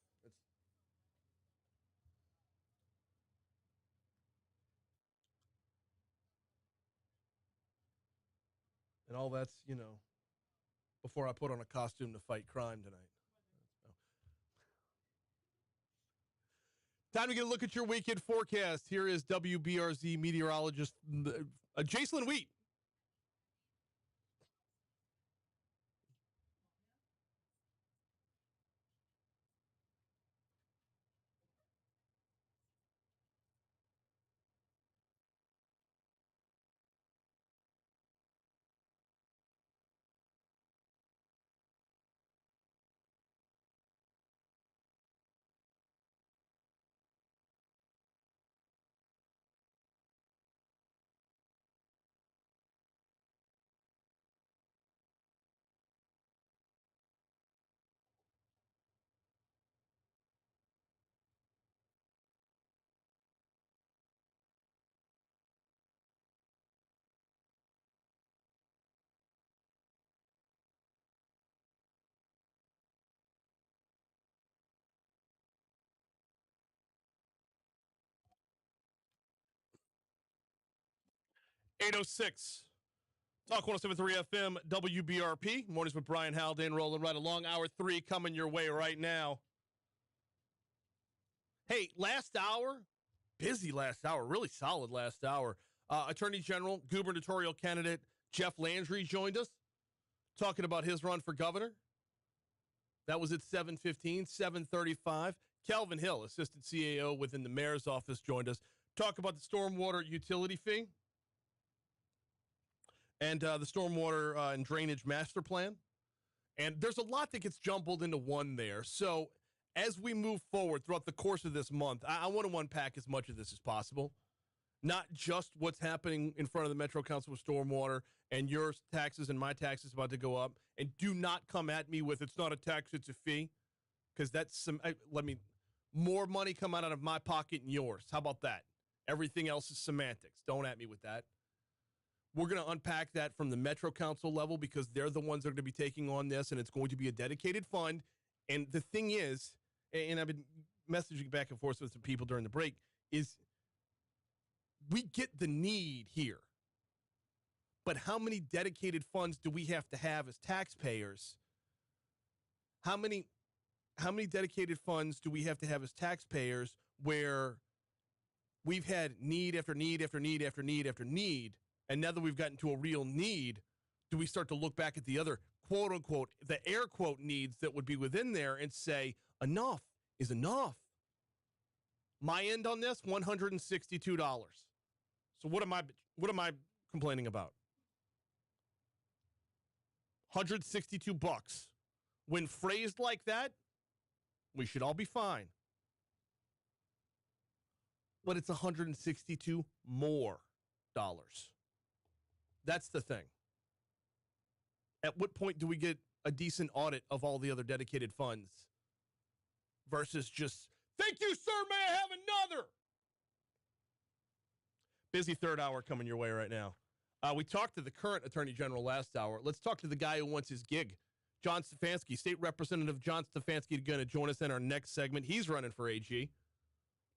And all that's, before I put on a costume to fight crime tonight. Time to get a look at your weekend forecast. Here is WBRZ meteorologist Jacelyn Wheat. 8:06. Talk 107.3 FM, WBRP. Mornings with Brian Haldane rolling right along. Hour 3 coming your way right now. Hey, last hour, busy last hour, really solid last hour. Attorney General, Gubernatorial candidate Jeff Landry joined us, talking about his run for governor. That was at 7:15, 7:35. Kelvin Hill, Assistant CAO within the mayor's office, joined us. Talk about the stormwater utility fee and the stormwater and drainage master plan. And there's a lot that gets jumbled into one there. So as we move forward throughout the course of this month, I want to unpack as much of this as possible. Not just what's happening in front of the Metro Council with stormwater and your taxes and my taxes about to go up. And do not come at me with it's not a tax, it's a fee. Because that's more money come out of my pocket than yours. How about that? Everything else is semantics. Don't at me with that. We're going to unpack that from the Metro Council level because they're the ones that are going to be taking on this, and it's going to be a dedicated fund. And the thing is, and I've been messaging back and forth with some people during the break, is we get the need here. But how many dedicated funds do we have to have as taxpayers? How many dedicated funds do we have to have as taxpayers where we've had need after need after need after need after need, and now that we've gotten to a real need, do we start to look back at the other quote unquote, the air quote needs that would be within there and say enough is enough? My end on this, $162. So what am I complaining about? $162. When phrased like that, we should all be fine. But it's $162 more dollars. That's the thing. At what point do we get a decent audit of all the other dedicated funds versus just, thank you, sir, may I have another? Busy third hour coming your way right now. We talked to the current Attorney General last hour. Let's talk to the guy who wants his gig. John Stefansky, State Representative John Stefansky, going to join us in our next segment. He's running for AG.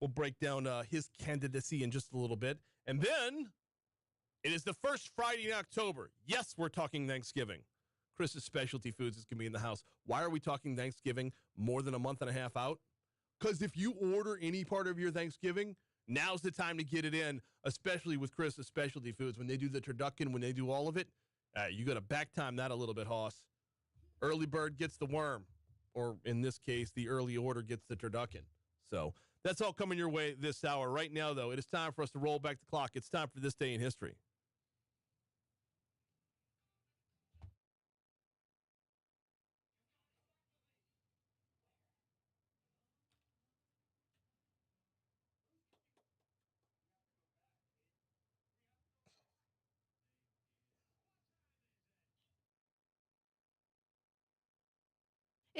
We'll break down his candidacy in just a little bit. And then it is the first Friday in October. Yes, we're talking Thanksgiving. Chris's Specialty Foods is going to be in the house. Why are we talking Thanksgiving more than a month and a half out? Because if you order any part of your Thanksgiving, now's the time to get it in, especially with Chris's Specialty Foods. When they do the turducken, when they do all of it, you got to back time that a little bit, Hoss. Early bird gets the worm, or in this case, the early order gets the turducken. So that's all coming your way this hour. Right now, though, it is time for us to roll back the clock. It's time for This Day in History.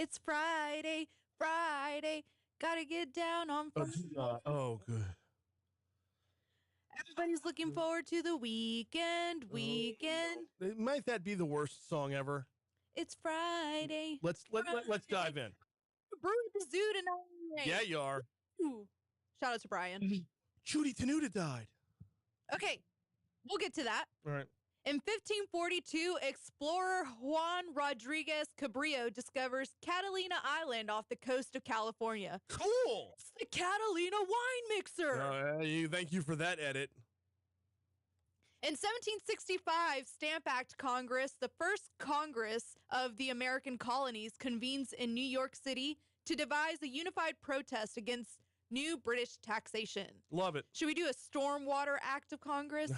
It's Friday, gotta get down on Friday. Oh, good. Everybody's looking forward to the weekend. Might that be the worst song ever? It's Friday. Let's dive in. Brew the zoo tonight. Yeah, you are. Ooh. Shout out to Brian. Judy Tenuta died. Okay, we'll get to that. All right. In 1542, explorer Juan Rodriguez Cabrillo discovers Catalina Island off the coast of California. Cool. It's the Catalina wine mixer. Thank you for that edit. In 1765, Stamp Act Congress, the first Congress of the American colonies, convenes in New York City to devise a unified protest against new British taxation. Love it. Should we do a Stormwater Act of Congress?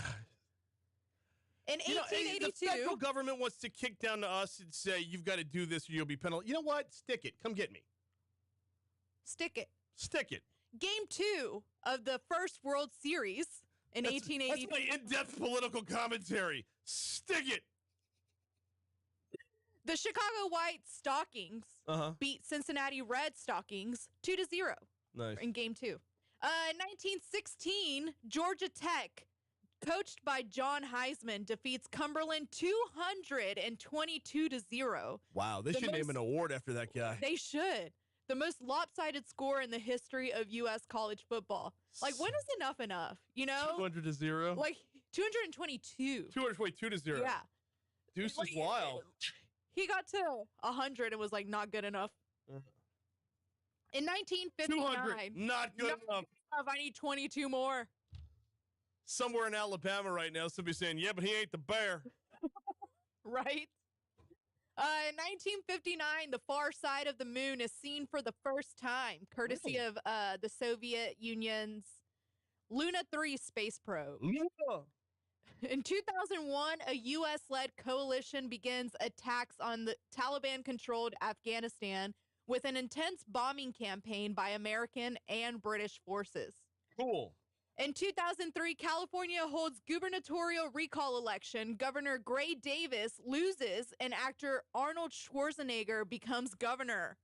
In 1882, the federal government wants to kick down to us and say, you've got to do this or you'll be penalized. You know what? Stick it. Come get me. Stick it. Stick it. Game 2 of the first World Series in 1882. That's my in-depth political commentary. Stick it. The Chicago White Stockings beat Cincinnati Red Stockings 2-0 nice. In Game 2. 1916, Georgia Tech, coached by John Heisman, defeats Cumberland 222-0. Wow, they should name an award after that guy. They should. The most lopsided score in the history of U.S. college football. Like, when is enough? You know? 200-0. Like, 222. 222 to 0. Yeah. Deuce Like, is wild. He got to 100 and was like, not good enough. In 1959, 200, not good enough. I need 22 more. Somewhere in Alabama right now, somebody's saying, yeah, but he ain't the bear. Right? In 1959, the far side of the moon is seen for the first time, courtesy of the Soviet Union's Luna 3 space probe. In 2001, a U.S.-led coalition begins attacks on the Taliban-controlled Afghanistan with an intense bombing campaign by American and British forces. Cool. In 2003, California holds gubernatorial recall election. Governor Gray Davis loses, and actor Arnold Schwarzenegger becomes governor.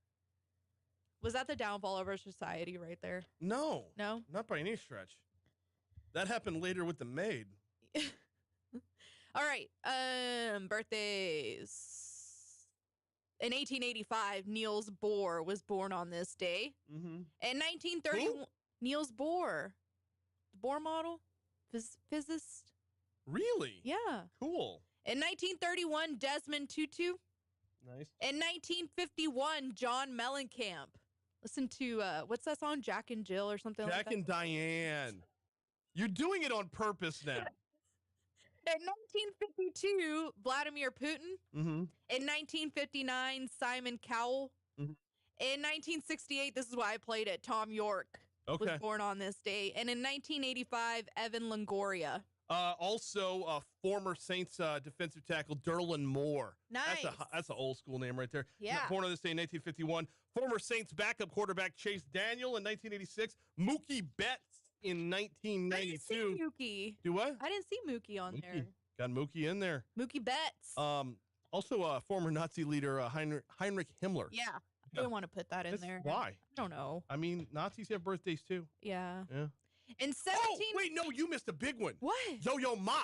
Was that the downfall of our society right there? No. No? Not by any stretch. That happened later with the maid. All right. Birthdays. In 1885, Niels Bohr was born on this day. Mm-hmm. In 1931, Niels Bohr. The Bohr model? Physicist? Really? Yeah. Cool. In 1931, Desmond Tutu. Nice. In 1951, John Mellencamp. Listen to, what's that song? Jack and Jill or something like that? Jack and Diane. You're doing it on purpose now. In 1952, Vladimir Putin. Mm-hmm. In 1959, Simon Cowell. Mhm. In 1968, this is why I played it, Tom York was born on this day. And in 1985, Evan Longoria. Also, former Saints defensive tackle Derlin Moore. Nice. That's an old school name right there. Yeah. Born on this day in 1951. Former Saints backup quarterback Chase Daniel in 1986. Mookie Betts in 1992. I didn't see Mookie. Do what? I didn't see Mookie on there. Got Mookie in there. Mookie Betts. Also, former Nazi leader Heinrich Himmler. Yeah. I didn't want to put that in there. Why? I don't know. I mean, Nazis have birthdays too. Yeah. Yeah. In 17... Oh, wait, no, you missed a big one. What? Yo-Yo Ma.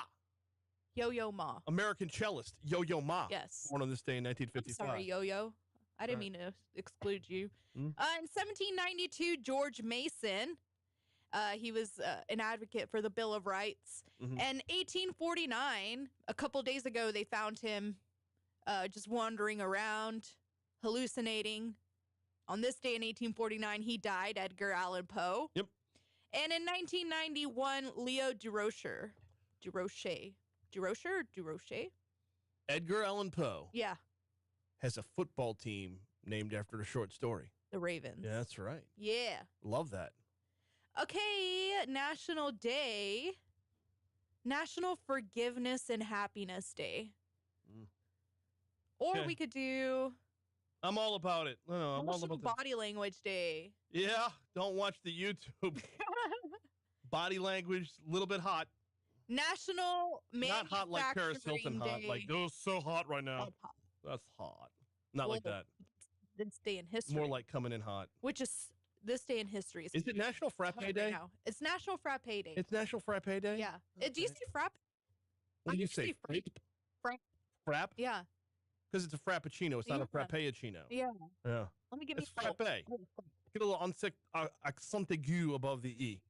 Yo-Yo Ma. American cellist, Yo-Yo Ma. Yes. Born on this day in 1955. I'm sorry, Yo-Yo. I didn't mean to exclude you. Mm. In 1792, George Mason. He was an advocate for the Bill of Rights. Mhm. And 1849, a couple days ago, they found him just wandering around, hallucinating. On this day in 1849, he died, Edgar Allan Poe. Yep. And in 1991, Leo Durocher. Edgar Allan Poe Yeah, has a football team named after a short story. the Ravens. Yeah, that's right. Yeah. Love that. Okay, National Day. National Forgiveness and Happiness Day. Mm. Or Okay. we could do I'm all about it. No, I'm all National about Body Language Day. Yeah, don't watch the YouTube. Body language, a little bit hot. National Not hot like Paris Hilton hot. Day. Like, oh, so hot right now. That's hot. That's hot. Not like Well, that. This day in history. More like coming in hot. Which is this day in history. Is it National Frappe right Day? now. It's National Frappe Day. It's National Frappe Day? Yeah. Do you Okay. say frappe? What I do you usually say? frappe. Frappe. Frappe? Yeah. Because it's a frappuccino. It's not a Yeah. frappuccino. Yeah. Yeah. Let me give It's me frappe. Get a little accent aigu above the E.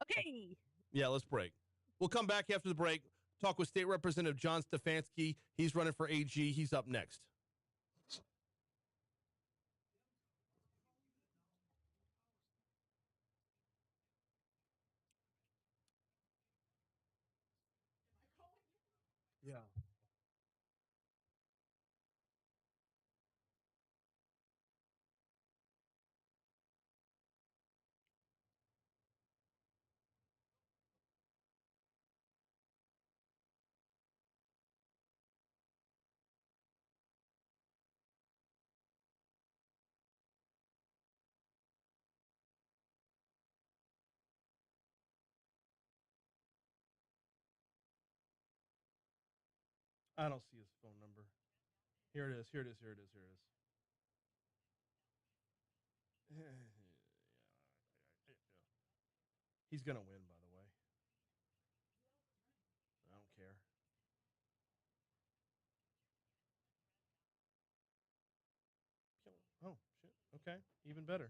Okay. Yeah, let's break. We'll come back after the break. Talk with State Representative John Stefansky. He's running for AG. He's up next. Yeah. I don't see his phone number. Here it is. Here it is. Here it is. Here it is. He's going to win, by the way. I don't care. Oh, shit. Okay. Even better.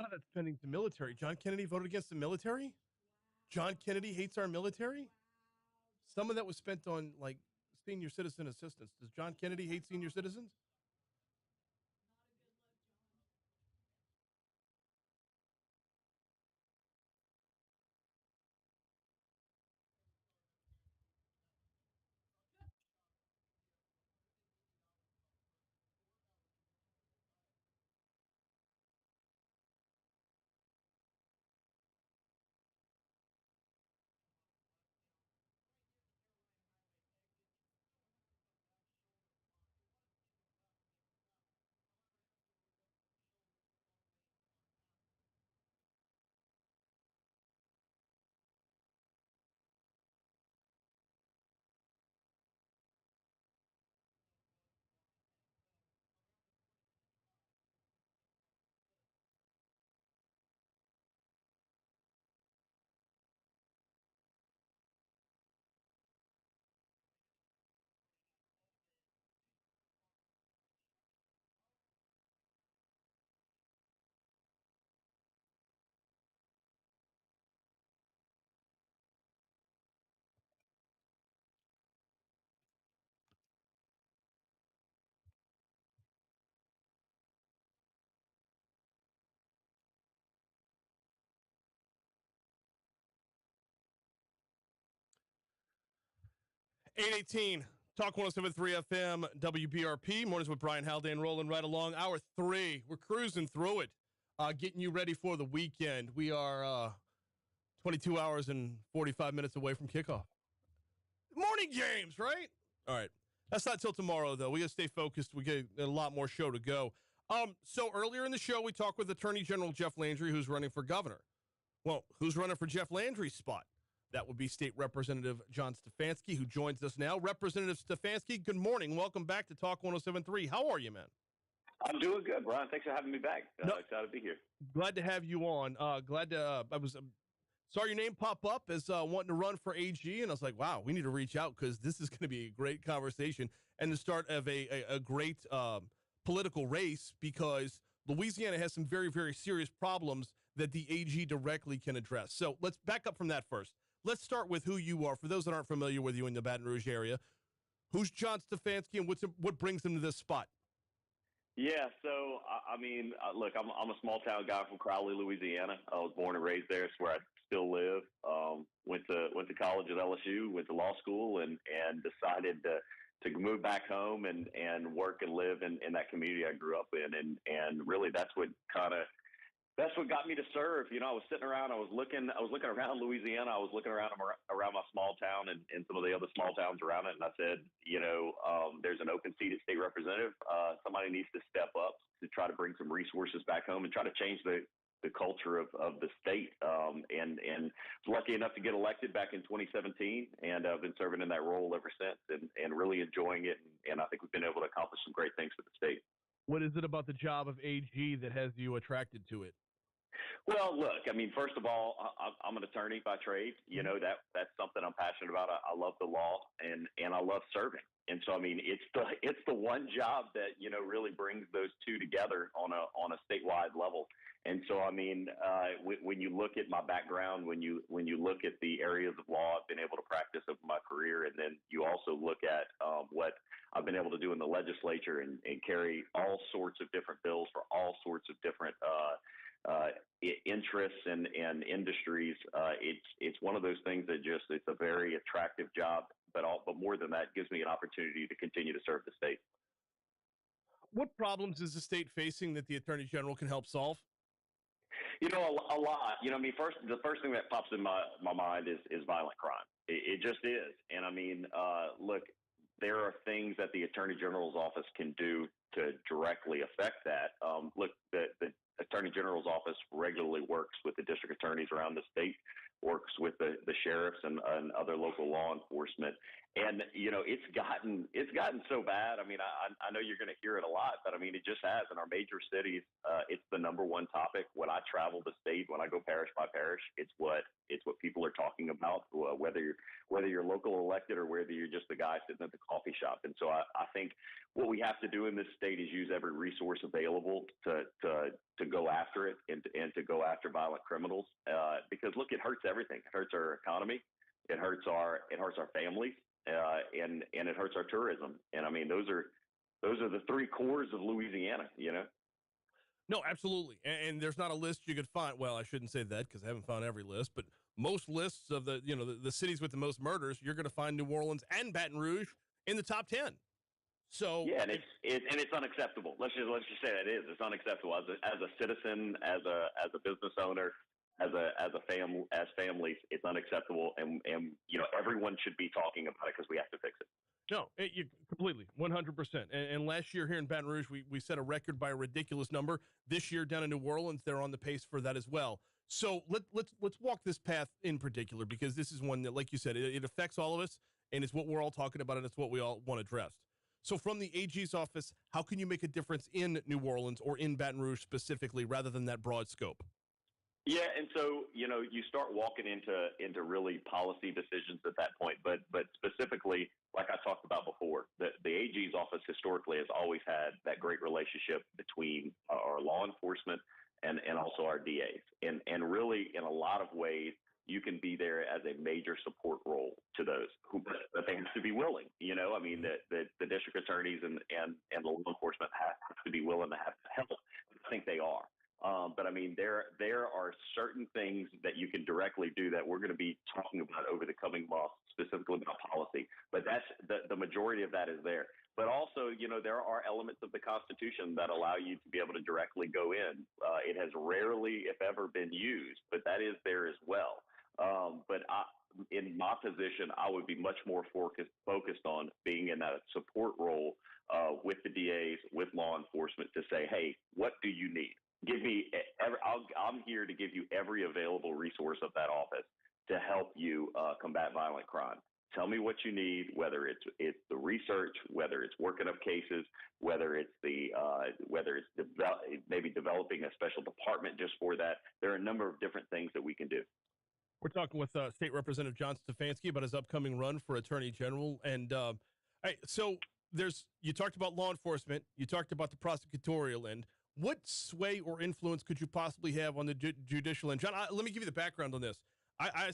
lot of that spending to military. John Kennedy voted against the military. John Kennedy hates our military. Some of that was spent on like senior citizen assistance. Does John Kennedy hate senior citizens? (8:18) Talk 107.3 FM, WBRP. Mornings with Brian Haldane rolling right along. Hour 3. We're cruising through it, getting you ready for the weekend. We are 22 hours and 45 minutes away from kickoff. Morning games, right? All right. That's not till tomorrow, though. We got to stay focused. We got a lot more show to go. So earlier in the show, we talked with Attorney General Jeff Landry, who's running for governor. Well, who's running for Jeff Landry's spot? That would be State Representative John Stefansky, who joins us now. Representative Stefansky, good morning. Welcome back to Talk 107.3. How are you, man? I'm doing good, Brian. Thanks for having me back. Excited to be here. Glad to have you on. Glad to. I was saw your name pop up as wanting to run for AG, and I was like, wow, we need to reach out because this is going to be a great conversation and the start of a great political race, because Louisiana has some very, very serious problems that the AG directly can address. So let's back up from that first. Let's start with who you are. For those that aren't familiar with you in the Baton Rouge area, who's John Stefansky and what brings him to this spot? Yeah, so I mean, look, I'm a small town guy from Crowley, Louisiana. I was born and raised there. It's where I still live. Went to college at LSU, went to law school, and decided to move back home and work and live in that community I grew up in, and really that's what got me to serve. You know, I was sitting around, I was looking around Louisiana, I was looking around my small town and some of the other small towns around it, and I said, there's an open seat at state representative. Somebody needs to step up to try to bring some resources back home and try to change the culture of the state. And was lucky enough to get elected back in 2017, and I've been serving in that role ever since, and really enjoying it. And I think we've been able to accomplish some great things for the state. What is it about the job of AG that has you attracted to it? Well, look, I mean, first of all, I'm an attorney by trade. You know, that's something I'm passionate about. I love the law and I love serving. And so, I mean, it's the one job that, really brings those two together on a statewide level. And so, I mean, when you look at my background, when you look at the areas of law I've been able to practice over my career, and then you also look at what I've been able to do in the legislature and carry all sorts of different bills for all sorts of different interests and industries. It's one of those things that it's a very attractive job, but more than that, gives me an opportunity to continue to serve the state. What problems is the state facing that the Attorney General can help solve? A lot. I mean, the first thing that pops in my mind is violent crime. It just is. And I mean, look, there are things that the Attorney General's office can do to directly affect that. Look, the Attorney General's office regularly works with the district attorneys around the state, works with the sheriffs and other local law enforcement. And, it's gotten so bad. I mean, I know you're going to hear it a lot, but I mean, it just has in our major cities. It's the number one topic when I travel the state, when I go parish by parish. It's what people are talking about, whether you're local elected or whether you're just the guy sitting at the coffee shop. And so I think what we have to do in this state is use every resource available to go after it and to go after violent criminals. Because look, it hurts everything. It hurts our economy. It hurts our families, and it hurts our tourism. And I mean, those are the three cores of Louisiana. You know. No, absolutely. And there's not a list you could find. Well, I shouldn't say that because I haven't found every list, but most lists of the cities with the most murders, you're going to find New Orleans and Baton Rouge in the top 10. So yeah, and it's unacceptable. Let's just say that it is. It's unacceptable as a citizen, as a business owner, as families. It's unacceptable, and everyone should be talking about it because we have to fix it. No, you completely, 100%. And last year here in Baton Rouge, we set a record by a ridiculous number. This year down in New Orleans, they're on the pace for that as well. So let's walk this path in particular, because this is one that, like you said, it affects all of us, and it's what we're all talking about, and it's what we all want addressed. So from the AG's office, how can you make a difference in New Orleans or in Baton Rouge specifically, rather than that broad scope? Yeah, and so you start walking into really policy decisions at that point. But specifically, like I talked about before, the AG's office historically has always had that great relationship between our law enforcement and also our DAs, and really in a lot of ways you can be there as a major support role to those but they have to be willing. I mean, the district attorneys and the law enforcement have to be willing to have help. I think they are. But I mean, there are certain things that you can directly do that we're going to be talking about over the coming months, specifically about policy. But that's the majority of that is there. But also, there are elements of the Constitution that allow you to be able to directly go in. It has rarely, if ever, been used, but that is there as well. But in my position, I would be much more focused on being in that support role with the DAs, with law enforcement, to say, hey, what do you need? Give me I'm here to give you every available resource of that office to help you combat violent crime. Tell me what you need, whether it's the research, whether it's working up cases, whether it's maybe developing a special department just for that. There are a number of different things that we can do. We're talking with State Representative John Stefansky about his upcoming run for Attorney General. And so you talked about law enforcement, you talked about the prosecutorial end. What sway or influence could you possibly have on the judicial end? John, let me give you the background on this. I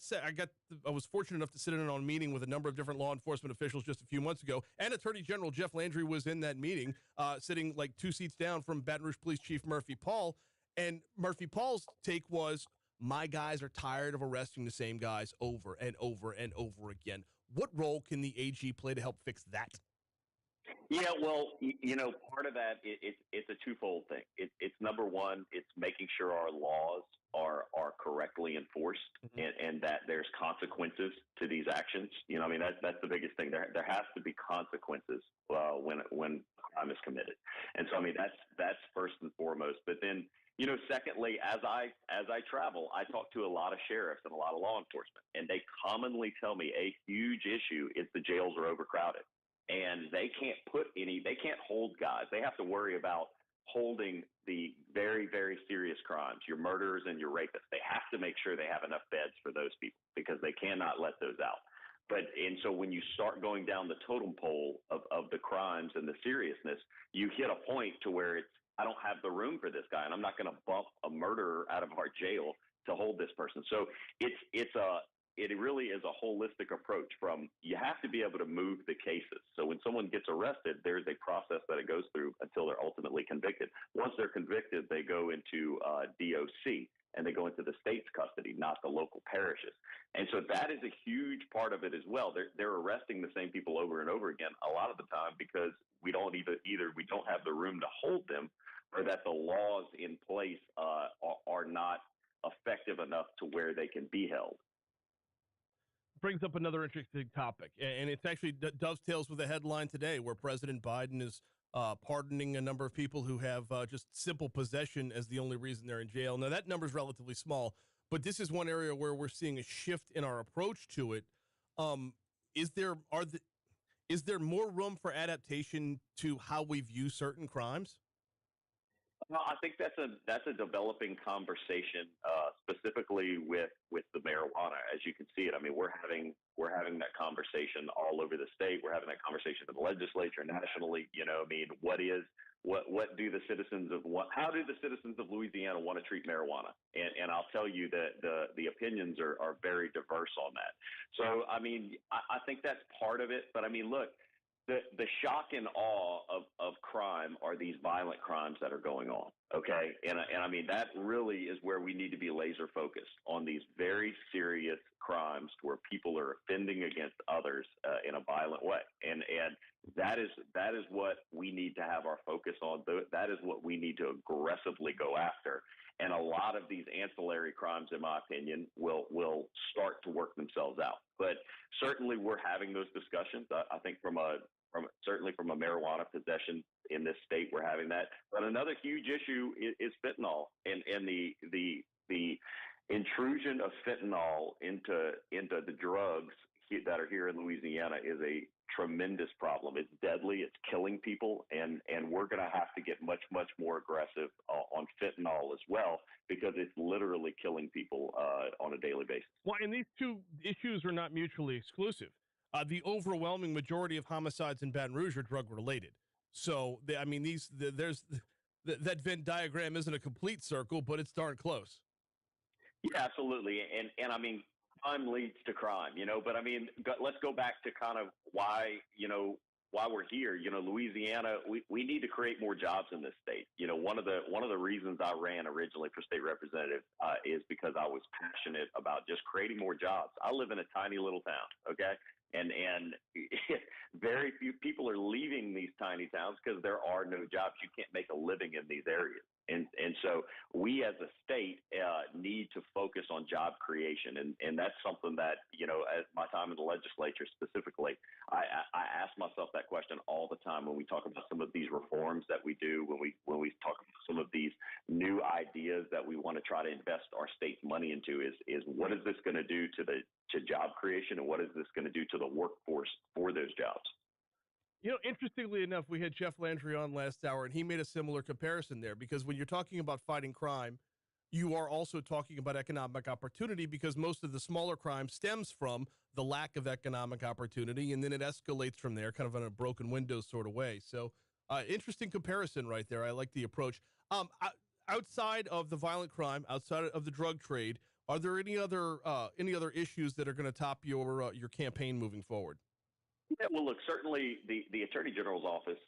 was fortunate enough to sit in on a meeting with a number of different law enforcement officials just a few months ago, and Attorney General Jeff Landry was in that meeting, sitting like 2 seats down from Baton Rouge Police Chief Murphy Paul. And Murphy Paul's take was, my guys are tired of arresting the same guys over and over and over again. What role can the AG play to help fix that? Yeah, well, part of that, it's a twofold thing. It's number one, it's making sure our laws are correctly enforced, and that there's consequences to these actions. I mean, that's the biggest thing. There has to be consequences when crime is committed. And so, I mean, that's first and foremost. But then, secondly, as I travel, I talk to a lot of sheriffs and a lot of law enforcement, and they commonly tell me a huge issue is the jails are overcrowded. And they can't hold guys. They have to worry about holding the very, very serious crimes, your murderers and your rapists. They have to make sure they have enough beds for those people because they cannot let those out. And so when you start going down the totem pole of the crimes and the seriousness, you hit a point to where I don't have the room for this guy, and I'm not going to bump a murderer out of our jail to hold this person. So it really is a holistic approach. From you have to be able to move the cases. So when someone gets arrested, there's a process that it goes through until they're ultimately convicted. Once they're convicted, they go into DOC, and they go into the state's custody, not the local parishes. And so that is a huge part of it as well. They're arresting the same people over and over again a lot of the time because we don't either we don't have the room to hold them, or that the laws in place are not effective enough to where they can be held. Brings up another interesting topic, and it actually dovetails with the headline today, where President Biden is pardoning a number of people who have just simple possession as the only reason they're in jail. Now, that number is relatively small, but this is one area where we're seeing a shift in our approach to it. Is there more room for adaptation to how we view certain crimes? Well, I think that's a developing conversation, specifically with the marijuana. As you can see it, I mean, we're having that conversation all over the state. We're having that conversation in the legislature, nationally. I mean, what is what do the citizens of how do the citizens of Louisiana want to treat marijuana? And I'll tell you that the opinions are very diverse on that. So I mean, I think that's part of it. But I mean, look, the shock and awe of crime are these violent crimes that are going on. Okay. And I mean, that really is where we need to be laser focused on these very serious crimes where people are offending against others in a violent way. And that is what we need to have our focus on. That is what we need to aggressively go after. And a lot of these ancillary crimes, in my opinion, will start to work themselves out. But certainly we're having those discussions. I think certainly from a marijuana possession in this state, we're having that. But another huge issue is fentanyl and the intrusion of fentanyl into the drugs that are here in Louisiana is a tremendous problem. It's deadly. It's killing people, and we're going to have to get much more aggressive on fentanyl as well, because it's literally killing people on a daily basis. Well, and these two issues are not mutually exclusive. The overwhelming majority of homicides in Baton Rouge are drug related. So, that Venn diagram isn't a complete circle, but it's darn close. Yeah, absolutely. And I mean, crime leads to crime, but I mean, let's go back to kind of why we're here. Louisiana, we need to create more jobs in this state. One of the reasons I ran originally for state representative is because I was passionate about just creating more jobs. I live in a tiny little town. Okay. And very few people are leaving these tiny towns because there are no jobs. You can't make a living in these areas. And so we as a state need to focus on job creation. And that's something that, at my time in the legislature specifically, I ask myself that question all the time when we talk about some of these reforms that we do, when we talk about some of these new ideas that we want to try to invest our state's money into is what is this going to do to job creation, and what is this going to do to the workforce for those jobs? Interestingly enough, we had Jeff Landry on last hour, and he made a similar comparison there, because when you're talking about fighting crime, you are also talking about economic opportunity, because most of the smaller crime stems from the lack of economic opportunity, and then it escalates from there, kind of in a broken window sort of way. So interesting comparison right there. I like the approach. Outside of the violent crime, outside of the drug trade, are there any other issues that are going to top your campaign moving forward? Yeah, well, look, certainly the Attorney General's office,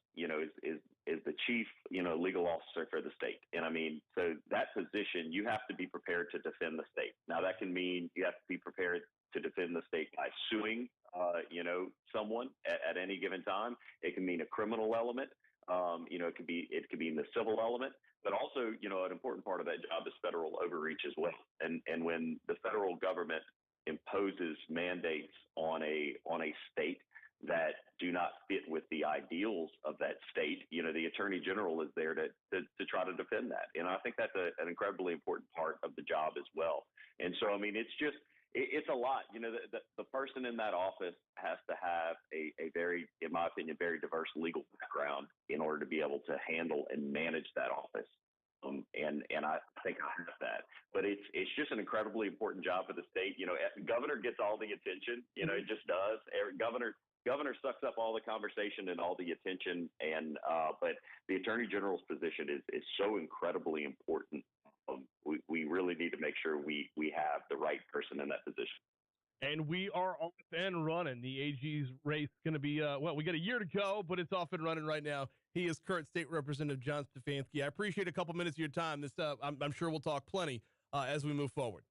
is the chief, legal officer for the state. And I mean, so that position, you have to be prepared to defend the state. Now, that can mean you have to be prepared to defend the state by suing, someone at any given time. It can mean a criminal element. It could be in the civil element, but also, an important part of that job is federal overreach as well. And when the federal government imposes mandates on a state that do not fit with the ideals of that state, the Attorney General is there to try to defend that. And I think that's an incredibly important part of the job as well. And so, I mean, it's a lot. The person in that office has to have a very, in my opinion, very diverse legal background in order to be able to handle and manage that office. And I think I have that, but it's just an incredibly important job for the state. Governor gets all the attention. It just does. Governor sucks up all the conversation and all the attention, but the Attorney General's position is so incredibly important. We really need to make sure we have the right person in that position. And we are off and running. The AG's race is going to be, we got a year to go, but it's off and running right now. He is current State Representative John Stefansky. I appreciate a couple minutes of your time. I'm sure we'll talk plenty as we move forward.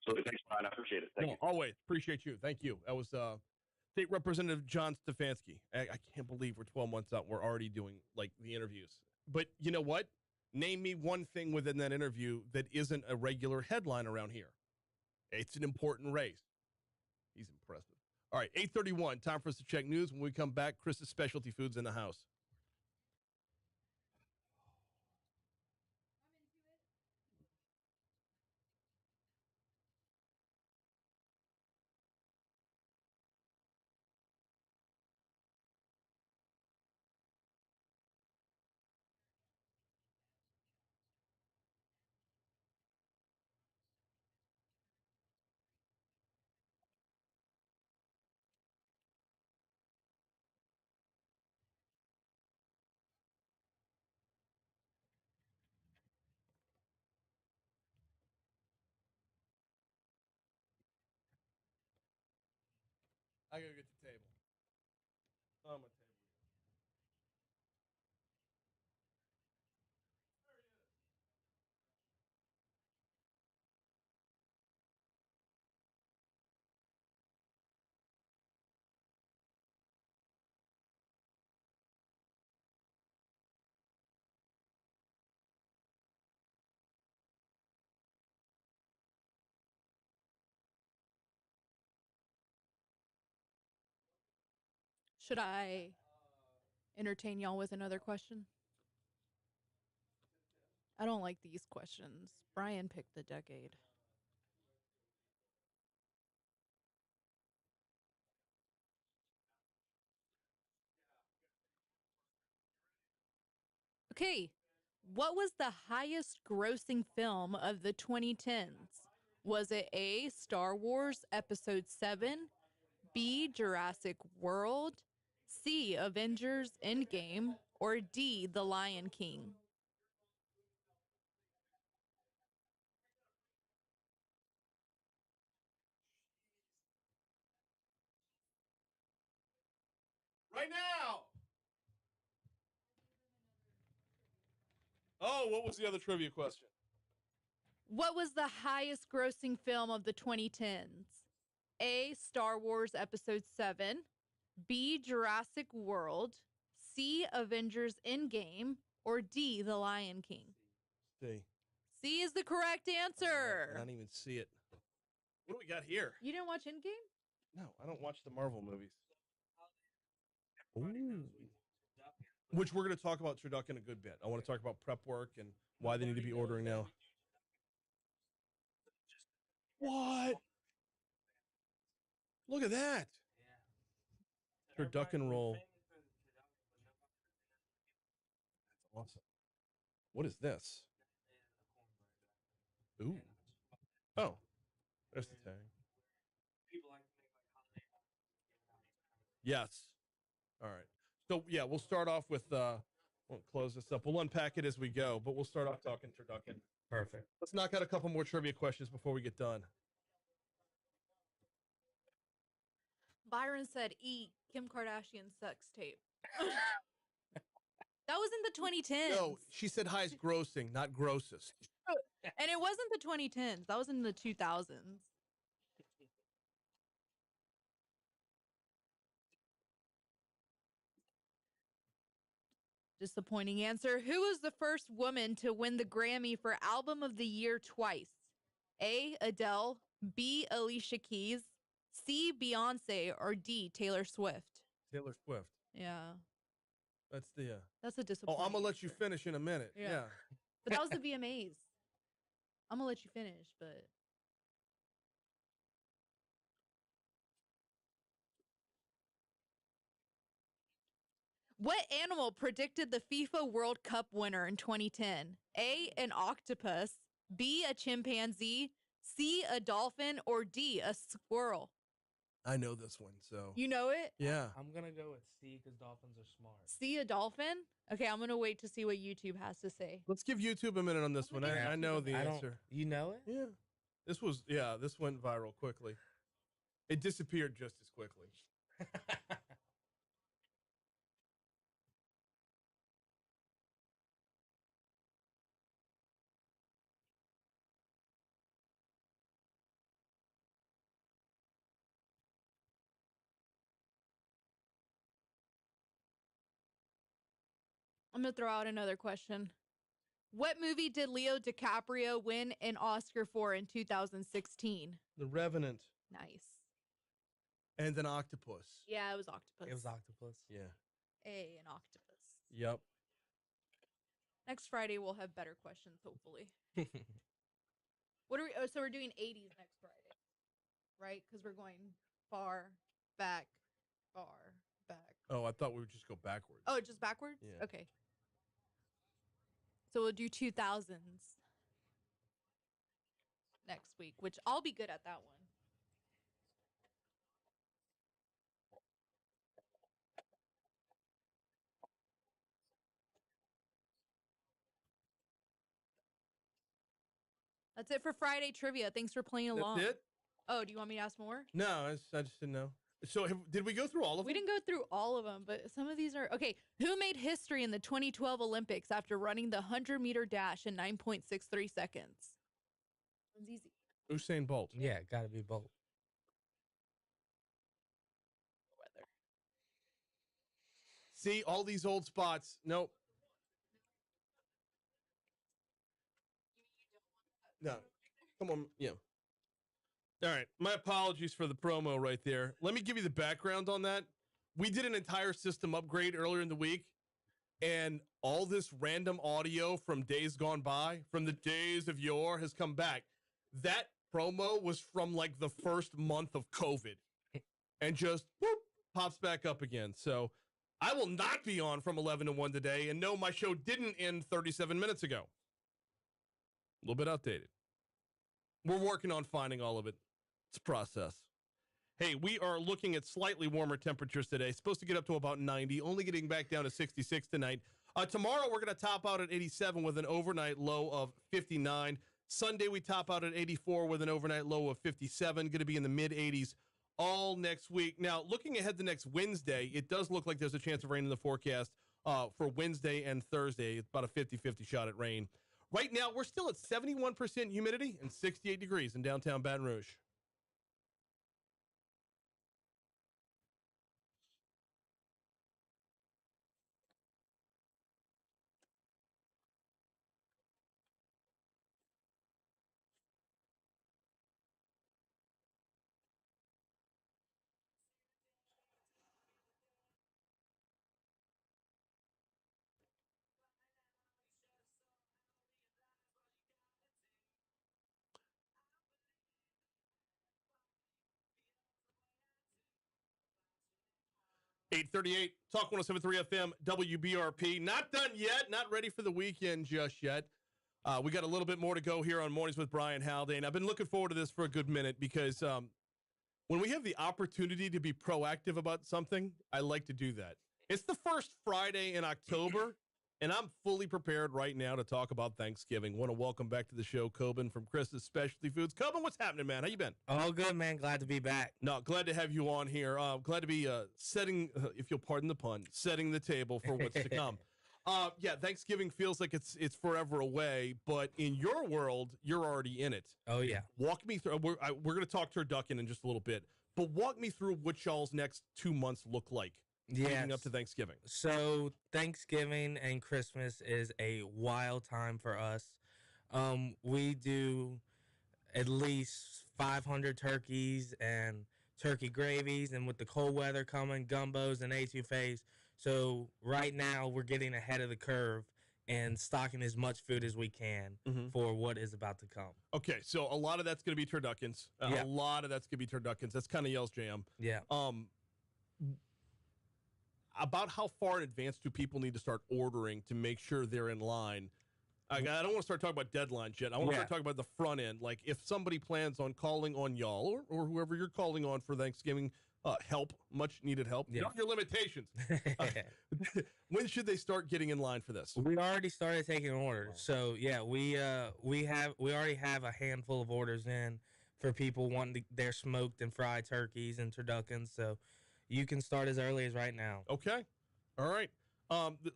So thanks, Brian. I appreciate it. Thank you. Always. Appreciate you. Thank you. That was State Representative John Stefansky. I can't believe we're 12 months out. We're already doing, the interviews. But you know what? Name me one thing within that interview that isn't a regular headline around here. It's an important race. He's impressive. All right, 8:31. Time for us to check news. When we come back, Chris's Specialty Foods in the house. I gotta get the table. Oh, my table. Should I entertain y'all with another question? I don't like these questions. Brian picked the decade. Okay. What was the highest grossing film of the 2010s? Was it A, Star Wars Episode 7, B, Jurassic World, C, Avengers Endgame, or D, The Lion King? Right now! Oh, what was the other trivia question? What was the highest grossing film of the 2010s? A, Star Wars Episode 7, B, Jurassic World, C, Avengers Endgame, or D, The Lion King? C. C is the correct I answer. don't even see it. What do we got here? You didn't watch Endgame? No, I don't watch the Marvel movies. Ooh. Which we're going to talk about turducken a good bit. I want to talk about prep work and why they need to be ordering now. What? Look at that. Turducken roll. That's awesome. What is this? Ooh. Oh, there's the tag. Yes. All right. So yeah, we'll start off with we'll close this up. We'll unpack it as we go, but we'll start off talking turducken. Perfect. Let's knock out a couple more trivia questions before we get done. Byron said E, Kim Kardashian sex tape. That was in the 2010s. No, she said highest grossing, not grossest. And it wasn't the 2010s. That was in the 2000s. Disappointing answer. Who was the first woman to win the Grammy for Album of the Year twice? A, Adele, B, Alicia Keys, C, Beyonce, or D, Taylor Swift? Taylor Swift. Yeah. That's the. That's a Oh, disappointing I'm gonna let you answer. finish in a minute. Yeah. Yeah. But that was the VMAs. I'm gonna let you finish, but what animal predicted the FIFA World Cup winner in 2010? A, an octopus, B, a chimpanzee, C, a dolphin, or D, a squirrel? I know this one, so. You know it? Yeah. I'm gonna go with C because dolphins are smart. C, a dolphin? Okay, I'm gonna wait to see what YouTube has to say. Let's give YouTube a minute on this one. I know the answer. You know it? Yeah. This went viral quickly. It disappeared just as quickly. I'm gonna throw out another question. What movie did Leo DiCaprio win an Oscar for in 2016? The Revenant Nice. and an octopus. Yeah, it was octopus. It was octopus. Yeah. A, an octopus. Yep. Next Friday we'll have better questions, hopefully. What are we? Oh, so we're doing 80s next Friday, right? Because we're going far back. Oh, I thought we would just go backwards. Oh, just backwards? Yeah. Okay. So we'll do 2000s next week, which I'll be good at that one. That's it for Friday trivia. Thanks for playing along. That's it? Oh, do you want me to ask more? No, I just didn't know. So did we go through all of them? We didn't go through all of them, but some of these are okay. Who made history in the 2012 Olympics after running the 100-meter dash in 9.63 seconds? It's easy. Usain Bolt. Yeah, gotta be Bolt. Weather. See, all these old spots. Nope. No. Come on. Yeah. All right. My apologies for the promo right there. Let me give you the background on that. We did an entire system upgrade earlier in the week, and all this random audio from days gone by, from the days of yore, has come back. That promo was from like the first month of COVID and just whoop, pops back up again. So I will not be on from 11 to 1 today. And no, my show didn't end 37 minutes ago. A little bit outdated. We're working on finding all of it. It's a process. Hey, we are looking at slightly warmer temperatures today. Supposed to get up to about 90, only getting back down to 66 tonight. Tomorrow, we're going to top out at 87 with an overnight low of 59. Sunday, we top out at 84 with an overnight low of 57. Going to be in the mid-80s all next week. Now, looking ahead to next Wednesday, it does look like there's a chance of rain in the forecast for Wednesday and Thursday. It's about a 50-50 shot at rain. Right now, we're still at 71% humidity and 68 degrees in downtown Baton Rouge. $8:38, Talk 107.3 FM, WBRP. Not done yet. Not ready for the weekend just yet. We got a little bit more to go here on Mornings with Brian Haldane. I've been looking forward to this for a good minute because when we have the opportunity to be proactive about something, I like to do that. It's the first Friday in October, and I'm fully prepared right now to talk about Thanksgiving. Want to welcome back to the show, Kelvin from Chris's Specialty Foods. Kelvin, what's happening, man? How you been? All good, man. Glad to be back. No, glad to have you on here. Glad to be setting, if you'll pardon the pun, setting the table for what's to come. Yeah, Thanksgiving feels like it's forever away, but in your world, you're already in it. Oh, yeah. Walk me through. We're going to talk turducken in just a little bit, but walk me through what y'all's next 2 months look like leading up to Thanksgiving. So Thanksgiving and Christmas is a wild time for us. We do at least 500 turkeys and turkey gravies, and with the cold weather coming, gumbos and etouffees. So right now we're getting ahead of the curve and stocking as much food as we can for what is about to come. Okay, so a lot of that's going to be turduckens. A lot of that's going to be turduckens. That's kind of y'all's jam. Yeah. About how far in advance do people need to start ordering to make sure they're in line? I don't want to start talking about deadlines yet. I want to start talking about the front end. Like if somebody plans on calling on y'all or whoever you're calling on for Thanksgiving help, much needed help. You know your limitations. When should they start getting in line for this? We already started taking orders. So yeah, we already have a handful of orders in for people wanting their smoked and fried turkeys and turduckens. So you can start as early as right now. Okay. All right.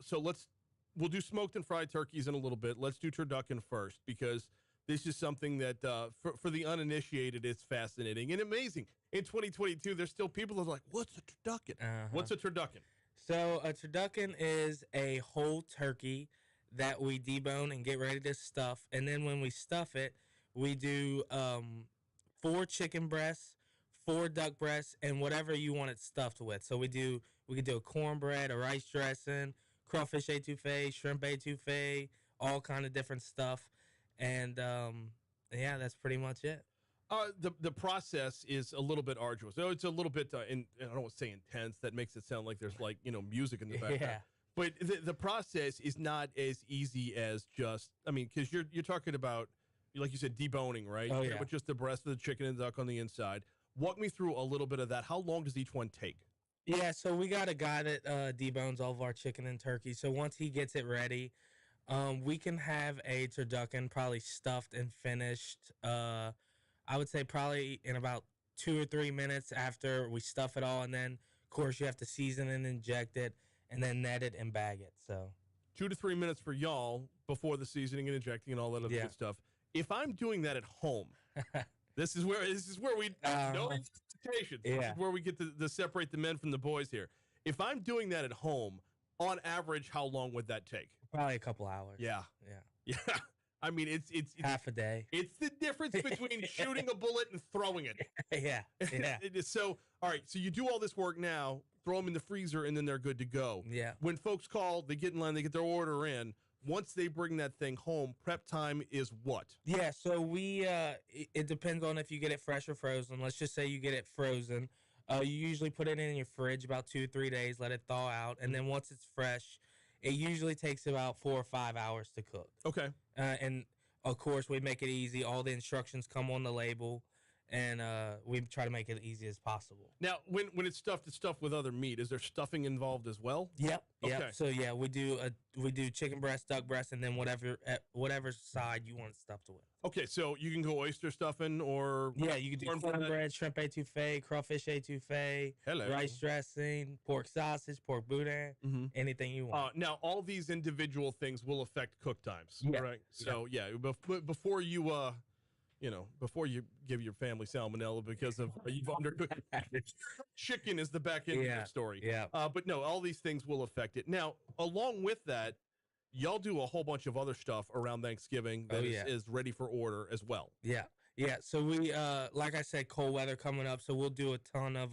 So we'll do smoked and fried turkeys in a little bit. Let's do turducken first because this is something that for the uninitiated is fascinating and amazing. In 2022, there's still people that are like, what's a turducken? What's a turducken? So a turducken is a whole turkey that we debone and get ready to stuff. And then when we stuff it, we do 4 chicken breasts, 4 duck breasts, and whatever you want it stuffed with. So we could do a cornbread, a rice dressing, crawfish etouffee, shrimp etouffee, all kind of different stuff. And yeah, that's pretty much it. The process is a little bit arduous. So it's a little bit, I don't want to say intense. That makes it sound like there's like, music in the background. Yeah. But the process is not as easy as just, because you're talking about, like you said, deboning, right? Oh, yeah. With just the breast of the chicken and duck on the inside. Walk me through a little bit of that. How long does each one take? Yeah, so we got a guy that debones all of our chicken and turkey. So once he gets it ready, we can have a turducken probably stuffed and finished, I would say probably in about 2 or 3 minutes after we stuff it all, and then of course you have to season and inject it, and then net it and bag it. So 2 to 3 minutes for y'all before the seasoning and injecting and all that other Yeah. good stuff. If I'm doing that at home, this is where we no limitations. This Yeah. is where we get to separate the men from the boys here. If I'm doing that at home, on average, how long would that take? probably a couple hours. Yeah, Yeah. yeah. I mean, it's Half a day. it's the difference between shooting a bullet and throwing it. Yeah. Yeah. It is so. All right, so you do all this work now, throw them in the freezer, and then they're good to go. Yeah. When folks call, they get in line, they get their order in. Once they bring that thing home, prep time is what? Yeah, so we it depends on if you get it fresh or frozen. Let's just say you get it frozen. You usually put it in your fridge about 2 or 3 days, let it thaw out, and then once it's fresh, it usually takes about 4 or 5 hours to cook. Okay. And of course, we make it easy. All the instructions come on the label, and we try to make it easy as possible. Now, when it's stuffed with other meat, is there stuffing involved as well? Yep. Okay. Yep. So yeah, we do chicken breast, duck breast, and then whatever side you want it stuffed with. Okay, so you can go oyster stuffing or Yeah, you can do cornbread, shrimp étouffée, crawfish étouffée, Hello. rice dressing, pork sausage, pork boudin, Mhm. anything you want. Now, all these individual things will affect cook times, Yeah. right? So yeah, before before you give your family salmonella because of you've undercooked chicken is the back end of Yeah. the story. Yeah. But no, all these things will affect it. Now, along with that, y'all do a whole bunch of other stuff around Thanksgiving that is ready for order as well. Yeah. Yeah. So we like I said, cold weather coming up, so we'll do a ton of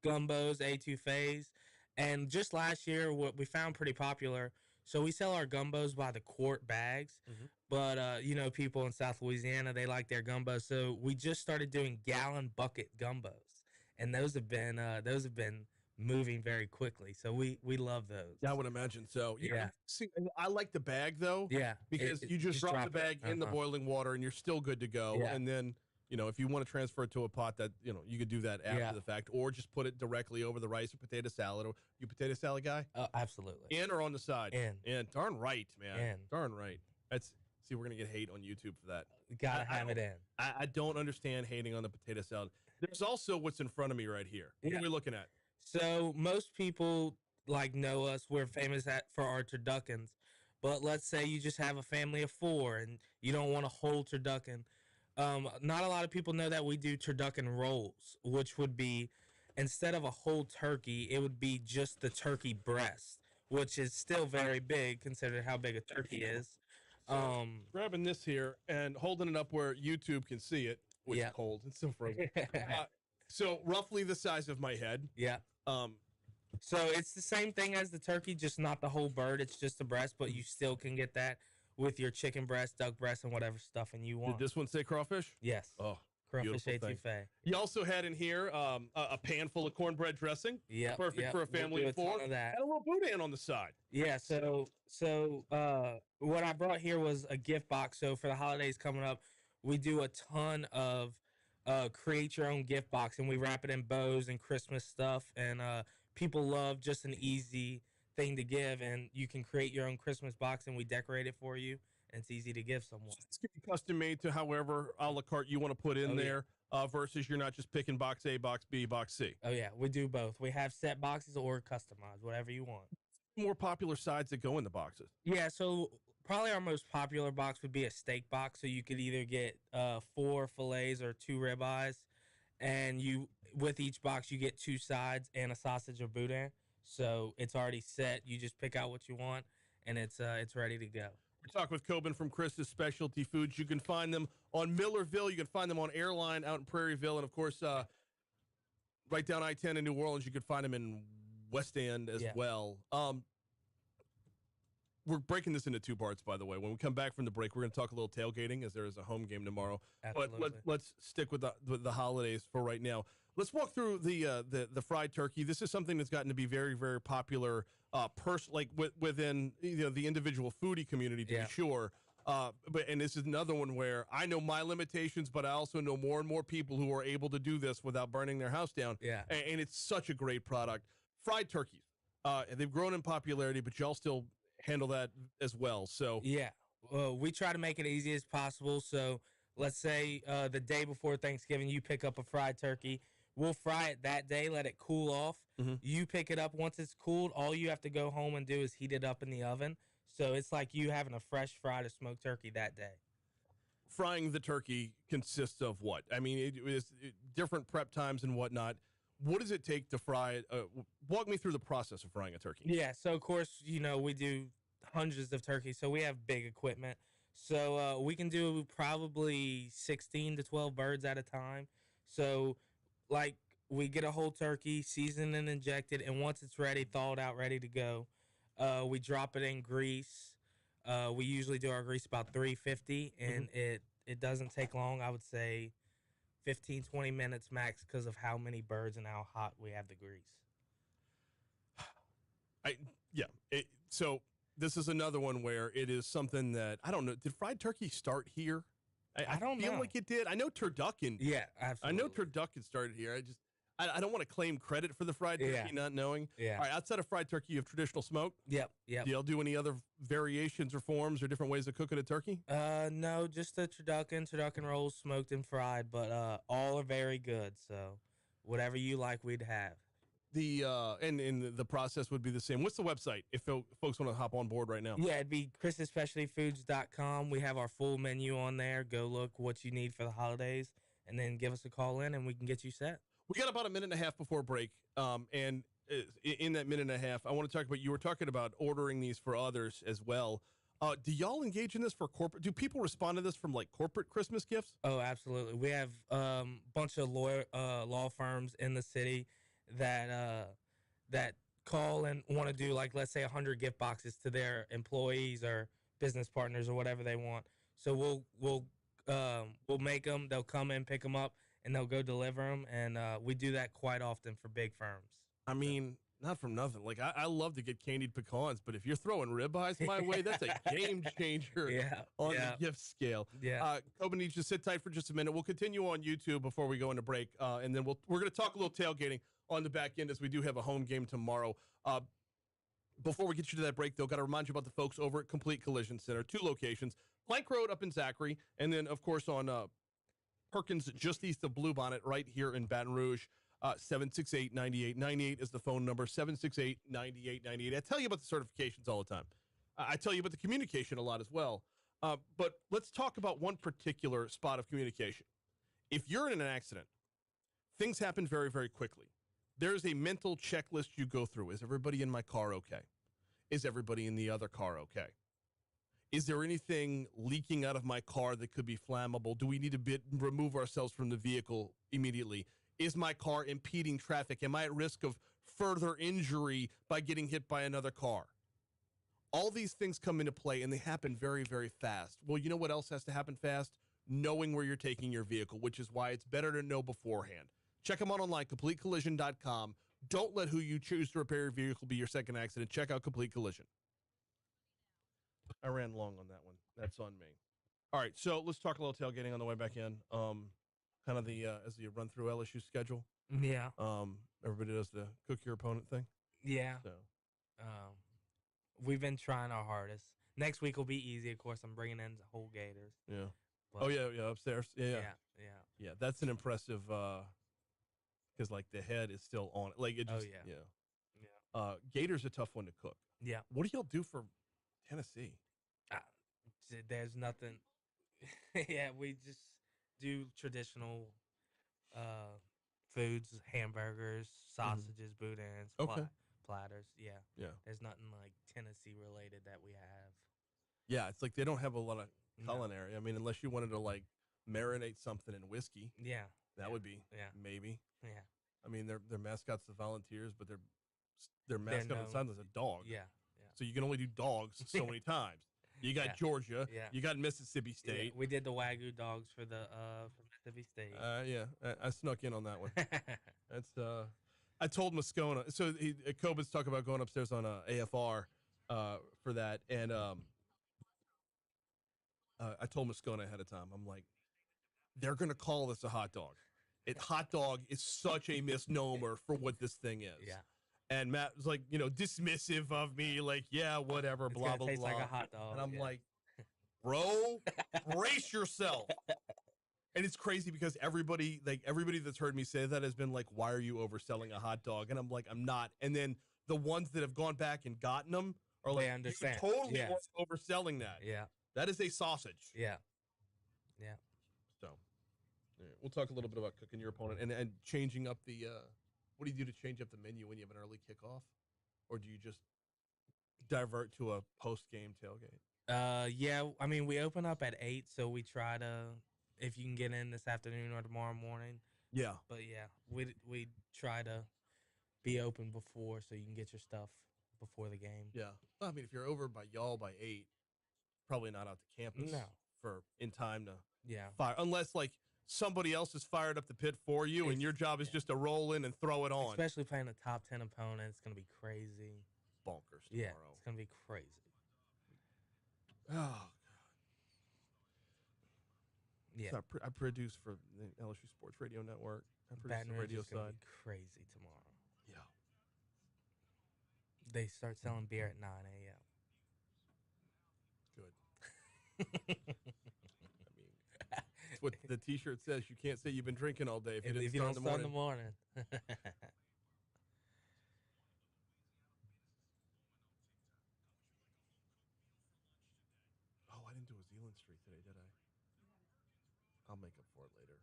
gumbos, étouffées. And just last year what we found pretty popular. So we sell our gumbos by the quart bags. Mhm. But people in South Louisiana, they like their gumbo. So we just started doing gallon bucket gumbos. And those have been moving very quickly. So we love those. Yeah, I would imagine so. Yeah. See, I like the bag though. Yeah. Because It- you just drop the it. bag in the boiling water and you're still good to go. Yeah. And then, if you want to transfer it to a pot that, you could do that after Yeah. the fact, or just put it directly over the rice or potato salad. Or you potato salad guy? Absolutely. In or on the side? In. Darn right, man. In. Darn right. See, we're gonna get hate on YouTube for that. Gotta I have it in. I don't understand hating on the potato salad. There's also what's in front of me right here. What Yeah. are we looking at? So most people know us. We're famous for our turduckens. But let's say you just have a family of 4 and you don't want a whole turducken. Not a lot of people know that we do turducken rolls, which would be instead of a whole turkey, it would be just the turkey breast, which is still very big considering how big a turkey is. Grabbing this here and holding it up where YouTube can see it. Which Yeah. is cold. It's still frozen. So roughly the size of my head. Yeah. So it's the same thing as the turkey, just not the whole bird. It's just the breast, but you still can get that with your chicken breast, duck breast, and whatever stuffing you want. Did this one say crawfish? Yes. Oh, Crawfish beautiful thing. étouffée. You also had in here a pan full of cornbread dressing. Yeah. Perfect for a family of 4. Of that. And a little boudin on the side. Yeah. So what I brought here was a gift box. So for the holidays coming up, we do a ton of create your own gift box, and we wrap it in bows and Christmas stuff. And people love just an easy thing to give, and you can create your own Christmas box, and we decorate it for you, and it's easy to give someone. It's going to be custom made to however a la carte you want to put in there versus you're not just picking box A, box B, box C. Oh yeah, we do both. We have set boxes or customized, whatever you want. More popular sides that go in the boxes. Yeah, so probably our most popular box would be a steak box. So you could either get 4 fillets or 2 ribeyes, and with each box you get 2 sides and a sausage or boudin. So it's already set. You just pick out what you want, and it's ready to go. We're talking with Kelvin from Chris's Specialty Foods. You can find them on Millerville. You can find them on Airline out in Prairieville, and of course, right down I-10 in New Orleans. You can find them in West End as well. We're breaking this into 2 parts, by the way. When we come back from the break, we're going to talk a little tailgating as there is a home game tomorrow. Absolutely. But let's stick with the holidays for right now. Let's walk through the fried turkey. This is something that's gotten to be very, very popular, within the individual foodie community, to be sure. And this is another one where I know my limitations, but I also know more and more people who are able to do this without burning their house down. Yeah. And it's such a great product. Fried turkeys. They've grown in popularity, but y'all still handle that as well. So yeah, we try to make it easy as possible. So let's say the day before Thanksgiving, you pick up a fried turkey. We'll fry it that day, let it cool off. You pick it up. Once it's cooled, all you have to go home and do is heat it up in the oven. So it's like you having a fresh fried or smoked turkey that day. Frying the turkey consists of what? I mean, it is different prep times and whatnot. What does it take to fry it? Walk me through the process of frying a turkey. Yeah, so of course, we do hundreds of turkeys, so we have big equipment. So we can do probably 16 to 12 birds at a time. So, like, we get a whole turkey, seasoned and injected, and once it's ready, thawed out, ready to go, we drop it in grease. We usually do our grease about 350, and it doesn't take long. I would say 15, 20 minutes max because of how many birds and how hot we have the grease. So this is another one where it is something that, I don't know, did fried turkey start here? I don't feel know. like it did. I know turducken. Yeah, absolutely. I know turducken started here. I don't want to claim credit for the fried turkey, not knowing. Yeah. All right, outside of fried turkey, you have traditional smoke. Yep. Do y'all do any other variations or forms or different ways of cooking a turkey? No, just the turducken rolls, smoked and fried, but all are very good. So whatever you like, we'd have. And the process would be the same. What's the website if folks want to hop on board right now? Yeah, it'd be chrisespecialtyfoods.com. We have our full menu on there. Go look what you need for the holidays, and then give us a call in, and we can get you set. We got about a minute and a half before break, and in that minute and a half, I want to talk about, you were talking about ordering these for others as well. Do y'all engage in this for corporate? Do people respond to this from like corporate Christmas gifts? Oh, absolutely. We have a bunch of law firms in the city that call and want to do, like, let's say 100 gift boxes to their employees or business partners or whatever they want. So we'll make them. They'll come in, pick them up, and they'll go deliver them. And we do that quite often for big firms. I mean, not from nothing. Like, I love to get candied pecans, but if you're throwing ribeyes my way, that's a game changer on the gift scale. Yeah. Kelvin needs to sit tight for just a minute. We'll continue on YouTube before we go into break, and then we're going to talk a little tailgating on the back end, as we do have a home game tomorrow. Before we get you to that break, though, got to remind you about the folks over at Complete Collision Center. 2 locations, Plank Road up in Zachary, and then, of course, on Perkins, just east of Bluebonnet, right here in Baton Rouge. 768-9898 is the phone number, 768-9898. I tell you about the certifications all the time. I tell you about the communication a lot as well. But let's talk about one particular spot of communication. If you're in an accident, things happen very, very quickly. There's a mental checklist you go through. Is everybody in my car okay? Is everybody in the other car okay? Is there anything leaking out of my car that could be flammable? Do we need to remove ourselves from the vehicle immediately? Is my car impeding traffic? Am I at risk of further injury by getting hit by another car? All these things come into play, and they happen very, very fast. Well, you know what else has to happen fast? Knowing where you're taking your vehicle, which is why it's better to know beforehand. Check them out online, CompleteCollision.com. Don't let who you choose to repair your vehicle be your second accident. Check out Complete Collision. I ran long on that one. That's on me. All right, so let's talk a little tailgating on the way back in. Kind of the as you run through LSU schedule. Yeah. Everybody does the cook your opponent thing. Yeah. So, we've been trying our hardest. Next week will be easy. Of course, I'm bringing in the whole Gators. Yeah. But yeah, upstairs. Yeah. Yeah. That's an impressive. Because like the head is still on it. Like it just. Yeah. Gator's a tough one to cook. Yeah. What do y'all do for Tennessee? There's nothing. Yeah, we just do traditional foods, hamburgers, sausages, boudins, platters. Yeah. There's nothing like Tennessee related that we have. Yeah, it's like they don't have a lot of culinary. I mean, unless you wanted to like marinate something in whiskey. Yeah. That would be maybe. Yeah. I mean, their mascot's the Volunteers, but their mascot on the side is a dog. Yeah. So you can only do dogs so many times. You got Georgia. Yeah. You got Mississippi State. Yeah, we did the Wagyu dogs for Mississippi State. I snuck in on that one. That's I told Moscona. So Coben's talking about going upstairs on AFR for that, and I told Moscona ahead of time. I'm like, they're gonna call this a hot dog. Hot dog is such a misnomer for what this thing is. Yeah. And Matt was like, dismissive of me, like, yeah, whatever, It's blah, gonna blah, taste blah. like a hot dog. And I'm like, bro, brace yourself. And it's crazy because everybody that's heard me say that has been like, why are you overselling a hot dog? And I'm like, I'm not. And then the ones that have gone back and gotten them are like, They understand. you totally Yeah. weren't overselling that. Yeah. That is a sausage. Yeah. Yeah. So we'll talk a little bit about cooking your opponent and changing up the what do you do to change up the menu when you have an early kickoff? Or do you just divert to a post-game tailgate? Yeah, I mean, we open up at 8, so we try to, if you can get in this afternoon or tomorrow morning. Yeah. But yeah, we try to be open before so you can get your stuff before the game. Yeah. Well, I mean, if you're over by 8, probably not out to campus for in time to fire, unless like somebody else has fired up the pit for you and your job is just to roll in and throw it on. Especially playing a top 10 opponent, it's going to be crazy. Bonkers tomorrow. Yeah, it's going to be crazy. Oh, God. Yeah. So I produce for the LSU Sports Radio Network. I produce Baton the Rouge radio is gonna side. be crazy tomorrow. Yeah. They start selling beer at 9 a.m. Good. I mean, it's what the T-shirt says. You can't say you've been drinking all day if you didn't start in the morning. Oh, I didn't do a Zealand Street today, did I? I'll make up for it later.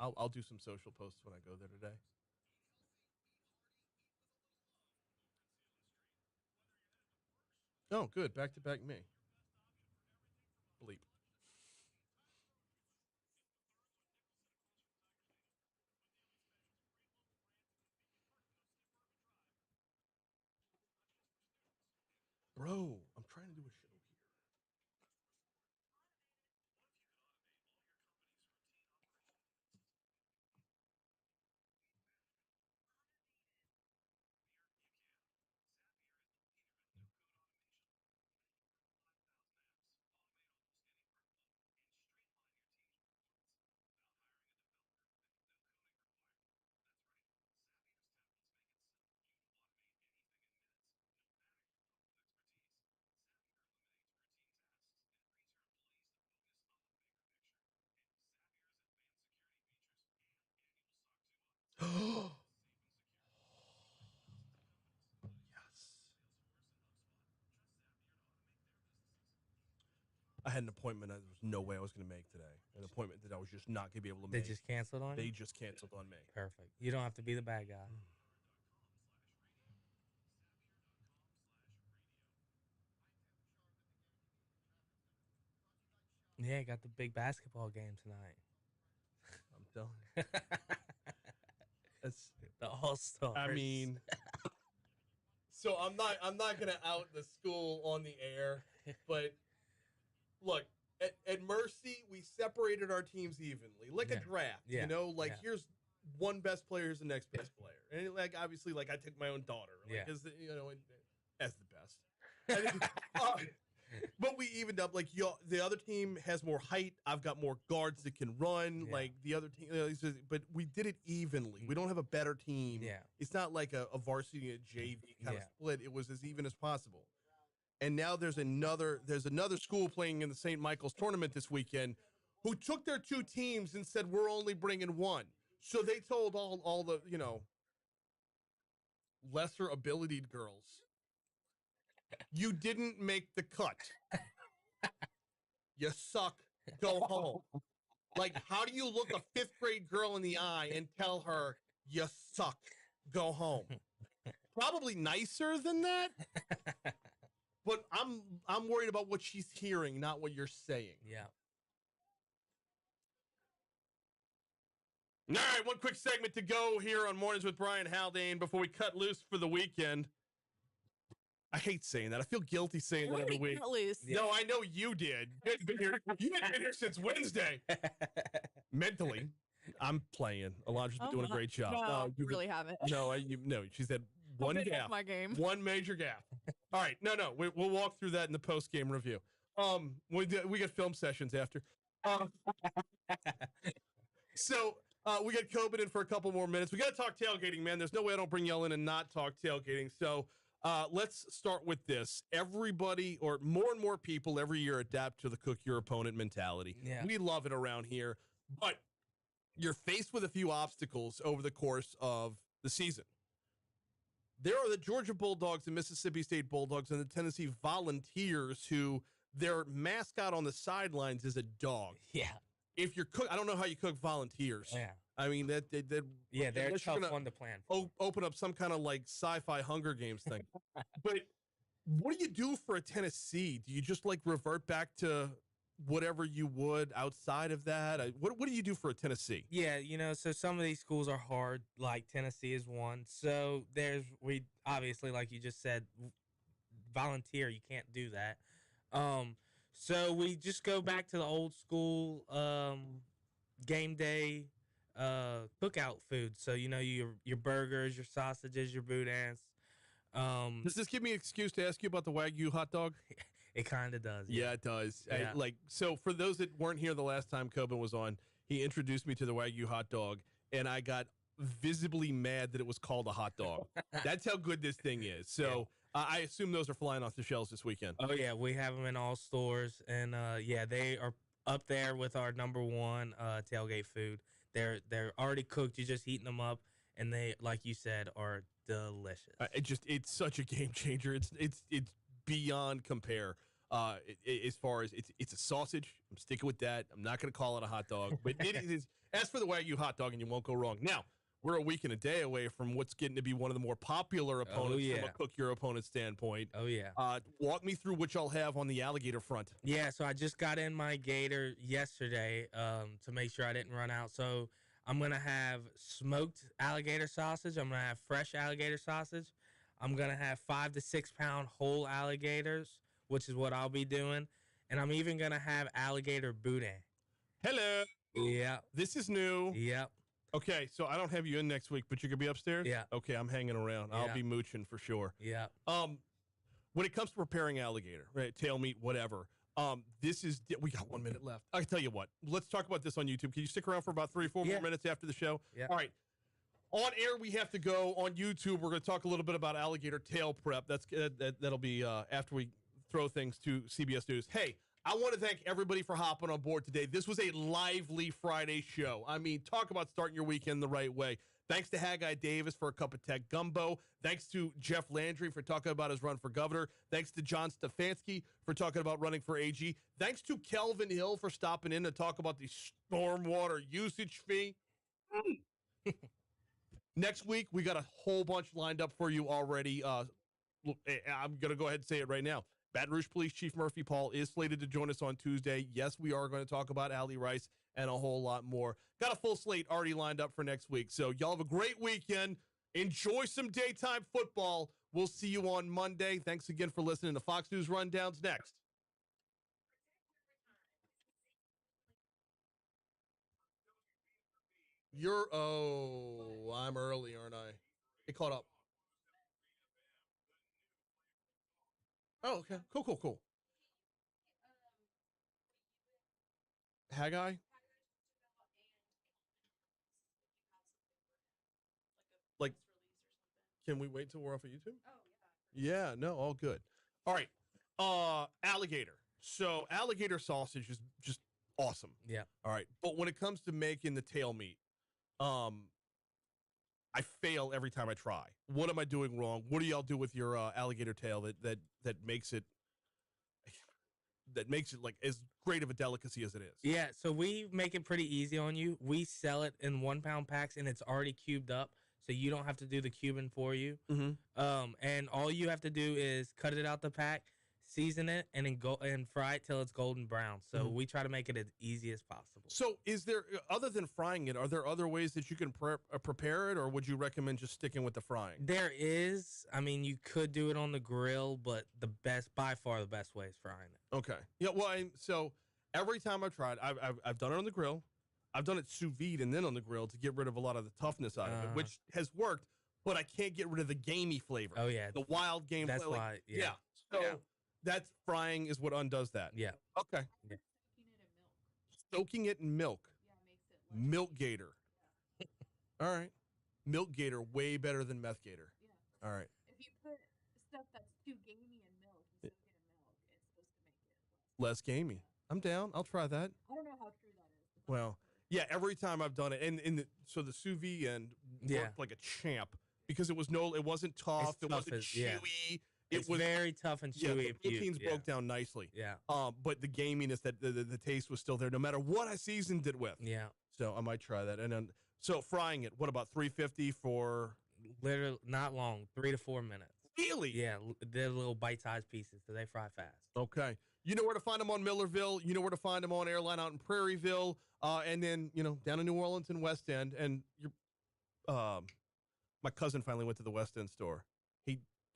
I'll do some social posts when I go there today. Oh, good. Back to back me. Bleep. Bro, I'm trying to do a show here. Yes. I had an appointment there was no way I was going to make today. An appointment that I was just not going to be able to They make. just canceled on you? They just canceled on me. Perfect. You don't have to be the bad guy. Yeah, got the big basketball game tonight. I'm telling you. It's the All-Stars. I mean, so I'm not gonna out the school on the air, but look, at Mercy we separated our teams evenly, like a draft. Yeah. You know, like here's one best player, here's the next best player, and like obviously, like I took my own daughter, like as the, you know, as the best. But we evened up. Like the other team has more height. I've got more guards that can run. Like the other team, but we did it evenly. We don't have a better team. Yeah, it's not like a varsity and JV kind of split. It was as even as possible. And now there's another school playing in the St. Michael's tournament this weekend, who took their two teams and said we're only bringing one. So they told all the lesser abilitied girls, you didn't make the cut. You suck. Go home. Like, how do you look a 5th grade girl in the eye and tell her you suck? Go home. Probably nicer than that. But I'm worried about what she's hearing, not what you're saying. Yeah. All right, one quick segment to go here on Mornings with Brian Haldane before we cut loose for the weekend. I hate saying that. I feel guilty saying that every week. Loose. No, I know you did. You hadn't been here. You hadn't been here since Wednesday. Mentally, I'm playing. Alondra's been doing a great job. No, you really haven't. No, she said one gaffe. My game. One major gaffe. All right, no, we'll walk through that in the post game review. We got film sessions after. So we got Kelvin in for a couple more minutes. We got to talk tailgating, man. There's no way I don't bring y'all in and not talk tailgating. So let's start with this. Everybody, or more and more people every year, adapt to the cook your opponent mentality. Yeah. We love it around here. But you're faced with a few obstacles over the course of the season. There are the Georgia Bulldogs, the Mississippi State Bulldogs, and the Tennessee Volunteers, who their mascot on the sidelines is a dog. Yeah. If you're I don't know how you cook Volunteers. Yeah. I mean, they're a tough one to plan for. Open up some kind of like sci-fi Hunger Games thing. But what do you do for a Tennessee? Do you just like revert back to whatever you would outside of that? What do you do for a Tennessee? Yeah, so some of these schools are hard, like Tennessee is one. So we obviously, like you just said, volunteer, you can't do that. So we just go back to the old school game day cookout food. So your burgers, your sausages, your boudins. Does this give me an excuse to ask you about the Wagyu hot dog? It kind of does. Yeah, it does. Yeah. So for those that weren't here the last time Coben was on, he introduced me to the Wagyu hot dog, and I got visibly mad that it was called a hot dog. That's how good this thing is. So I assume those are flying off the shelves this weekend. Oh, yeah. We have them in all stores, and, they are up there with our number one tailgate food. They're already cooked. You're just heating them up, and they, like you said, are delicious. It's such a game changer. It's beyond compare. As far as it's a sausage, I'm sticking with that. I'm not going to call it a hot dog, but it is. As for the Wagyu hot dog, and you won't go wrong. Now we're a week and a day away from what's getting to be one of the more popular opponents from a cook your opponent standpoint. Oh yeah. Walk me through what y'all have on the alligator front. Yeah, so I just got in my gator yesterday to make sure I didn't run out. So I'm gonna have smoked alligator sausage. I'm gonna have fresh alligator sausage. I'm going to have 5 to 6 pound whole alligators, which is what I'll be doing. And I'm even going to have alligator boudin. Hello. Yeah. This is new. Yep. Okay, so I don't have you in next week, but you're going to be upstairs? Yeah. Okay, I'm hanging around. Yeah. I'll be mooching for sure. Yeah. When it comes to preparing alligator, right, tail meat, whatever, we got 1 minute left. I tell you what, let's talk about this on YouTube. Can you stick around for about 3 or 4 more minutes after the show? Yeah. All right. On air, we have to go. On YouTube, we're going to talk a little bit about alligator tail prep. That'll be after we throw things to CBS News. Hey, I want to thank everybody for hopping on board today. This was a lively Friday show. I mean, talk about starting your weekend the right way. Thanks to Haggai Davis for a cup of tech gumbo. Thanks to Jeff Landry for talking about his run for governor. Thanks to John Stefansky for talking about running for AG. Thanks to Kelvin Hill for stopping in to talk about the stormwater usage fee. Next week, we got a whole bunch lined up for you already. I'm going to go ahead and say it right now. Baton Rouge Police Chief Murphy Paul is slated to join us on Tuesday. Yes, we are going to talk about Allie Rice and a whole lot more. Got a full slate already lined up for next week. So y'all have a great weekend. Enjoy some daytime football. We'll see you on Monday. Thanks again for listening to Fox News Rundowns next. I'm early, aren't I? It caught up. Oh, okay. Cool. Haggai? Like, can we wait till we're off of YouTube? Oh, yeah. Yeah, no, all good. All right. Alligator. So alligator sausage is just awesome. Yeah. All right. But when it comes to making the tail meat, I fail every time I try. What am I doing wrong? What do y'all do with your alligator tail that makes it like as great of a delicacy as it is? Yeah, so we make it pretty easy on you. We sell it in 1 pound packs, and it's already cubed up, so you don't have to do the cubing for you. Mm-hmm. And all you have to do is cut it out the pack, season it, and then go and fry it till it's golden brown. So we try to make it as easy as possible. So is there, other than frying it, are there other ways that you can prepare it, or would you recommend just sticking with the frying? There is. I mean, you could do it on the grill, but by far the best way is frying it. Okay. Yeah, well, so every time I've tried, I've done it on the grill. I've done it sous vide and then on the grill to get rid of a lot of the toughness out of it, which has worked, but I can't get rid of the gamey flavor. Oh, yeah. The wild game That's flavor. why, Yeah. So that's frying is what undoes that. Yeah. Okay. Yeah. Soaking it in milk. Milk gator. All right. Milk gator, way better than meth gator. Yeah. All right. If you put stuff that's too gamey in milk, you soak it in milk, it's supposed to make it less gamey. I'm down. I'll try that. I don't know how true that is. Well, Yeah, every time I've done it, and so the sous vide end worked like a champ because it wasn't tough, it wasn't chewy. It was very tough and chewy. The proteins broke down nicely. Yeah. But the gaminess, that the taste was still there, no matter what I seasoned it with. Yeah. So I might try that. And then, so frying it, what about 350 for? Literally not long, 3 to 4 minutes. Really? Yeah, they're little bite-sized pieces, so they fry fast. Okay. You know where to find them on Millerville. You know where to find them on Airline out in Prairieville. And then, down in New Orleans and West End. And my cousin finally went to the West End store.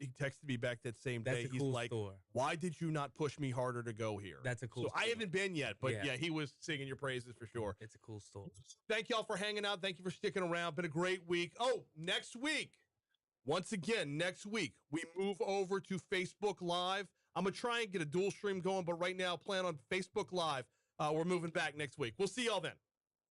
He texted me back that same day. He's like, store. Why did you not push me harder to go here? That's a cool store. I haven't been yet, but yeah, he was singing your praises for sure. It's a cool store. Thank y'all for hanging out. Thank you for sticking around. Been a great week. Oh, next week, once again, next week, we move over to Facebook Live. I'm going to try and get a dual stream going, but right now, plan on Facebook Live. We're moving back next week. We'll see y'all then.